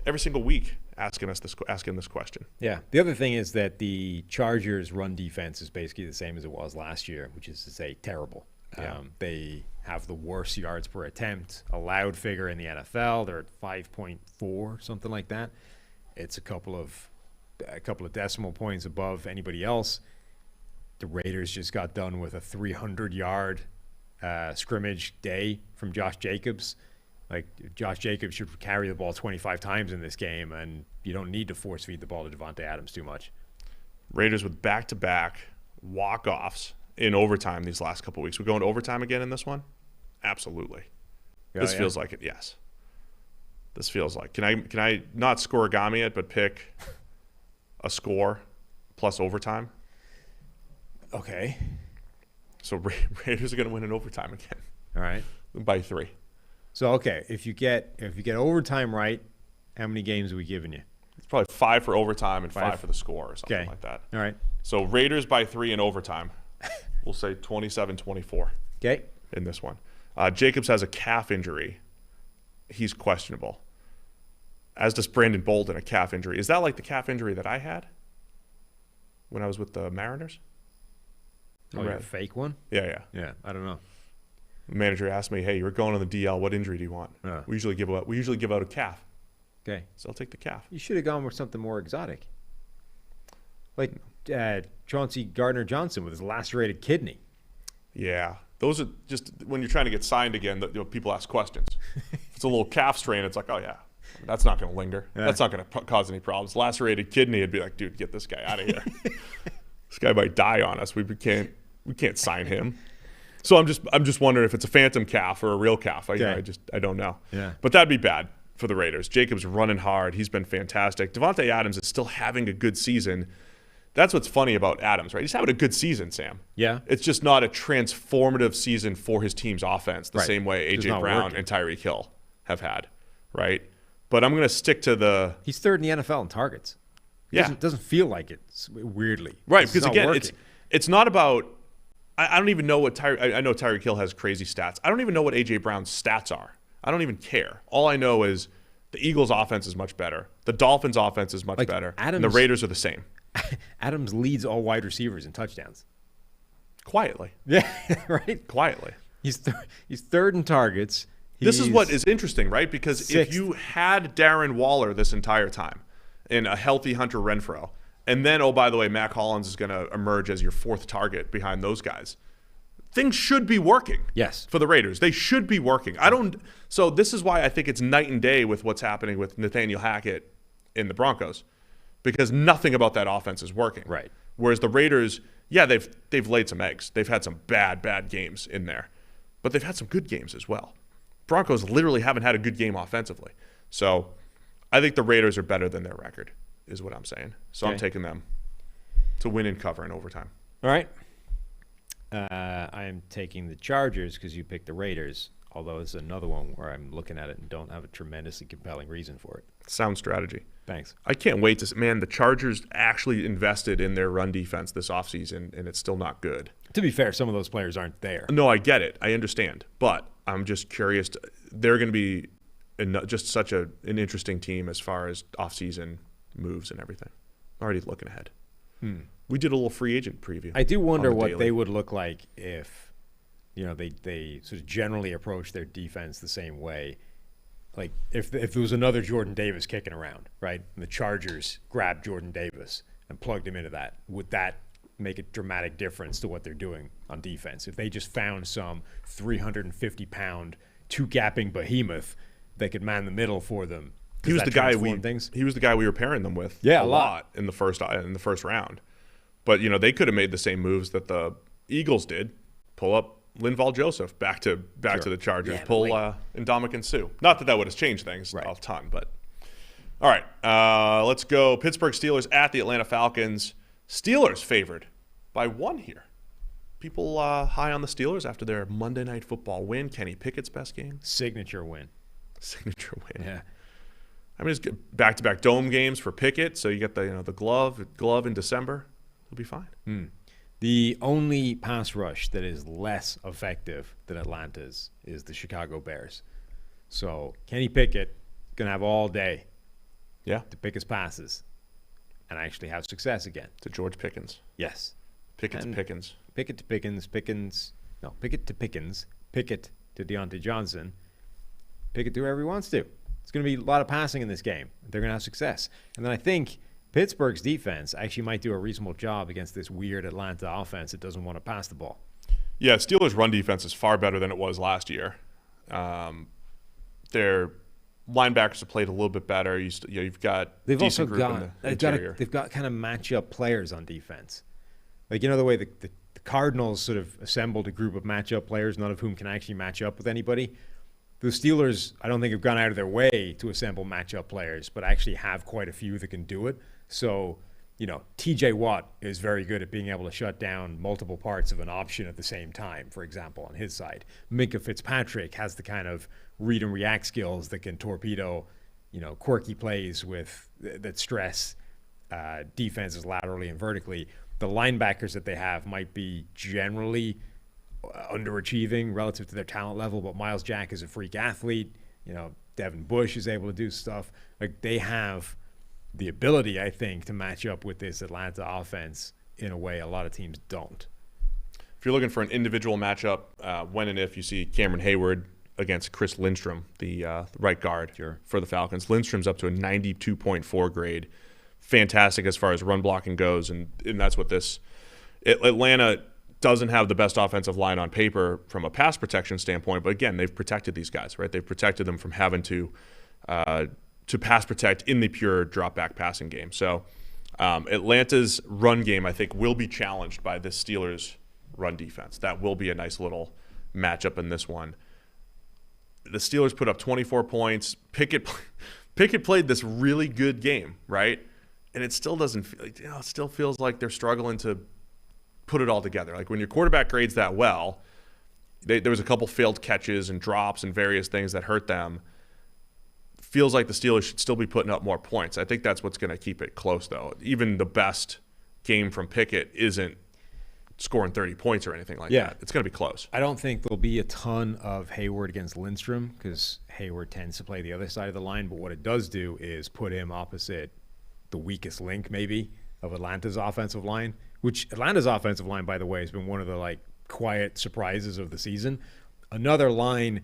Every single week asking this question. Yeah. The other thing is that the Chargers' run defense is basically the same as it was last year, which is to say terrible. Yeah. They have the worst yards per attempt allowed figure in the NFL. They're at 5.4, something like that. It's a couple of decimal points above anybody else. The Raiders just got done with a 300-yard scrimmage day from Josh Jacobs. Like, Josh Jacobs should carry the ball 25 times in this game, and you don't need to force feed the ball to Davante Adams too much. Raiders with back-to-back walk-offs in overtime these last couple weeks. We going to overtime again in this one? Absolutely. This feels like it, yes. This feels like. Can I not scoregami it, but pick a score plus overtime? Okay. So Raiders are going to win in overtime again. All right. By 3. So okay, if you get overtime right, how many games are we giving you? It's probably 5 for overtime and 5 for the score or something like that. All right. So Raiders by 3 in overtime. We'll say 27-24. Okay. In this one. Jacobs has a calf injury. He's questionable. As does Brandon Bolden, a calf injury. Is that like the calf injury that I had when I was with the Mariners? Oh, a fake one? Yeah. Yeah, I don't know. The manager asked me, "Hey, you're going on the DL. What injury do you want?" We usually give out a calf. Okay. So I'll take the calf. You should have gone with something more exotic, like Chauncey Gardner-Johnson with his lacerated kidney. Yeah, those are just when you're trying to get signed again. People ask questions. If it's a little calf strain, it's like, oh yeah, that's not going to linger. Yeah. That's not going to cause any problems. Lacerated kidney, it'd be like, dude, get this guy out of here. This guy might die on us. We can't sign him. So I'm just wondering if it's a phantom calf or a real calf. I don't know. Yeah. But that'd be bad for the Raiders. Jacobs running hard. He's been fantastic. Davante Adams is still having a good season. That's what's funny about Adams, right? He's having a good season, Sam. Yeah. It's just not a transformative season for his team's offense the same way A.J. Brown and Tyreek Hill have had, right? But I'm going to stick to the – He's third in the NFL in targets. Doesn't feel like it, weirdly. Right, because again, it's not about – I don't even know what I know Tyreek Hill has crazy stats. I don't even know what A.J. Brown's stats are. I don't even care. All I know is the Eagles' offense is much better. The Dolphins' offense is much better. And the Raiders are the same. Adams leads all wide receivers in touchdowns. Quietly. Yeah, right? Quietly. He's third in targets. This is what is interesting, right? Because if you had Darren Waller this entire time and a healthy Hunter Renfrow, and then, oh, by the way, Mac Hollins is going to emerge as your 4th target behind those guys, things should be working. Yes. For the Raiders. They should be working. So this is why I think it's night and day with what's happening with Nathaniel Hackett in the Broncos because nothing about that offense is working. Right. Whereas the Raiders, yeah, they've laid some eggs. They've had some bad games in there, but they've had some good games as well. Broncos literally haven't had a good game offensively. So I think the Raiders are better than their record, is what I'm saying. So I'm taking them to win and cover in overtime. All right. I am taking the Chargers because you picked the Raiders, although it's another one where I'm looking at it and don't have a tremendously compelling reason for it. Sound strategy. Thanks. I can't wait to – man, the Chargers actually invested in their run defense this offseason, and it's still not good. To be fair, some of those players aren't there. No, I get it. I understand. But I'm just curious. They're going to be just such an interesting team as far as offseason moves and everything. Already looking ahead. We did a little free agent preview. I do wonder what they would look like if, they sort of generally approach their defense the same way. Like if there was another Jordan Davis kicking around, right? And the Chargers grabbed Jordan Davis and plugged him into that, would that make a dramatic difference to what they're doing on defense? If they just found some 350-pound, two-gapping behemoth that could man the middle for them. He was the guy we were pairing them with a lot in the first round. But they could have made the same moves that the Eagles did. Pull up Linval Joseph back to the Chargers. Pull Ndamukong Suh. Not that would have changed things a ton, but all right. Let's go. Pittsburgh Steelers at the Atlanta Falcons. Steelers favored by 1 here. People high on the Steelers after their Monday Night Football win. Kenny Pickett's best game. Signature win. Yeah. I mean, it's back-to-back dome games for Pickett, so you get the glove in December. It'll be fine. The only pass rush that is less effective than Atlanta's is the Chicago Bears. So Kenny Pickett going to have all day to pick his passes and actually have success again. To George Pickens. Yes. Pickett to Pickens. Pickett to Pickens. Pickett to Pickens. Pickett to Deontay Johnson. Pickett to whoever he wants to. It's going to be a lot of passing in this game. They're going to have success. And then I think Pittsburgh's defense actually might do a reasonable job against this weird Atlanta offense that doesn't want to pass the ball. Yeah, Steelers' run defense is far better than it was last year. Their linebackers have played a little bit better. You've got they've decent also group got in the interior. They've got kind of matchup players on defense. Like the way the Cardinals sort of assembled a group of matchup players, none of whom can actually match up with anybody. The Steelers, I don't think, have gone out of their way to assemble matchup players, but actually have quite a few that can do it. So, T.J. Watt is very good at being able to shut down multiple parts of an option at the same time, for example, on his side. Minkah Fitzpatrick has the kind of read and react skills that can torpedo, quirky plays that stress defenses laterally and vertically. The linebackers that they have might be generally underachieving relative to their talent level, but Myles Jack is a freak athlete. Devin Bush is able to do stuff. Like they have the ability, I think, to match up with this Atlanta offense in a way a lot of teams don't. If you're looking for an individual matchup, when and if you see Cameron Hayward against Chris Lindstrom, the right guard for the Falcons. Lindstrom's up to a 92.4 grade. Fantastic as far as run blocking goes, and that's what this Atlanta doesn't have the best offensive line on paper from a pass protection standpoint, but again, they've protected these guys, right? They've protected them from having to pass protect in the pure drop back passing game. So Atlanta's run game, I think, will be challenged by this Steelers run defense. That will be a nice little matchup in this one. The Steelers put up 24 points. Pickett played this really good game, right? And it still doesn't feel like, it still feels like they're struggling to put it all together. Like when your quarterback grades that well, there was a couple failed catches and drops and various things that hurt them. Feels like the Steelers should still be putting up more points. I think that's what's going to keep it close, though. Even the best game from Pickett isn't scoring 30 points or anything like that. It's going to be close. I don't think there'll be a ton of Hayward against Lindstrom because Hayward tends to play the other side of the line, but what it does do is put him opposite the weakest link, maybe, of Atlanta's offensive line, which Atlanta's offensive line, by the way, has been one of the quiet surprises of the season. Another line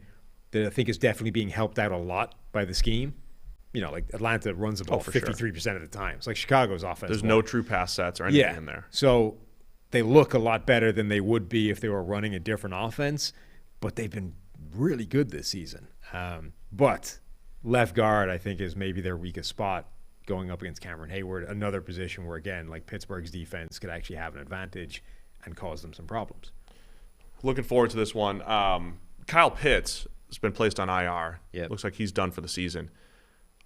that I think is definitely being helped out a lot by the scheme. Atlanta runs the ball 53% of the time. It's like Chicago's offense. There's no true pass sets or anything in there. So they look a lot better than they would be if they were running a different offense, but they've been really good this season. But left guard, I think, is maybe their weakest spot going up against Cameron Hayward, another position where, again, like Pittsburgh's defense could actually have an advantage and cause them some problems. Looking forward to this one. Kyle Pitts has been placed on IR. Yep. Looks like he's done for the season.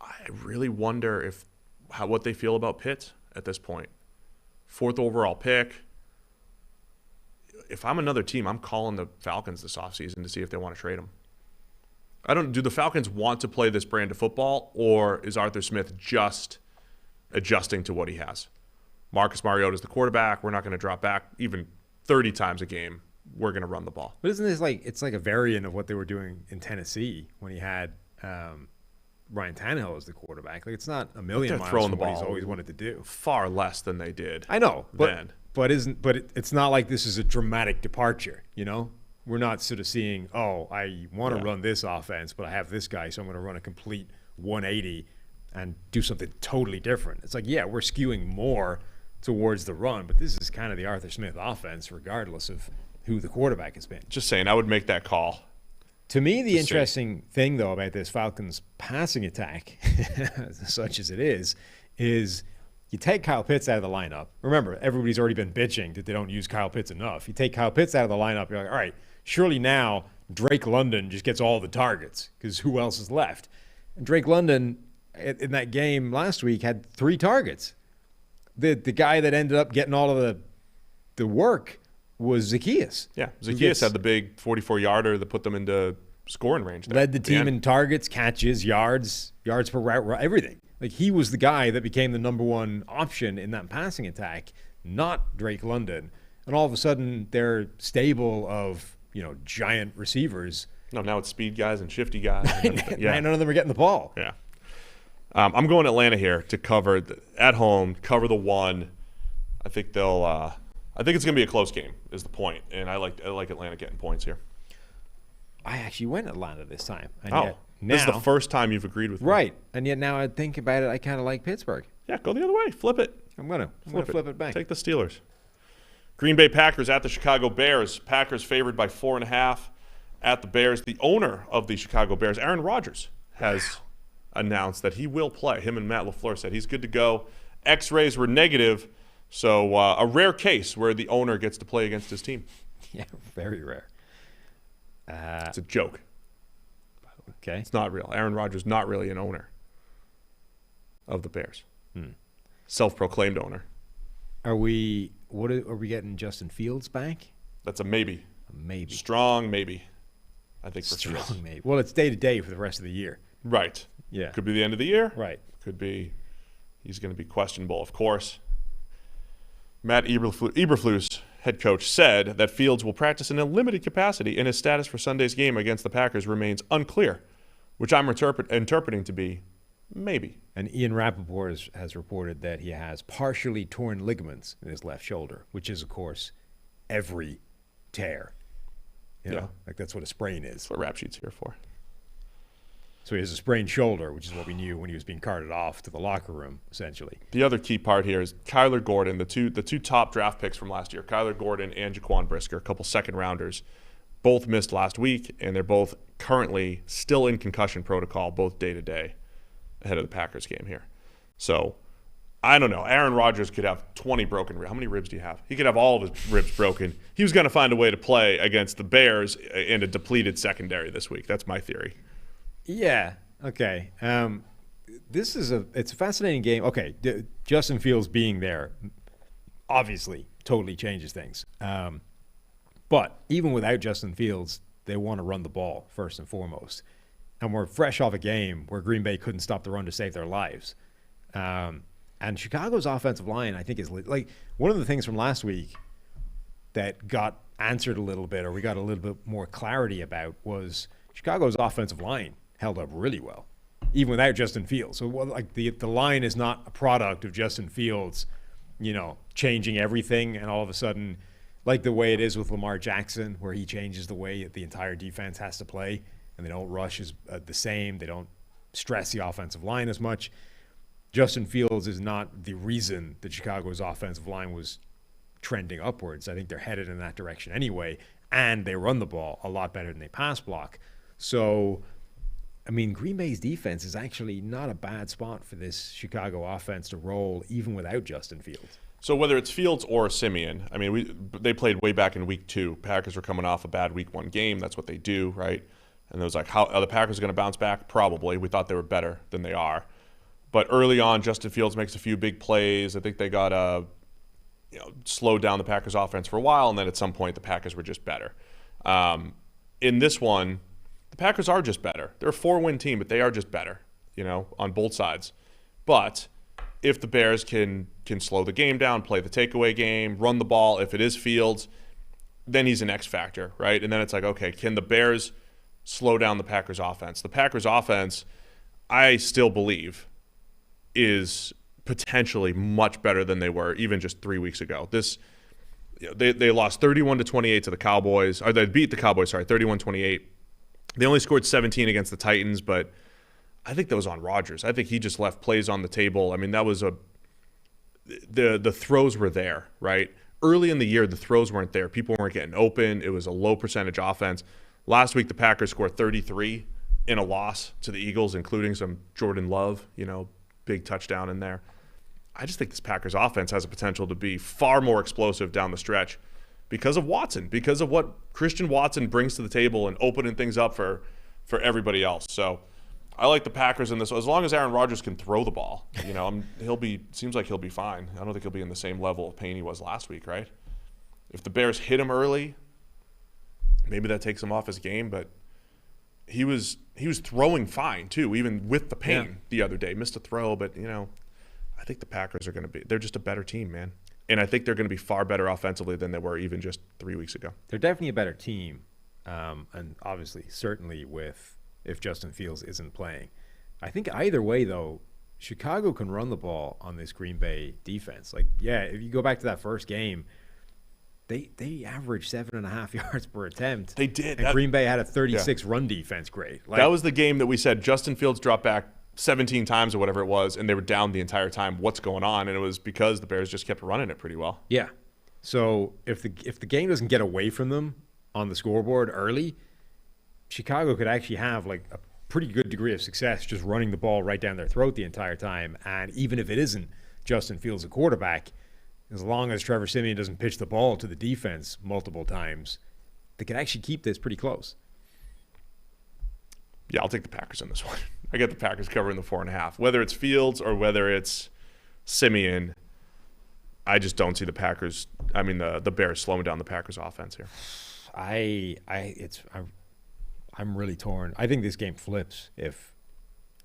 I really wonder what they feel about Pitts at this point. 4th overall pick. If I'm another team, I'm calling the Falcons this offseason to see if they want to trade him. Do the Falcons want to play this brand of football, or is Arthur Smith just adjusting to what he has? Marcus Mariota is the quarterback. We're not going to drop back even 30 times a game. We're going to run the ball. But isn't this it's like a variant of what they were doing in Tennessee when he had Ryan Tannehill as the quarterback? Like, it's not a million miles from what he's always wanted to do. Far less than they did. I know, then. but it's not like this is a dramatic departure, you know? We're not sort of seeing, I want to run this offense, but I have this guy, so I'm going to run a complete 180 and do something totally different. It's like, we're skewing more towards the run, but this is kind of the Arthur Smith offense, regardless of who the quarterback has been. Just saying, I would make that call. To me, the interesting thing, though, about this Falcons passing attack, such as it is you take Kyle Pitts out of the lineup. Remember, everybody's already been bitching that they don't use Kyle Pitts enough. You take Kyle Pitts out of the lineup, you're like, all right, surely now Drake London just gets all the targets because who else is left? And Drake London, in that game last week, had 3 targets. The guy that ended up getting all of the work was Zacchaeus. Yeah, Zacchaeus had the big 44-yarder that put them into scoring range. Led the team in targets, catches, yards per route, everything. Like, he was the guy that became the number one option in that passing attack, not Drake London. And all of a sudden, their stable of, giant receivers. No, now it's speed guys and shifty guys. None of them are getting the ball. Yeah. I'm going Atlanta here to cover at home, cover the 1. I think they'll. I think it's going to be a close game. Is the point, and I like Atlanta getting points here. I actually went Atlanta this time. And this is the first time you've agreed with me. Right, and yet now I think about it, I kind of like Pittsburgh. Yeah, go the other way. Flip it. I'm gonna flip it back. Take the Steelers. Green Bay Packers at the Chicago Bears. Packers favored by 4.5 at the Bears. The owner of the Chicago Bears, Aaron Rodgers, has announced that he will play. Him and Matt LaFleur said he's good to go. X-rays were negative, so a rare case where the owner gets to play against his team. Yeah, very rare. It's a joke. Okay. It's not real. Aaron Rodgers not really an owner of the Bears. Self-proclaimed owner. Are we getting Justin Fields back? That's a maybe. Maybe. Strong maybe. I think for Strong Fields. maybe. Well, it's day to day for the rest of the year. Right. Yeah. Could be the end of the year. Right. Could be he's going to be questionable, of course. Matt Eberflus, head coach, said that Fields will practice in a limited capacity and his status for Sunday's game against the Packers remains unclear, which I'm interpreting to be maybe. And Ian Rappaport has reported that he has partially torn ligaments in his left shoulder, which is, of course, every tear. You know, like that's what a sprain is. That's what Rap Sheet's here for. So he has a sprained shoulder, which is what we knew when he was being carted off to the locker room, essentially. The other key part here is Kyler Gordon, the two top draft picks from last year, Kyler Gordon and Jaquan Brisker, a couple second-rounders, both missed last week, and they're both currently still in concussion protocol, both day-to-day, ahead of the Packers game here. So, I don't know. Aaron Rodgers could have 20 broken ribs. How many ribs do you have? He could have all of his ribs broken. He was going to find a way to play against the Bears in a depleted secondary this week. That's my theory. Yeah. Okay. It's a fascinating game. Okay. Justin Fields being there obviously totally changes things. But even without Justin Fields, they want to run the ball first and foremost. And we're fresh off a game where Green Bay couldn't stop the run to save their lives. And Chicago's offensive line, I think, is like one of the things from last week that got answered a little bit, or we got a little bit more clarity about, was Chicago's offensive line held up really well, even without Justin Fields. So, like the line is not a product of Justin Fields, changing everything, and all of a sudden, like the way it is with Lamar Jackson, where he changes the way the entire defense has to play, and they don't rush as the same, they don't stress the offensive line as much. Justin Fields is not the reason that Chicago's offensive line was trending upwards. I think they're headed in that direction anyway, and they run the ball a lot better than they pass block. So I mean, Green Bay's defense is actually not a bad spot for this Chicago offense to roll, even without Justin Fields. So whether it's Fields or Simeon, I mean, they played way back in week 2. Packers were coming off a bad week 1 game. That's what they do, right? And it was like, how are the Packers going to bounce back? Probably. We thought they were better than they are. But early on, Justin Fields makes a few big plays. I think they got slowed down the Packers offense for a while, and then at some point the Packers were just better. In this one, the Packers are just better. They're a 4-win team, but they are just better, on both sides. But if the Bears can slow the game down, play the takeaway game, run the ball, if it is Fields, then he's an X factor, right? And then it's like, okay, can the Bears slow down the Packers offense? The Packers offense, I still believe, is potentially much better than they were even just 3 weeks ago. They lost 31-28 to the Cowboys, or they beat the Cowboys, 31-28. They only scored 17 against the Titans, but I think that was on Rodgers. I think he just left plays on the table. I mean, that was the throws were there, right? Early in the year, the throws weren't there. People weren't getting open. It was a low percentage offense. Last week, the Packers scored 33 in a loss to the Eagles, including some Jordan Love, big touchdown in there. I just think this Packers offense has a potential to be far more explosive down the stretch because of Watson, because of what Christian Watson brings to the table and opening things up for everybody else. So I like the Packers in this. As long as Aaron Rodgers can throw the ball, seems like he'll be fine. I don't think he'll be in the same level of pain he was last week, right? If the Bears hit him early, maybe that takes him off his game, but he was throwing fine too, even with the pain the other day. Missed a throw, but I think the Packers are going to they're just a better team, man. And I think they're going to be far better offensively than they were even just 3 weeks ago. They're definitely a better team. And obviously, certainly if Justin Fields isn't playing. I think either way, though, Chicago can run the ball on this Green Bay defense. If you go back to that first game, they averaged 7.5 yards per attempt. They did. And Green Bay had a 36 run defense grade. That was the game that we said Justin Fields dropped back 17 times or whatever it was, and they were down the entire time. What's going on? And it was because the Bears just kept running it pretty well. Yeah. So if the game doesn't get away from them on the scoreboard early, Chicago could actually have a pretty good degree of success just running the ball right down their throat the entire time. And even if it isn't Justin Fields a quarterback, as long as Trevor Siemian doesn't pitch the ball to the defense multiple times, they could actually keep this pretty close. Yeah, I'll take the Packers in this one. I get the Packers covering the 4.5. Whether it's Fields or whether it's Simeon, I just don't see the Bears slowing down the Packers offense here. I'm really torn. I think this game flips if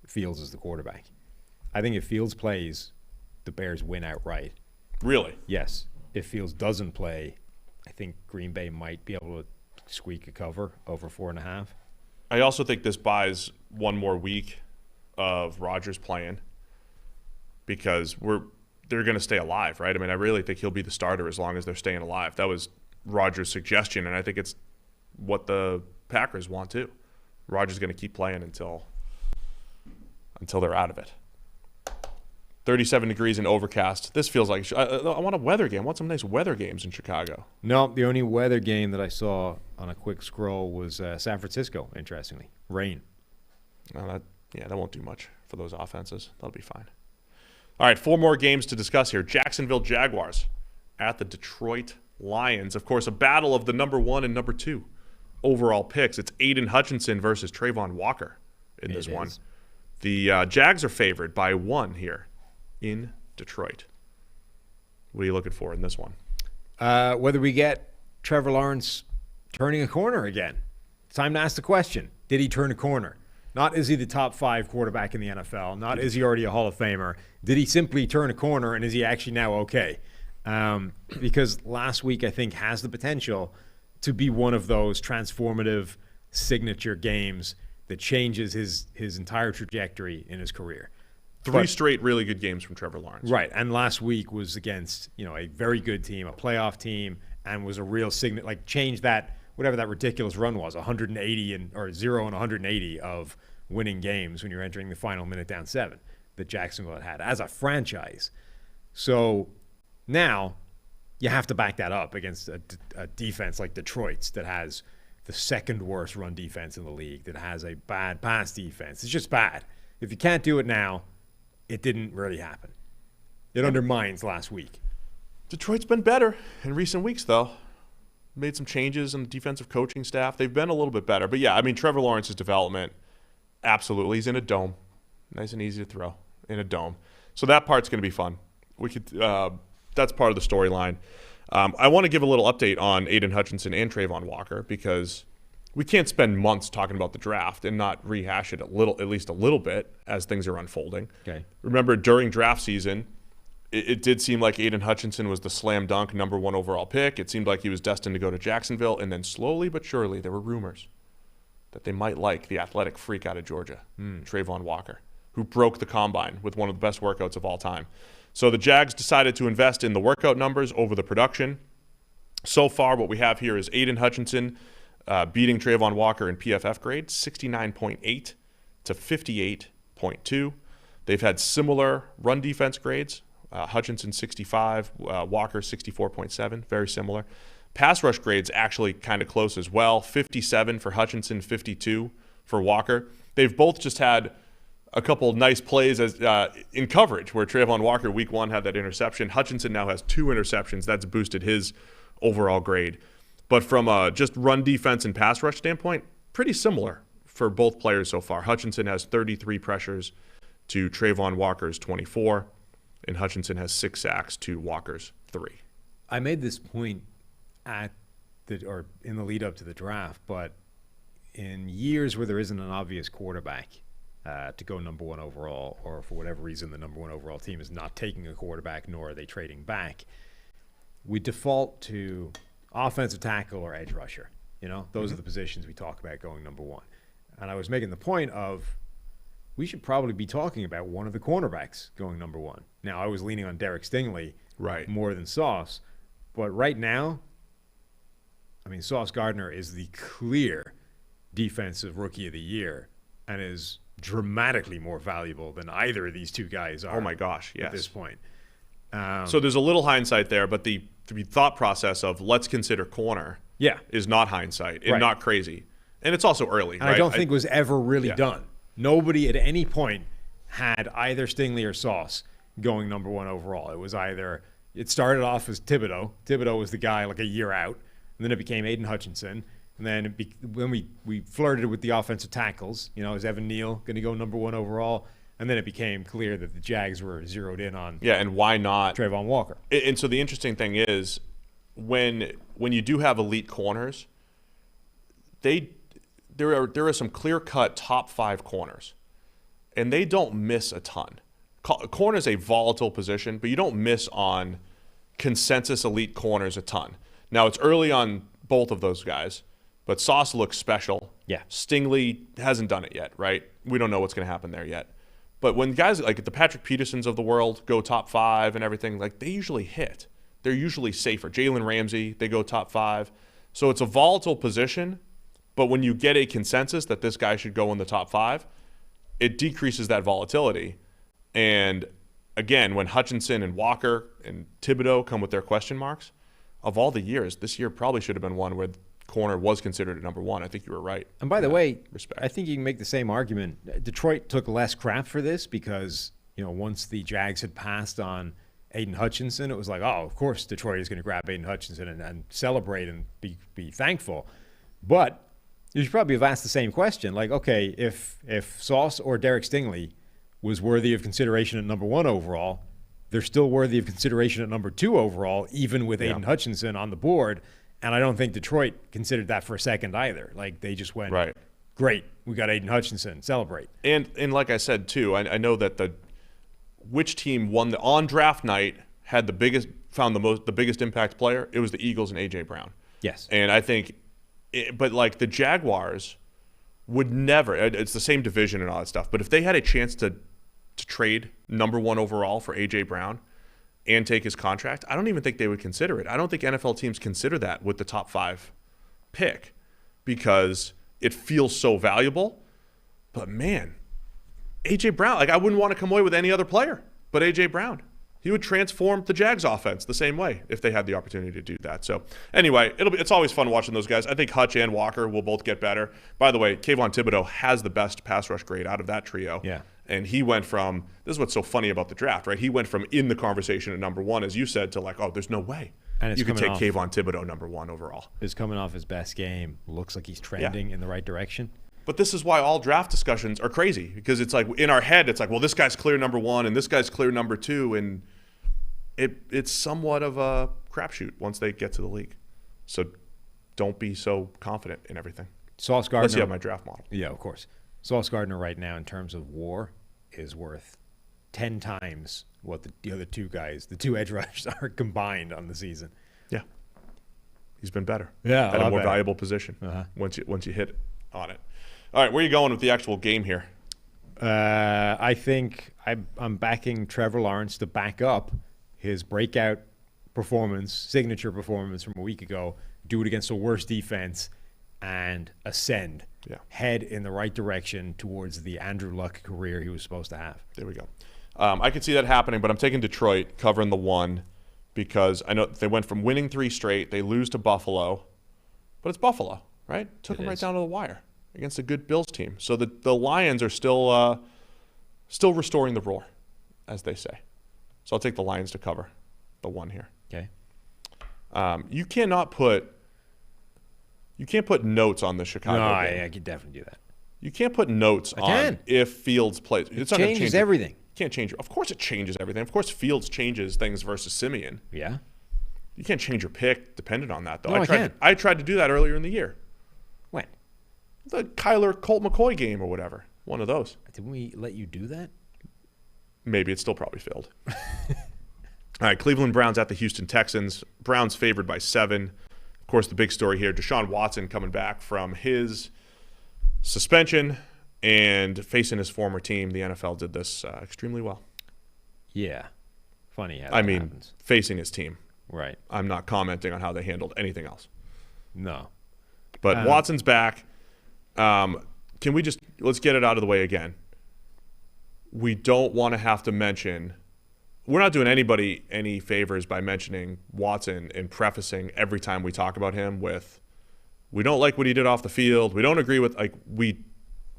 Fields is the quarterback. I think if Fields plays, the Bears win outright. Really? Yes. If Fields doesn't play, I think Green Bay might be able to squeak a cover over 4.5. I also think this buys one more week of Rodgers playing because they're going to stay alive, right? I mean, I really think he'll be the starter as long as they're staying alive. That was Rodgers' suggestion, and I think it's what the Packers want too. Rodgers is going to keep playing until they're out of it. 37 degrees and overcast. This feels like I want a weather game. I want some nice weather games in Chicago. No, the only weather game that I saw on a quick scroll was San Francisco, interestingly. Rain. No, that won't do much for those offenses. That'll be fine. All right, 4 more games to discuss here. Jacksonville Jaguars at the Detroit Lions. Of course, a battle of the number 1 and number 2 overall picks. It's Aiden Hutchinson versus Trayvon Walker in this one. The Jags are favored by 1 here in Detroit. What are you looking for in this one? Whether we get Trevor Lawrence turning a corner again. It's time to ask the question. Did he turn a corner? Not is he the top 5 quarterback in the NFL. Not is he already a Hall of Famer. Did he simply turn a corner, and is he actually now okay? Because last week, I think, has the potential to be one of those transformative signature games that changes his entire trajectory in his career. 3 straight really good games from Trevor Lawrence. Right, and last week was against a very good team, a playoff team, and was a real changed that, whatever that ridiculous run was, 180 or 0 and 180 of winning games when you're entering the final minute down 7 that Jacksonville had as a franchise. So now you have to back that up against a defense like Detroit's that has the second worst run defense in the league that has a bad pass defense. It's just bad. If you can't do it now, it didn't really happen. It undermines last week. Detroit's been better in recent weeks, though. Made some changes in the defensive coaching staff. They've been a little bit better. But, yeah, I mean, Trevor Lawrence's development, absolutely. He's in a dome. Nice and easy to throw in a dome. So that part's going to be fun. That's part of the storyline. I want to give a little update on Aiden Hutchinson and Trayvon Walker because we can't spend months talking about the draft and not rehash it at least a little bit as things are unfolding. Okay. Remember, during draft season, it did seem like Aiden Hutchinson was the slam dunk number 1 overall pick. It seemed like he was destined to go to Jacksonville, and then slowly but surely there were rumors that they might like the athletic freak out of Georgia, Trayvon Walker, who broke the combine with one of the best workouts of all time. So the Jags decided to invest in the workout numbers over the production. So far, what we have here is Aiden Hutchinson beating Trayvon Walker in PFF grade, 69.8 to 58.2. They've had similar run defense grades. Hutchinson 65, Walker 64.7, very similar. Pass rush grades actually kind of close as well, 57 for Hutchinson, 52 for Walker. They've both just had a couple nice plays as in coverage where Trayvon Walker week 1 had that interception. Hutchinson now has 2 interceptions. That's boosted his overall grade. But from a just run defense and pass rush standpoint, pretty similar for both players so far. Hutchinson has 33 pressures to Trayvon Walker's 24. And Hutchinson has 6 sacks to Walker's 3. I made this point in the lead up to the draft, but in years where there isn't an obvious quarterback to go number 1 overall, or for whatever reason the number 1 overall team is not taking a quarterback, nor are they trading back, we default to offensive tackle or edge rusher. Those are the positions we talk about going number 1. And I was making the point of we should probably be talking about one of the cornerbacks going number 1. Now, I was leaning on Derek Stingley more than Sauce, but right now, I mean, Sauce Gardner is the clear defensive rookie of the year and is dramatically more valuable than either of these two guys are. Oh, my gosh, yes. At this point. So there's a little hindsight there, but the thought process of let's consider corner is not hindsight and not crazy. And it's also early, and right? I don't think it was ever really done. Nobody at any point had either Stingley or Sauce going number 1 overall. It was either – it started off as Thibodeau. Thibodeau was the guy like a year out. And then it became Aiden Hutchinson. And then when we flirted with the offensive tackles, is Evan Neal going to go number 1 overall? And then it became clear that the Jags were zeroed in on and why not Trayvon Walker. And so the interesting thing is when you do have elite corners, there are some clear-cut top 5 corners, and they don't miss a ton. Corner is a volatile position, but you don't miss on consensus elite corners a ton. Now, it's early on both of those guys, but Sauce looks special. Yeah. Stingley hasn't done it yet, right? We don't know what's going to happen there yet. But when guys like the Patrick Petersons of the world go top 5 and everything, like they usually hit. They're usually safer. Jalen Ramsey, they go top 5. So it's a volatile position, but when you get a consensus that this guy should go in the top 5, it decreases that volatility. And again, when Hutchinson and Walker and Thibodeau come with their question marks, of all the years, this year probably should have been one where corner was considered at number 1. I think you were right. And by the way, respect. I think you can make the same argument. Detroit took less crap for this because, once the Jags had passed on Aiden Hutchinson, it was like, oh, of course Detroit is going to grab Aiden Hutchinson and celebrate and be thankful. But you should probably have asked the same question. Like, okay, if Sauce or Derek Stingley was worthy of consideration at number 1 overall, they're still worthy of consideration at number 2 overall, even with Aiden Hutchinson on the board. And I don't think Detroit considered that for a second either. Like, they just went, great, we got Aiden Hutchinson, celebrate. And like I said, too, I know that which team won on draft night had the biggest impact player, it was the Eagles and A.J. Brown. Yes. And I think, but like the Jaguars would never, it's the same division and all that stuff, but if they had a chance to trade number 1 overall for A.J. Brown and take his contract, I don't even think they would consider it. I don't think NFL teams consider that with the top 5 pick because it feels so valuable. But man, A.J. Brown, like I wouldn't want to come away with any other player but A.J. Brown. He would transform the Jags offense the same way if they had the opportunity to do that. So anyway, it's always fun watching those guys. I think Hutch and Walker will both get better. By the way, Kayvon Thibodeau has the best pass rush grade out of that trio. Yeah. And he went from, this is what's so funny about the draft, right? He went from in the conversation at number 1, as you said, to like, oh, there's no way you could take Kayvon Thibodeau number 1 overall. Is coming off his best game. Looks like he's trending in the right direction. But this is why all draft discussions are crazy, because it's like in our head, it's like, well, this guy's clear number 1 and this guy's clear number 2, and it's somewhat of a crapshoot once they get to the league. So don't be so confident in everything. Sauce Gardner. Unless you have my draft model. Yeah, of course. Sauce Gardner right now in terms of WAR is worth 10 times what the other two guys, the two edge rushers, are combined on the season. Yeah. He's been better. Yeah, at a more valuable position once you hit on it. All right, where are you going with the actual game here? I think I'm backing Trevor Lawrence to back up his breakout performance, signature performance from a week ago, do it against the worst defense, and ascend. Yeah. Head in the right direction towards the Andrew Luck career he was supposed to have. There we go. I could see that happening, but I'm taking Detroit covering the 1 because I know they went from winning 3 straight. They lose to Buffalo, but it's Buffalo, right? Took them right down to the wire against a good Bills team. So the Lions are still restoring the roar, as they say. So I'll take the Lions to cover the 1 here. Okay. You can't put notes on the Chicago game. I could definitely do that. You can't put notes on if Fields plays. It's not changes change everything. You can't change it. Of course it changes everything. Of course Fields changes things versus Simeon. Yeah. You can't change your pick dependent on that, though. No, I tried to do that earlier in the year. When? The Kyler Colt McCoy game or whatever. One of those. Didn't we let you do that? Maybe. It's still probably failed. All right, Cleveland Browns at the Houston Texans. Browns favored by 7. Of course, the big story here, Deshaun Watson coming back from his suspension and facing his former team. The NFL did this extremely well. Yeah. Funny how that happens. Facing his team. Right. I'm not commenting on how they handled anything else. No. But Watson's back. Can we let's get it out of the way again. We don't want to have to mention, we're not doing anybody any favors by mentioning Watson and prefacing every time we talk about him with, we don't like what he did off the field. We don't agree with,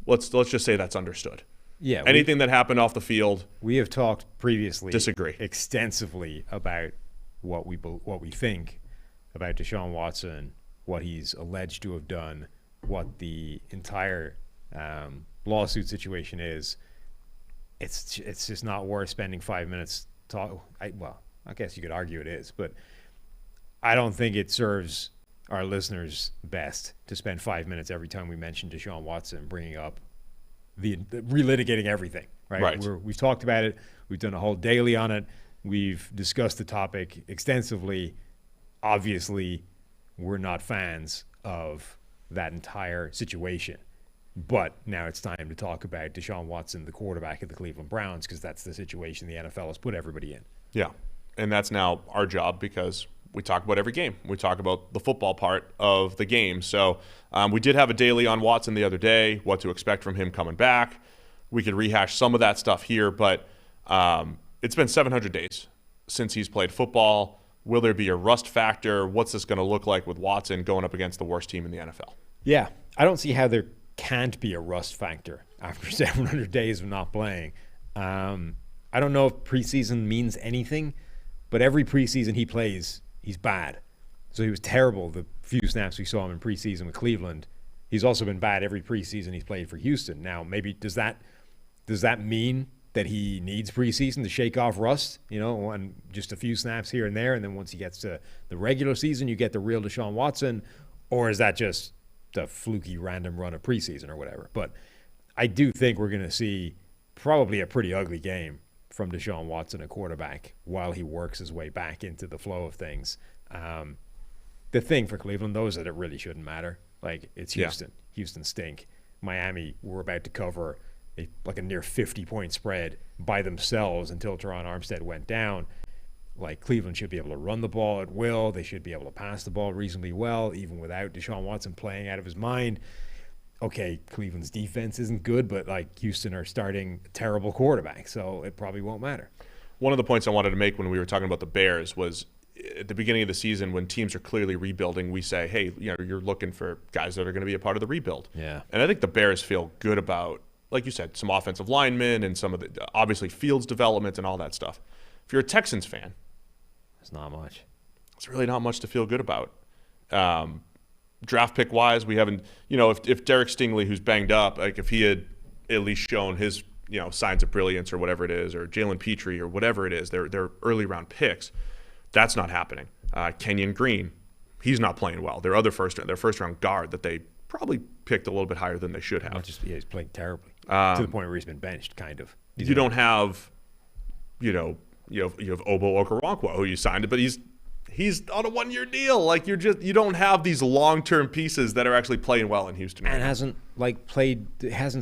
let's just say that's understood. Yeah. Anything that happened off the field. We have talked previously extensively about what we think about Deshaun Watson, what he's alleged to have done, what the entire lawsuit situation is. It's just not worth spending 5 minutes I guess you could argue it is, but I don't think it serves our listeners best to spend 5 minutes every time we mention Deshaun Watson, bringing up the relitigating everything, right? We've talked about it. We've done a whole daily on it. We've discussed the topic extensively. Obviously, we're not fans of that entire situation. But now it's time to talk about Deshaun Watson, the quarterback of the Cleveland Browns, because that's the situation the NFL has put everybody in. Yeah, and that's now our job because we talk about every game. We talk about the football part of the game. So we did have a daily on Watson the other day, what to expect from him coming back. We could rehash some of that stuff here, but it's been 700 days since he's played football. Will there be a rust factor? What's this going to look like with Watson going up against the worst team in the NFL? Yeah, I don't see how there can't be a rust factor after 700 days of not playing. I don't know if preseason means anything, but every preseason he plays, he's bad. So he was terrible the few snaps we saw him in preseason with Cleveland. He's also been bad every preseason he's played for Houston. Now, maybe does that mean that he needs preseason to shake off rust, and just a few snaps here and there, and then once he gets to the regular season, you get the real Deshaun Watson? Or is that just the fluky random run of preseason or whatever? But I do think we're going to see probably a pretty ugly game from Deshaun Watson, a quarterback, while he works his way back into the flow of things. The thing for Cleveland, though, is that it really shouldn't matter. It's Houston. Yeah. Houston stink. Miami, we're about to cover a near 50-point spread by themselves until Teron Armstead went down. Cleveland should be able to run the ball at will. They should be able to pass the ball reasonably well, even without Deshaun Watson playing out of his mind. Okay, Cleveland's defense isn't good, but Houston are starting a terrible quarterback, so it probably won't matter. one of the points I wanted to make when we were talking about the Bears was at the beginning of the season when teams are clearly rebuilding, we say, hey, you're looking for guys that are going to be a part of the rebuild. Yeah. And I think the Bears feel good about, like you said, some offensive linemen and some of the, obviously, Fields development and all that stuff. If you're a Texans fan, it's not much. It's really not much to feel good about. Draft pick wise, we haven't, if Derek Stingley, who's banged up, like if he had at least shown his, signs of brilliance or whatever it is, or Jalen Petrie or whatever it is, they're early round picks. That's not happening. Kenyon Green, he's not playing well. Their first round guard that they probably picked a little bit higher than they should have. He's playing terribly to the point where he's been benched, kind of. You don't have, you have Obo Okoronkwo, who you signed, but he's on a 1-year deal. Like you don't have these long-term pieces that are actually playing well in Houston. And hasn't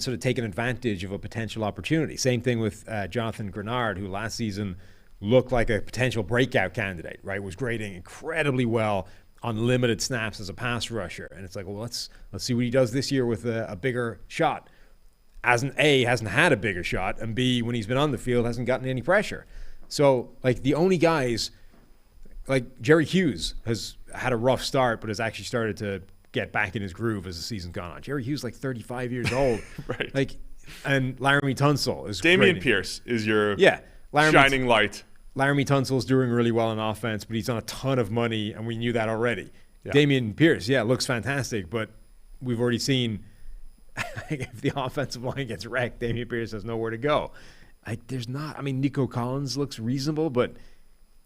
sort of taken advantage of a potential opportunity. Same thing with Jonathan Grenard, who last season looked like a potential breakout candidate, right? Was grading incredibly well on limited snaps as a pass rusher. And it's like, well, let's see what he does this year with a bigger shot. Hasn't had a bigger shot, and B, when he's been on the field, hasn't gotten any pressure. So, like, the only guys, like Jerry Hughes has had a rough start, but has actually started to get back in his groove as the season's gone on. Jerry Hughes, like 35 years old. Right. Like, and Laramie Tunsil is Damian Pierce is your shining light. Laramie Tunsil's doing really well on offense, but he's on a ton of money, and we knew that already. Yeah. Damian Pierce, looks fantastic, but we've already seen if the offensive line gets wrecked, Damian Pierce has nowhere to go. Nico Collins looks reasonable, but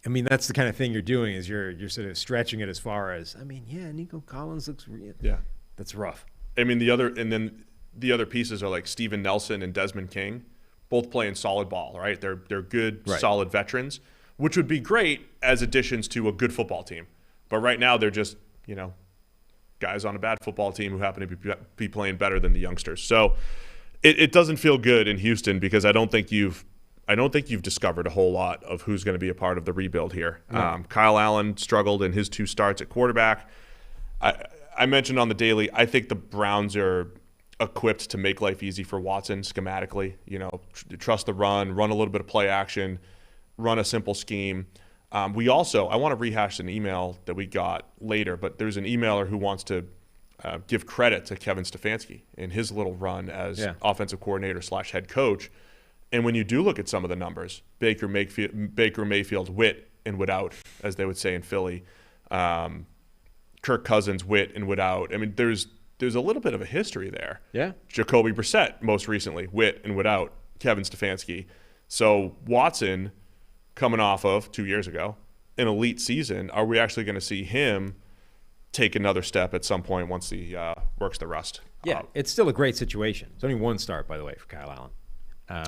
that's the kind of thing you're doing is you're sort of stretching it as far as, Nico Collins looks real. Yeah. That's rough. The other pieces are like Steven Nelson and Desmond King, both playing solid ball, right? They're good, right, solid veterans, which would be great as additions to a good football team. But right now they're just, guys on a bad football team who happen to be playing better than the youngsters. So it doesn't feel good in Houston because I don't think you've discovered a whole lot of who's going to be a part of the rebuild here. No. Kyle Allen struggled in his 2 starts at quarterback. I mentioned on the daily, I think the Browns are equipped to make life easy for Watson schematically. Trust the run a little bit of play action, run a simple scheme. I want to rehash an email that we got later, but there's an emailer who wants to give credit to Kevin Stefanski in his little run as offensive coordinator / head coach. And when you do look at some of the numbers, Baker Mayfield, wit and wit out, as they would say in Philly, Kirk Cousins, wit and wit out. There's a little bit of a history there. Yeah. Jacoby Brissett, most recently, wit and wit out, Kevin Stefanski. So Watson, coming off of 2 years ago, an elite season, are we actually going to see him take another step at some point once he works the rust? Yeah, it's still a great situation. It's only 1 start, by the way, for Kyle Allen.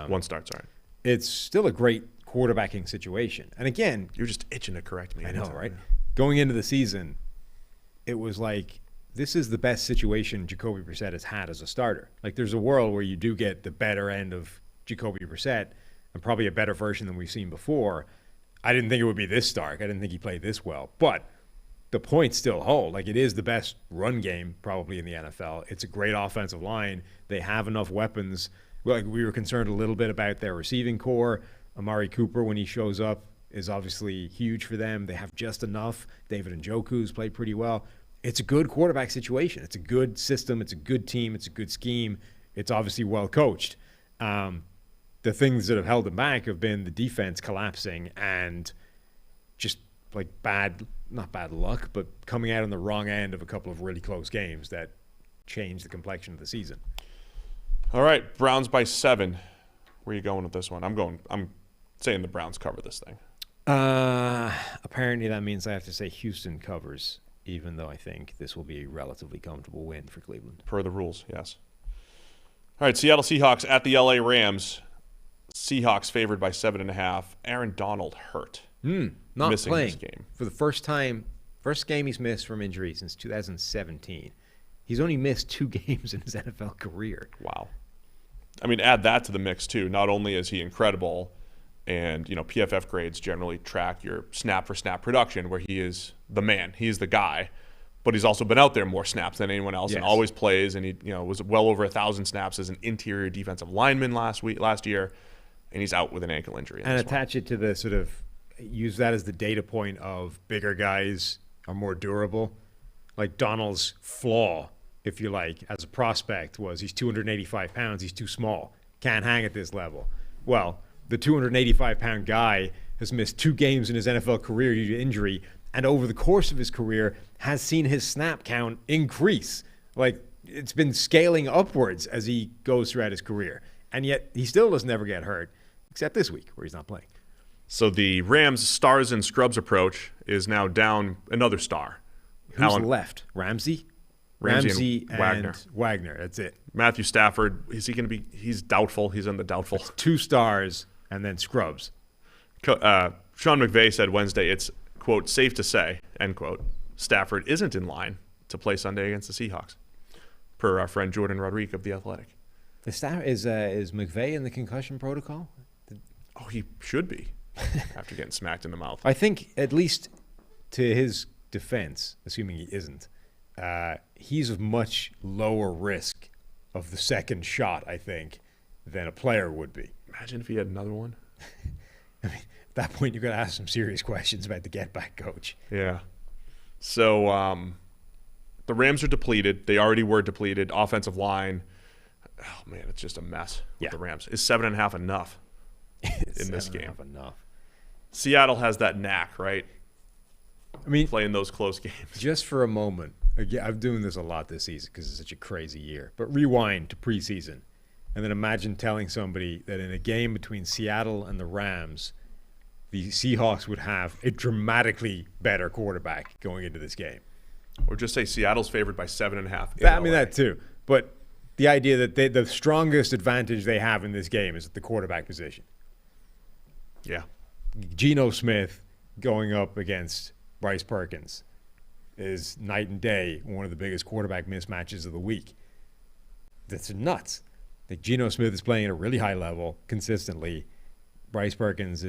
1 start, sorry. It's still a great quarterbacking situation. And again, you're just itching to correct me. I know, right? Going into the season, it was like, this is the best situation Jacoby Brissett has had as a starter. Like, there's a world where you do get the better end of Jacoby Brissett and probably a better version than we've seen before. I didn't think it would be this stark. I didn't think he played this well. But the points still hold. Like, it is the best run game probably in the NFL. It's a great offensive line. They have enough weapons. Like, we were concerned a little bit about their receiving core. Amari Cooper, when he shows up, is obviously huge for them. They have just enough. David Njoku's played pretty well. It's a good quarterback situation. It's a good system. It's a good team. It's a good scheme. It's obviously well coached. The things that have held them back have been the defense collapsing and just like not bad luck, but coming out on the wrong end of a couple of really close games that changed the complexion of the season. All right, Browns by 7. Where are you going with this one? I'm saying the Browns cover this thing. Apparently that means I have to say Houston covers, even though I think this will be a relatively comfortable win for Cleveland. Per the rules, yes. All right, Seattle Seahawks at the LA Rams. Seahawks favored by 7.5. Aaron Donald hurt. Not missing playing this game. for the first time. First game he's missed from injury since 2017. He's only missed 2 games in his NFL career. Wow. Add that to the mix, too. Not only is he incredible, and, PFF grades generally track your snap-for-snap production, where he is the man. He's the guy. But he's also been out there more snaps than anyone else, and always plays. And he was well over 1,000 snaps as an interior defensive lineman last year. and he's out with an ankle injury. And attach it to the sort of use that as the data point of bigger guys are more durable. Like Donald's flaw, if you like, as a prospect was he's 285 pounds, he's too small, can't hang at this level. Well, the 285-pound guy has missed 2 games in his NFL career due to injury, and over the course of his career has seen his snap count increase. Like, it's been scaling upwards as he goes throughout his career. And yet he still doesn't ever get hurt, except this week where he's not playing. So the Rams' stars and scrubs approach is now down another star. Who's left? Ramsey and Wagner. That's it. Matthew Stafford, is he going to be – he's doubtful. He's in the doubtful. That's 2 stars and then scrubs. Sean McVay said Wednesday it's, quote, safe to say, end quote, Stafford isn't in line to play Sunday against the Seahawks, per our friend Jordan Rodriguez of The Athletic. Is McVay in the concussion protocol? Oh, he should be after getting smacked in the mouth. I think, at least to his defense, assuming he isn't, he's of much lower risk of the second shot, I think, than a player would be. Imagine if he had another one. I mean, at that point, you've got to ask some serious questions about the get-back coach. Yeah. So the Rams are depleted. They already were depleted. Offensive line. Oh, man, it's just a mess with the Rams. Is 7.5 enough in this game? Enough. Seattle has that knack, right? I mean, playing those close games. Just for a moment, again, I'm doing this a lot this season because it's such a crazy year. But rewind to preseason, and then imagine telling somebody that in a game between Seattle and the Rams, the Seahawks would have a dramatically better quarterback going into this game. Or just say Seattle's favored by 7.5. I mean, that too. But the idea that the strongest advantage they have in this game is at the quarterback position. Yeah. Geno Smith going up against Bryce Perkins is night and day, one of the biggest quarterback mismatches of the week. That's nuts. Like, Geno Smith is playing at a really high level consistently. Bryce Perkins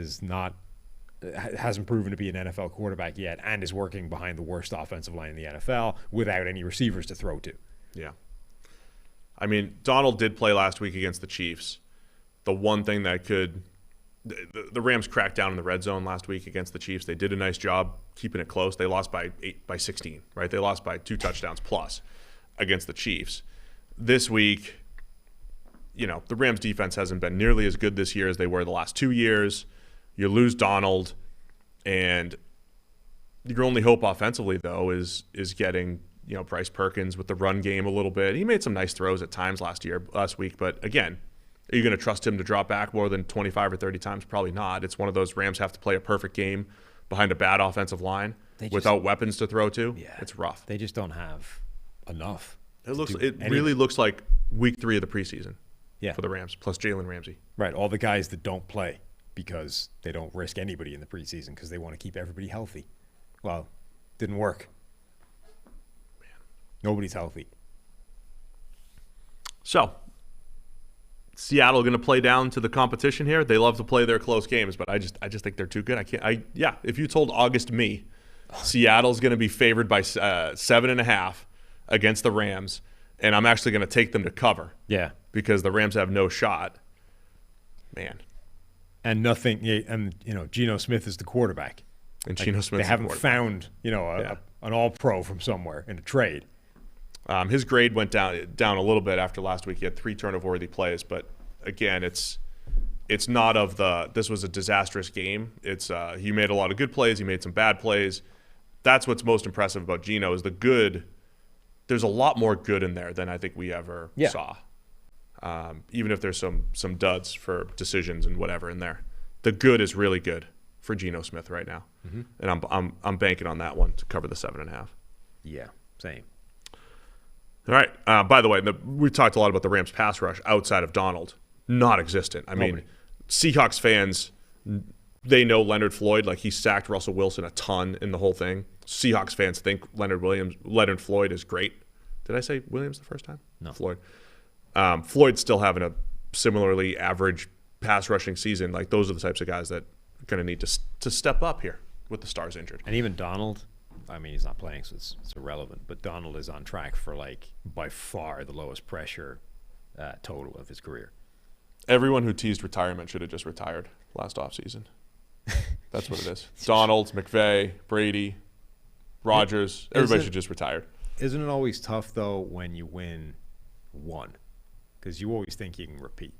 hasn't proven to be an NFL quarterback yet and is working behind the worst offensive line in the NFL without any receivers to throw to. Yeah. I mean, Donald did play last week against the Chiefs. The one thing that could – the Rams cracked down in the red zone last week against the Chiefs. They did a nice job keeping it close. They lost by 16, right? They lost by 2 touchdowns plus against the Chiefs. This week, the Rams defense hasn't been nearly as good this year as they were the last 2 years. You lose Donald, and your only hope offensively, though, is getting Bryce Perkins with the run game a little bit. He made some nice throws at times last week, but again, are you going to trust him to drop back more than 25 or 30 times? Probably not. It's one of those Rams have to play a perfect game behind a bad offensive line without weapons to throw to. Yeah, it's rough. They just don't have enough. It really looks like week 3 of the preseason for the Rams, plus Jalen Ramsey. Right, all the guys that don't play because they don't risk anybody in the preseason because they want to keep everybody healthy. Well, didn't work. Man. Nobody's healthy. So, Seattle going to play down to the competition here. They love to play their close games, but I just think they're too good. If you told August me Seattle's going to be favored by 7.5 against the Rams, and I'm actually going to take them to cover. Yeah. Because the Rams have no shot. Man. And nothing. And Geno Smith is the quarterback. And Geno Smith. They haven't found an All-Pro from somewhere in a trade. His grade went down a little bit after last week. He had 3 turnover-worthy plays, but again, it's not of the. This was a disastrous game. It's he made a lot of good plays. He made some bad plays. That's what's most impressive about Geno is the good. There's a lot more good in there than I think we ever saw. Even if there's some duds for decisions and whatever in there, the good is really good for Geno Smith right now, and I'm banking on that one to cover the 7.5. Yeah, same. All right. By the way, we talked a lot about the Rams pass rush outside of Donald. Not existent. I mean, Seahawks fans, they know Leonard Floyd. Like, he sacked Russell Wilson a ton in the whole thing. Seahawks fans think Leonard Floyd is great. Did I say Williams the first time? No. Floyd. Floyd's still having a similarly average pass rushing season. Like, those are the types of guys that are going to need to step up here with the stars injured. And even Donald, I mean, he's not playing, so it's irrelevant. But Donald is on track for, by far the lowest pressure total of his career. Everyone who teased retirement should have just retired last offseason. That's what it is. Donald, McVay, Brady, Rodgers, everybody should just retire. Isn't it always tough, though, when you win one? Because you always think you can repeat.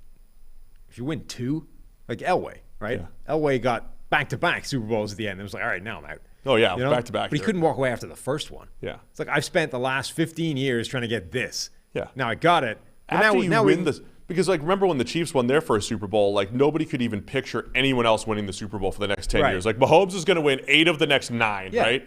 If you win two, like Elway, right? Yeah. Elway got back-to-back Super Bowls at the end. It was like, all right, now I'm out. Oh, yeah, back-to-back. But he couldn't walk away after the first one. Yeah. It's like, I've spent the last 15 years trying to get this. Yeah. Now I got it. After you win this, because like remember when the Chiefs won their first Super Bowl, like nobody could even picture anyone else winning the Super Bowl for the next 10 years. Like Mahomes is going to win 8 of the next 9, right?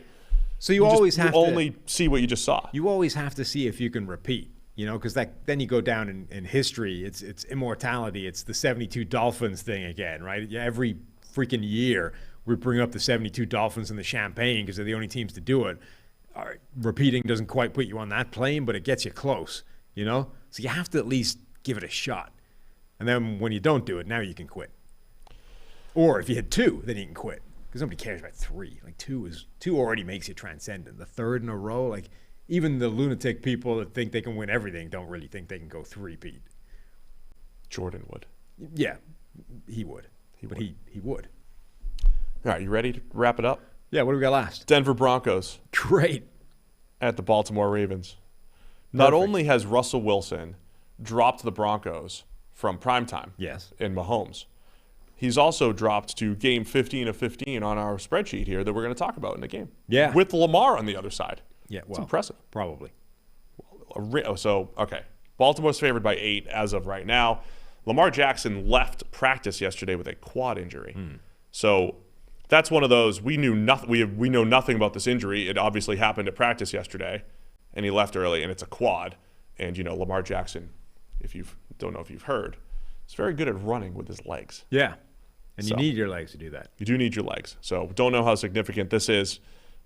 So you always have to only see what you just saw. You always have to see if you can repeat, because then you go down in history. It's immortality. It's the 72 Dolphins thing again, right? Every freaking year we bring up the 72 Dolphins and the champagne because they're the only teams to do it. All right, repeating doesn't quite put you on that plane, but it gets you close, So you have to at least give it a shot. And then when you don't do it, now you can quit. Or if you hit 2, then you can quit. Because nobody cares about 3. Like 2 already makes you transcendent. The 3rd in a row, like even the lunatic people that think they can win everything don't really think they can go 3-peat. Jordan would. Yeah, he would. He would. All right, you ready to wrap it up? Yeah, what do we got last? Denver Broncos. Great. At the Baltimore Ravens. Not only has Russell Wilson dropped the Broncos from primetime in Mahomes, he's also dropped to game 15 of 15 on our spreadsheet here that we're going to talk about in the game. Yeah. With Lamar on the other side. Yeah, it's impressive. Probably. Okay. Baltimore's favored by 8 as of right now. Lamar Jackson left practice yesterday with a quad injury. So that's one of those, we knew nothing. We know nothing about this injury. It obviously happened at practice yesterday, and he left early, and it's a quad. And, Lamar Jackson, don't know if you've heard, is very good at running with his legs. Yeah. And you need your legs to do that. You do need your legs. So don't know how significant this is,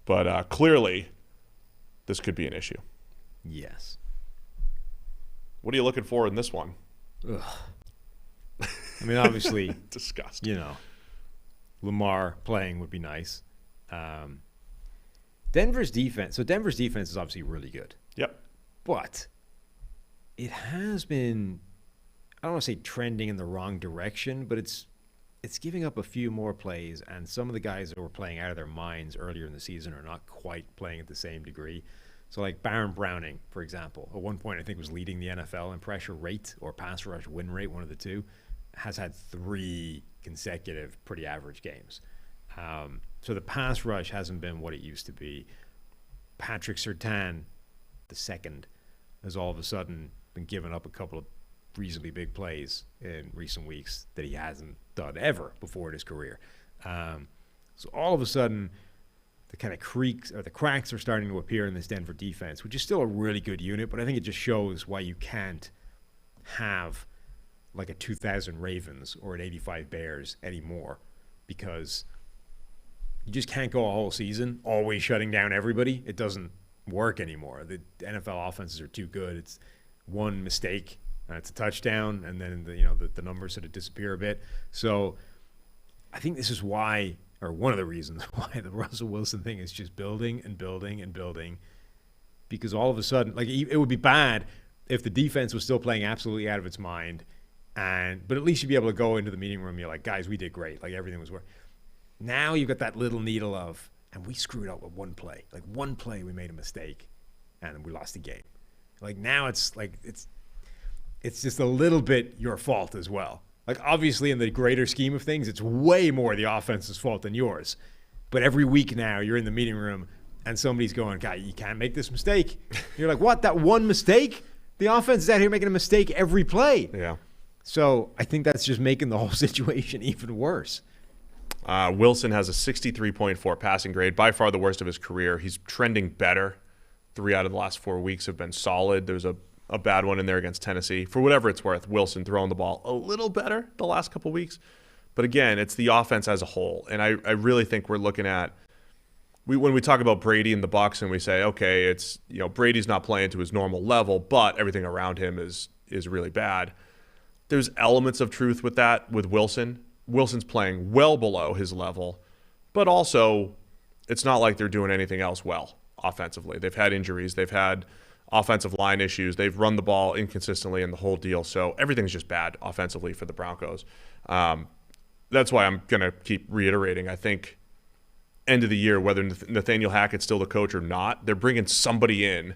but clearly this could be an issue. Yes. What are you looking for in this one? Ugh. I mean, obviously, disgusting. Lamar playing would be nice. Denver's defense. So Denver's defense is obviously really good. Yep. But it has been, I don't want to say trending in the wrong direction, but it's giving up a few more plays, and some of the guys that were playing out of their minds earlier in the season are not quite playing at the same degree. So like Baron Browning, for example, at one point I think was leading the NFL in pressure rate or pass rush win rate, one of the two, has had 3 consecutive pretty average games. So the pass rush hasn't been what it used to be. Patrick Surtain, the second, has all of a sudden been giving up a couple of reasonably big plays in recent weeks that he hasn't done ever before in his career. So all of a sudden, the kind of cracks are starting to appear in this Denver defense, which is still a really good unit, but I think it just shows why you can't have like a 2000 Ravens or an 85 Bears anymore, because you just can't go a whole season always shutting down everybody. It doesn't work anymore. The NFL offenses are too good. It's one mistake, it's a touchdown, and then the numbers sort of disappear a bit. So I think this is why, or one of the reasons why the Russell Wilson thing is just building and building and building, because all of a sudden, like, it would be bad if the defense was still playing absolutely out of its mind, but at least you'd be able to go into the meeting room. You're like, guys, we did great. Like, everything was working. Now you've got that little needle of, and we screwed up with one play. Like, one play we made a mistake, and we lost the game. Like, now it's like it's just a little bit your fault as well. Like, obviously, in the greater scheme of things, it's way more the offense's fault than yours. But every week now, you're in the meeting room, and somebody's going, "Guy, you can't make this mistake." You're like, "What? That one mistake?" The offense is out here making a mistake every play. Yeah. So I think that's just making the whole situation even worse. Wilson has a 63.4 passing grade, by far the worst of his career. He's trending better. 3 out of the last 4 weeks have been solid. There's a bad one in there against Tennessee. For whatever it's worth, Wilson throwing the ball a little better the last couple weeks. But again, it's the offense as a whole. And I really think we're looking at, when we talk about Brady and the Bucs and we say, okay, it's, Brady's not playing to his normal level, but everything around him is really bad. There's elements of truth with that with Wilson. Wilson's playing well below his level, but also it's not like they're doing anything else well offensively. They've had injuries. They've had offensive line issues. They've run the ball inconsistently in the whole deal. So everything's just bad offensively for the Broncos. That's why I'm going to keep reiterating. I think end of the year, whether Nathaniel Hackett's still the coach or not, they're bringing somebody in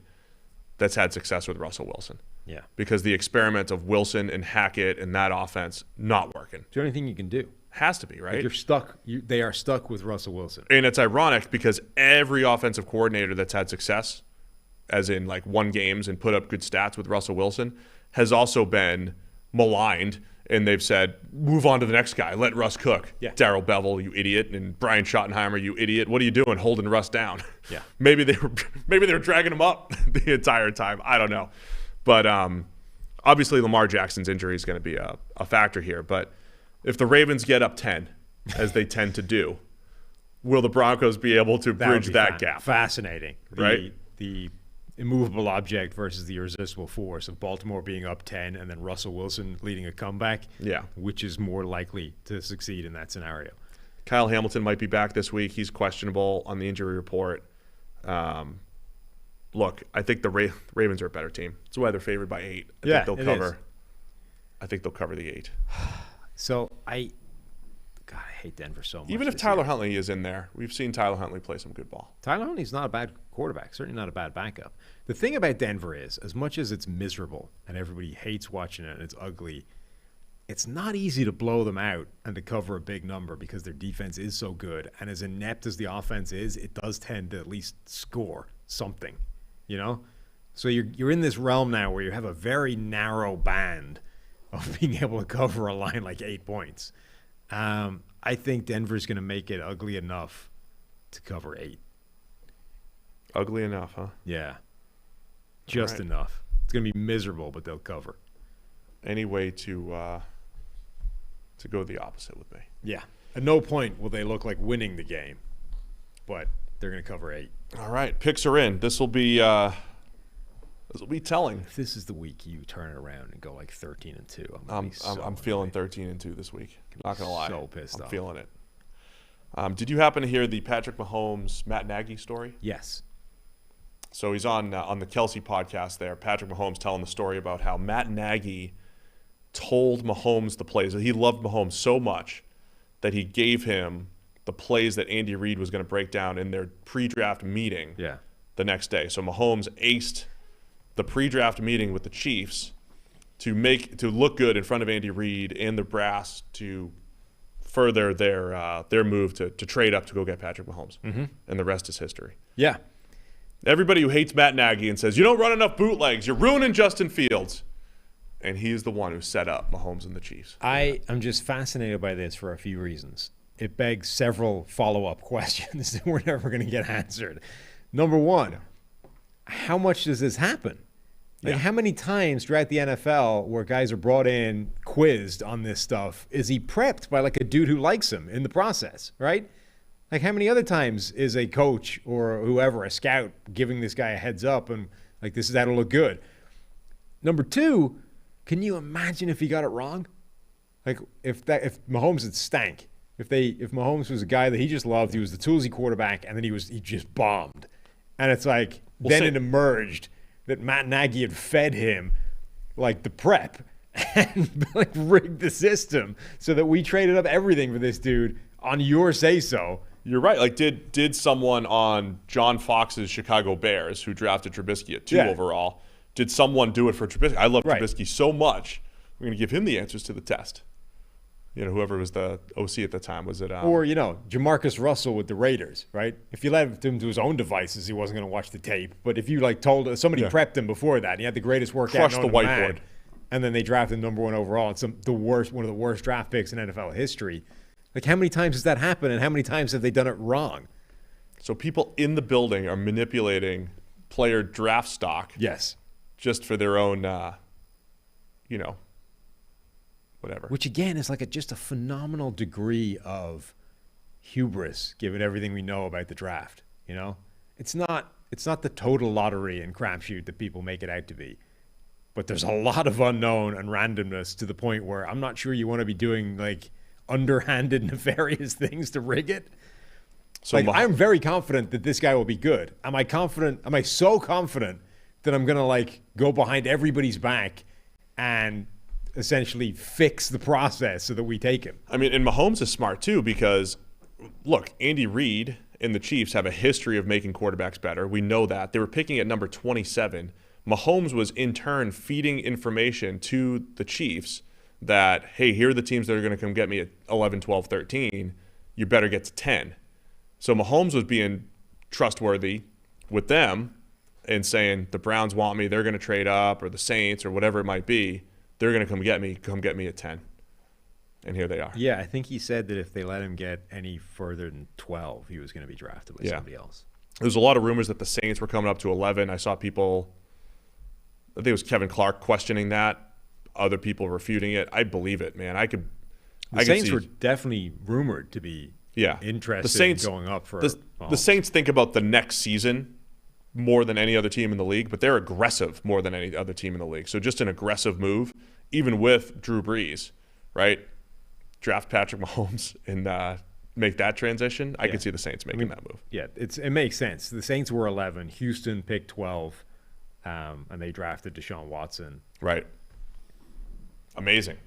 that's had success with Russell Wilson. Yeah. Because the experiment of Wilson and Hackett and that offense not working. Is there anything you can do? Has to be, right? Like you're stuck. They are stuck with Russell Wilson. And it's ironic because every offensive coordinator that's had success, as in like won games and put up good stats with Russell Wilson, has also been maligned. And they've said, move on to the next guy. Let Russ cook. Yeah. Darrell Bevell, you idiot, and Brian Schottenheimer, you idiot. What are you doing, holding Russ down? Yeah. Maybe they were dragging him up the entire time. I don't know, but obviously Lamar Jackson's injury is going to be a factor here. But if the Ravens get up 10, as they tend to do, will the Broncos be able to bridge that gap? Fascinating, right? The immovable object versus the irresistible force of Baltimore being up 10 and then Russell Wilson leading a comeback. Yeah. Which is more likely to succeed in that scenario? Kyle Hamilton might be back this week. He's questionable on the injury report. Look, I think the Ravens are a better team. That's why they're favored by 8. I think they'll cover. I think they'll cover the 8. So I hate Denver so much. Even if Tyler Huntley is in there, we've seen Tyler Huntley play some good ball. Tyler Huntley's not a bad quarterback, certainly not a bad backup. The thing about Denver is, as much as it's miserable and everybody hates watching it and it's ugly, it's not easy to blow them out and to cover a big number because their defense is so good. And as inept as the offense is, it does tend to at least score something, you know? So you're in this realm now where you have a very narrow band of being able to cover a line like 8 points. I think Denver's going to make it ugly enough to cover 8. Ugly enough, huh? Yeah. Just enough. It's going to be miserable, but they'll cover. Any way to go the opposite with me. Yeah. At no point will they look like winning the game, but they're going to cover 8. All right. Picks are in. This will be telling. If this is the week you turn it around and go like 13-2, I'm feeling 13-2 this week. Not going to lie. So pissed off. I'm feeling it. Did you happen to hear the Patrick Mahomes, Matt Nagy story? Yes. So he's on the Kelsey podcast there. Patrick Mahomes telling the story about how Matt Nagy told Mahomes the plays. He loved Mahomes so much that he gave him the plays that Andy Reid was going to break down in their pre-draft meeting the next day. So Mahomes aced the pre-draft meeting with the Chiefs to look good in front of Andy Reid and the brass to further their move to trade up to go get Patrick Mahomes. Mm-hmm. And the rest is history. Yeah. Everybody who hates Matt Nagy and says, you don't run enough bootlegs, you're ruining Justin Fields. And he's the one who set up Mahomes and the Chiefs. I am just fascinated by this for a few reasons. It begs several follow-up questions that we're never going to get answered. Number one, how much does this happen? Like, how many times throughout the NFL where guys are brought in, quizzed on this stuff, is he prepped by like a dude who likes him in the process, right? Like, how many other times is a coach or whoever, a scout, giving this guy a heads up and like, this is how to look good? Number two, can you imagine if he got it wrong? Like, if Mahomes had stank, if Mahomes was a guy that he just loved, he was the toolsy quarterback, and then he just bombed, and it's like it emerged that Matt Nagy had fed him like the prep and like rigged the system so that we traded up everything for this dude on your say-so. You're right. Like, did someone on John Fox's Chicago Bears, who drafted Trubisky at 2 overall, did someone do it for Trubisky? I love Trubisky so much. We're going to give him the answers to the test. You know, whoever was the OC at the time. Was it? Or, Jamarcus Russell with the Raiders, right? If you left him to his own devices, he wasn't going to watch the tape. But if you told somebody prepped him before that, he had the greatest workout. Crushed the whiteboard. And then they drafted him number 1 overall. It's one of the worst draft picks in NFL history. Like, how many times has that happened, and how many times have they done it wrong? So people in the building are manipulating player draft stock. Yes. Just for their own, whatever. Which, again, is like just a phenomenal degree of hubris, given everything we know about the draft, It's not the total lottery and crapshoot that people make it out to be. But there's a lot of unknown and randomness to the point where I'm not sure you want to be doing, like, underhanded, nefarious things to rig it. So I'm very confident that this guy will be good. Am I so confident that that I'm going to like go behind everybody's back and essentially fix the process so that we take him. I mean, and Mahomes is smart too because, look, Andy Reid and the Chiefs have a history of making quarterbacks better. We know that. They were picking at number 27. Mahomes was in turn feeding information to the Chiefs that, hey, here are the teams that are going to come get me at 11, 12, 13. You better get to 10. So Mahomes was being trustworthy with them and saying the Browns want me, they're going to trade up, or the Saints or whatever it might be. They're going to come get me at 10. And here they are. Yeah, I think he said that if they let him get any further than 12, he was going to be drafted by somebody else. There's a lot of rumors that the Saints were coming up to 11. I saw people, I think it was Kevin Clark questioning that. Other people refuting it. I believe it, man. The Saints were definitely rumored to be interested in going up for the Saints think about the next season more than any other team in the league, but they're aggressive more than any other team in the league. So just an aggressive move, even with Drew Brees, right? Draft Patrick Mahomes and make that transition. I could see the Saints making that move. Yeah, it makes sense. The Saints were 11. Houston picked 12, and they drafted Deshaun Watson. Right. Amazing.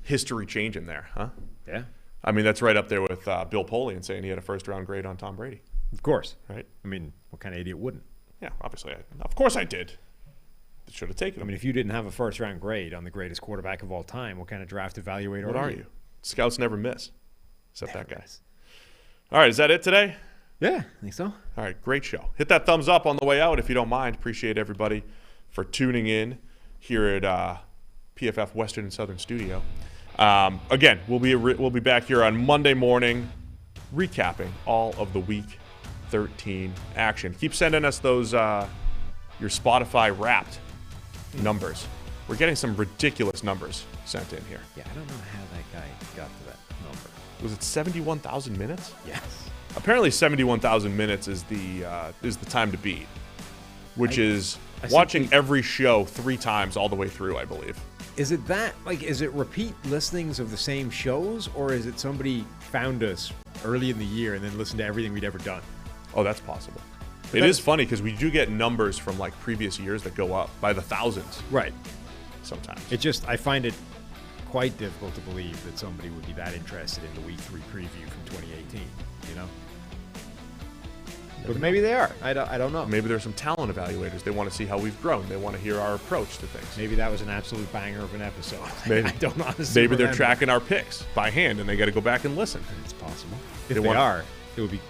History changing there, huh? Yeah. I mean, that's right up there with Bill Polian saying he had a first-round grade on Tom Brady. Of course. Right? I mean, what kind of idiot wouldn't? Yeah, obviously. Of course I did. Should have taken him. I mean, if you didn't have a first-round grade on the greatest quarterback of all time, what kind of draft evaluator what are you? Scouts never miss, except Never that guy. miss. All right, is that it today? Yeah, I think so. All right, great show. Hit that thumbs up on the way out if you don't mind. Appreciate everybody for tuning in here at PFF Western and Southern Studio. Again, we'll be back here on Monday morning, recapping all of the Week 13 action. Keep sending us those your Spotify Wrapped numbers. We're getting some ridiculous numbers sent in here. Yeah, I don't know how that guy got to that number. Was it 71,000 minutes? Yes. Apparently, 71,000 minutes is the time to beat, which is watching every show 3 times all the way through, I believe. Is it that? Like, is it repeat listings of the same shows, or is it somebody found us early in the year and then listened to everything we'd ever done? Oh, that's possible. It is funny because we do get numbers from like previous years that go up by the thousands. Right. Sometimes. I find it quite difficult to believe that somebody would be that interested in the Week 3 preview from 2018, you know? But maybe they are. I don't know. Maybe there's some talent evaluators. They want to see how we've grown. They want to hear our approach to things. Maybe that was an absolute banger of an episode. Maybe. I don't honestly Maybe they're remember. tracking our picks by hand, and they got to go back and listen. It's possible. If they are, it would be.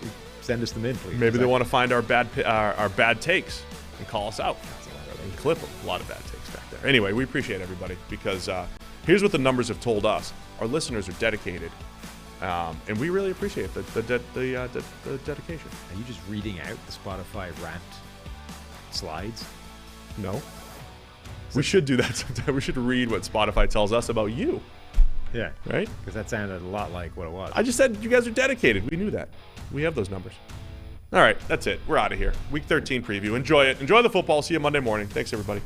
Send us them in, please. Maybe they want to find our bad takes and call us out and clip them. A lot of bad takes back there. Anyway, we appreciate everybody because here's what the numbers have told us. Our listeners are dedicated, and we really appreciate the dedication. Are you just reading out the Spotify Wrapped slides? No. We should do that sometime. We should read what Spotify tells us about you. Yeah. Right? Because that sounded a lot like what it was. I just said you guys are dedicated. We knew that. We have those numbers. All right, that's it. We're out of here. Week 13 preview. Enjoy it. Enjoy the football. See you Monday morning. Thanks, everybody.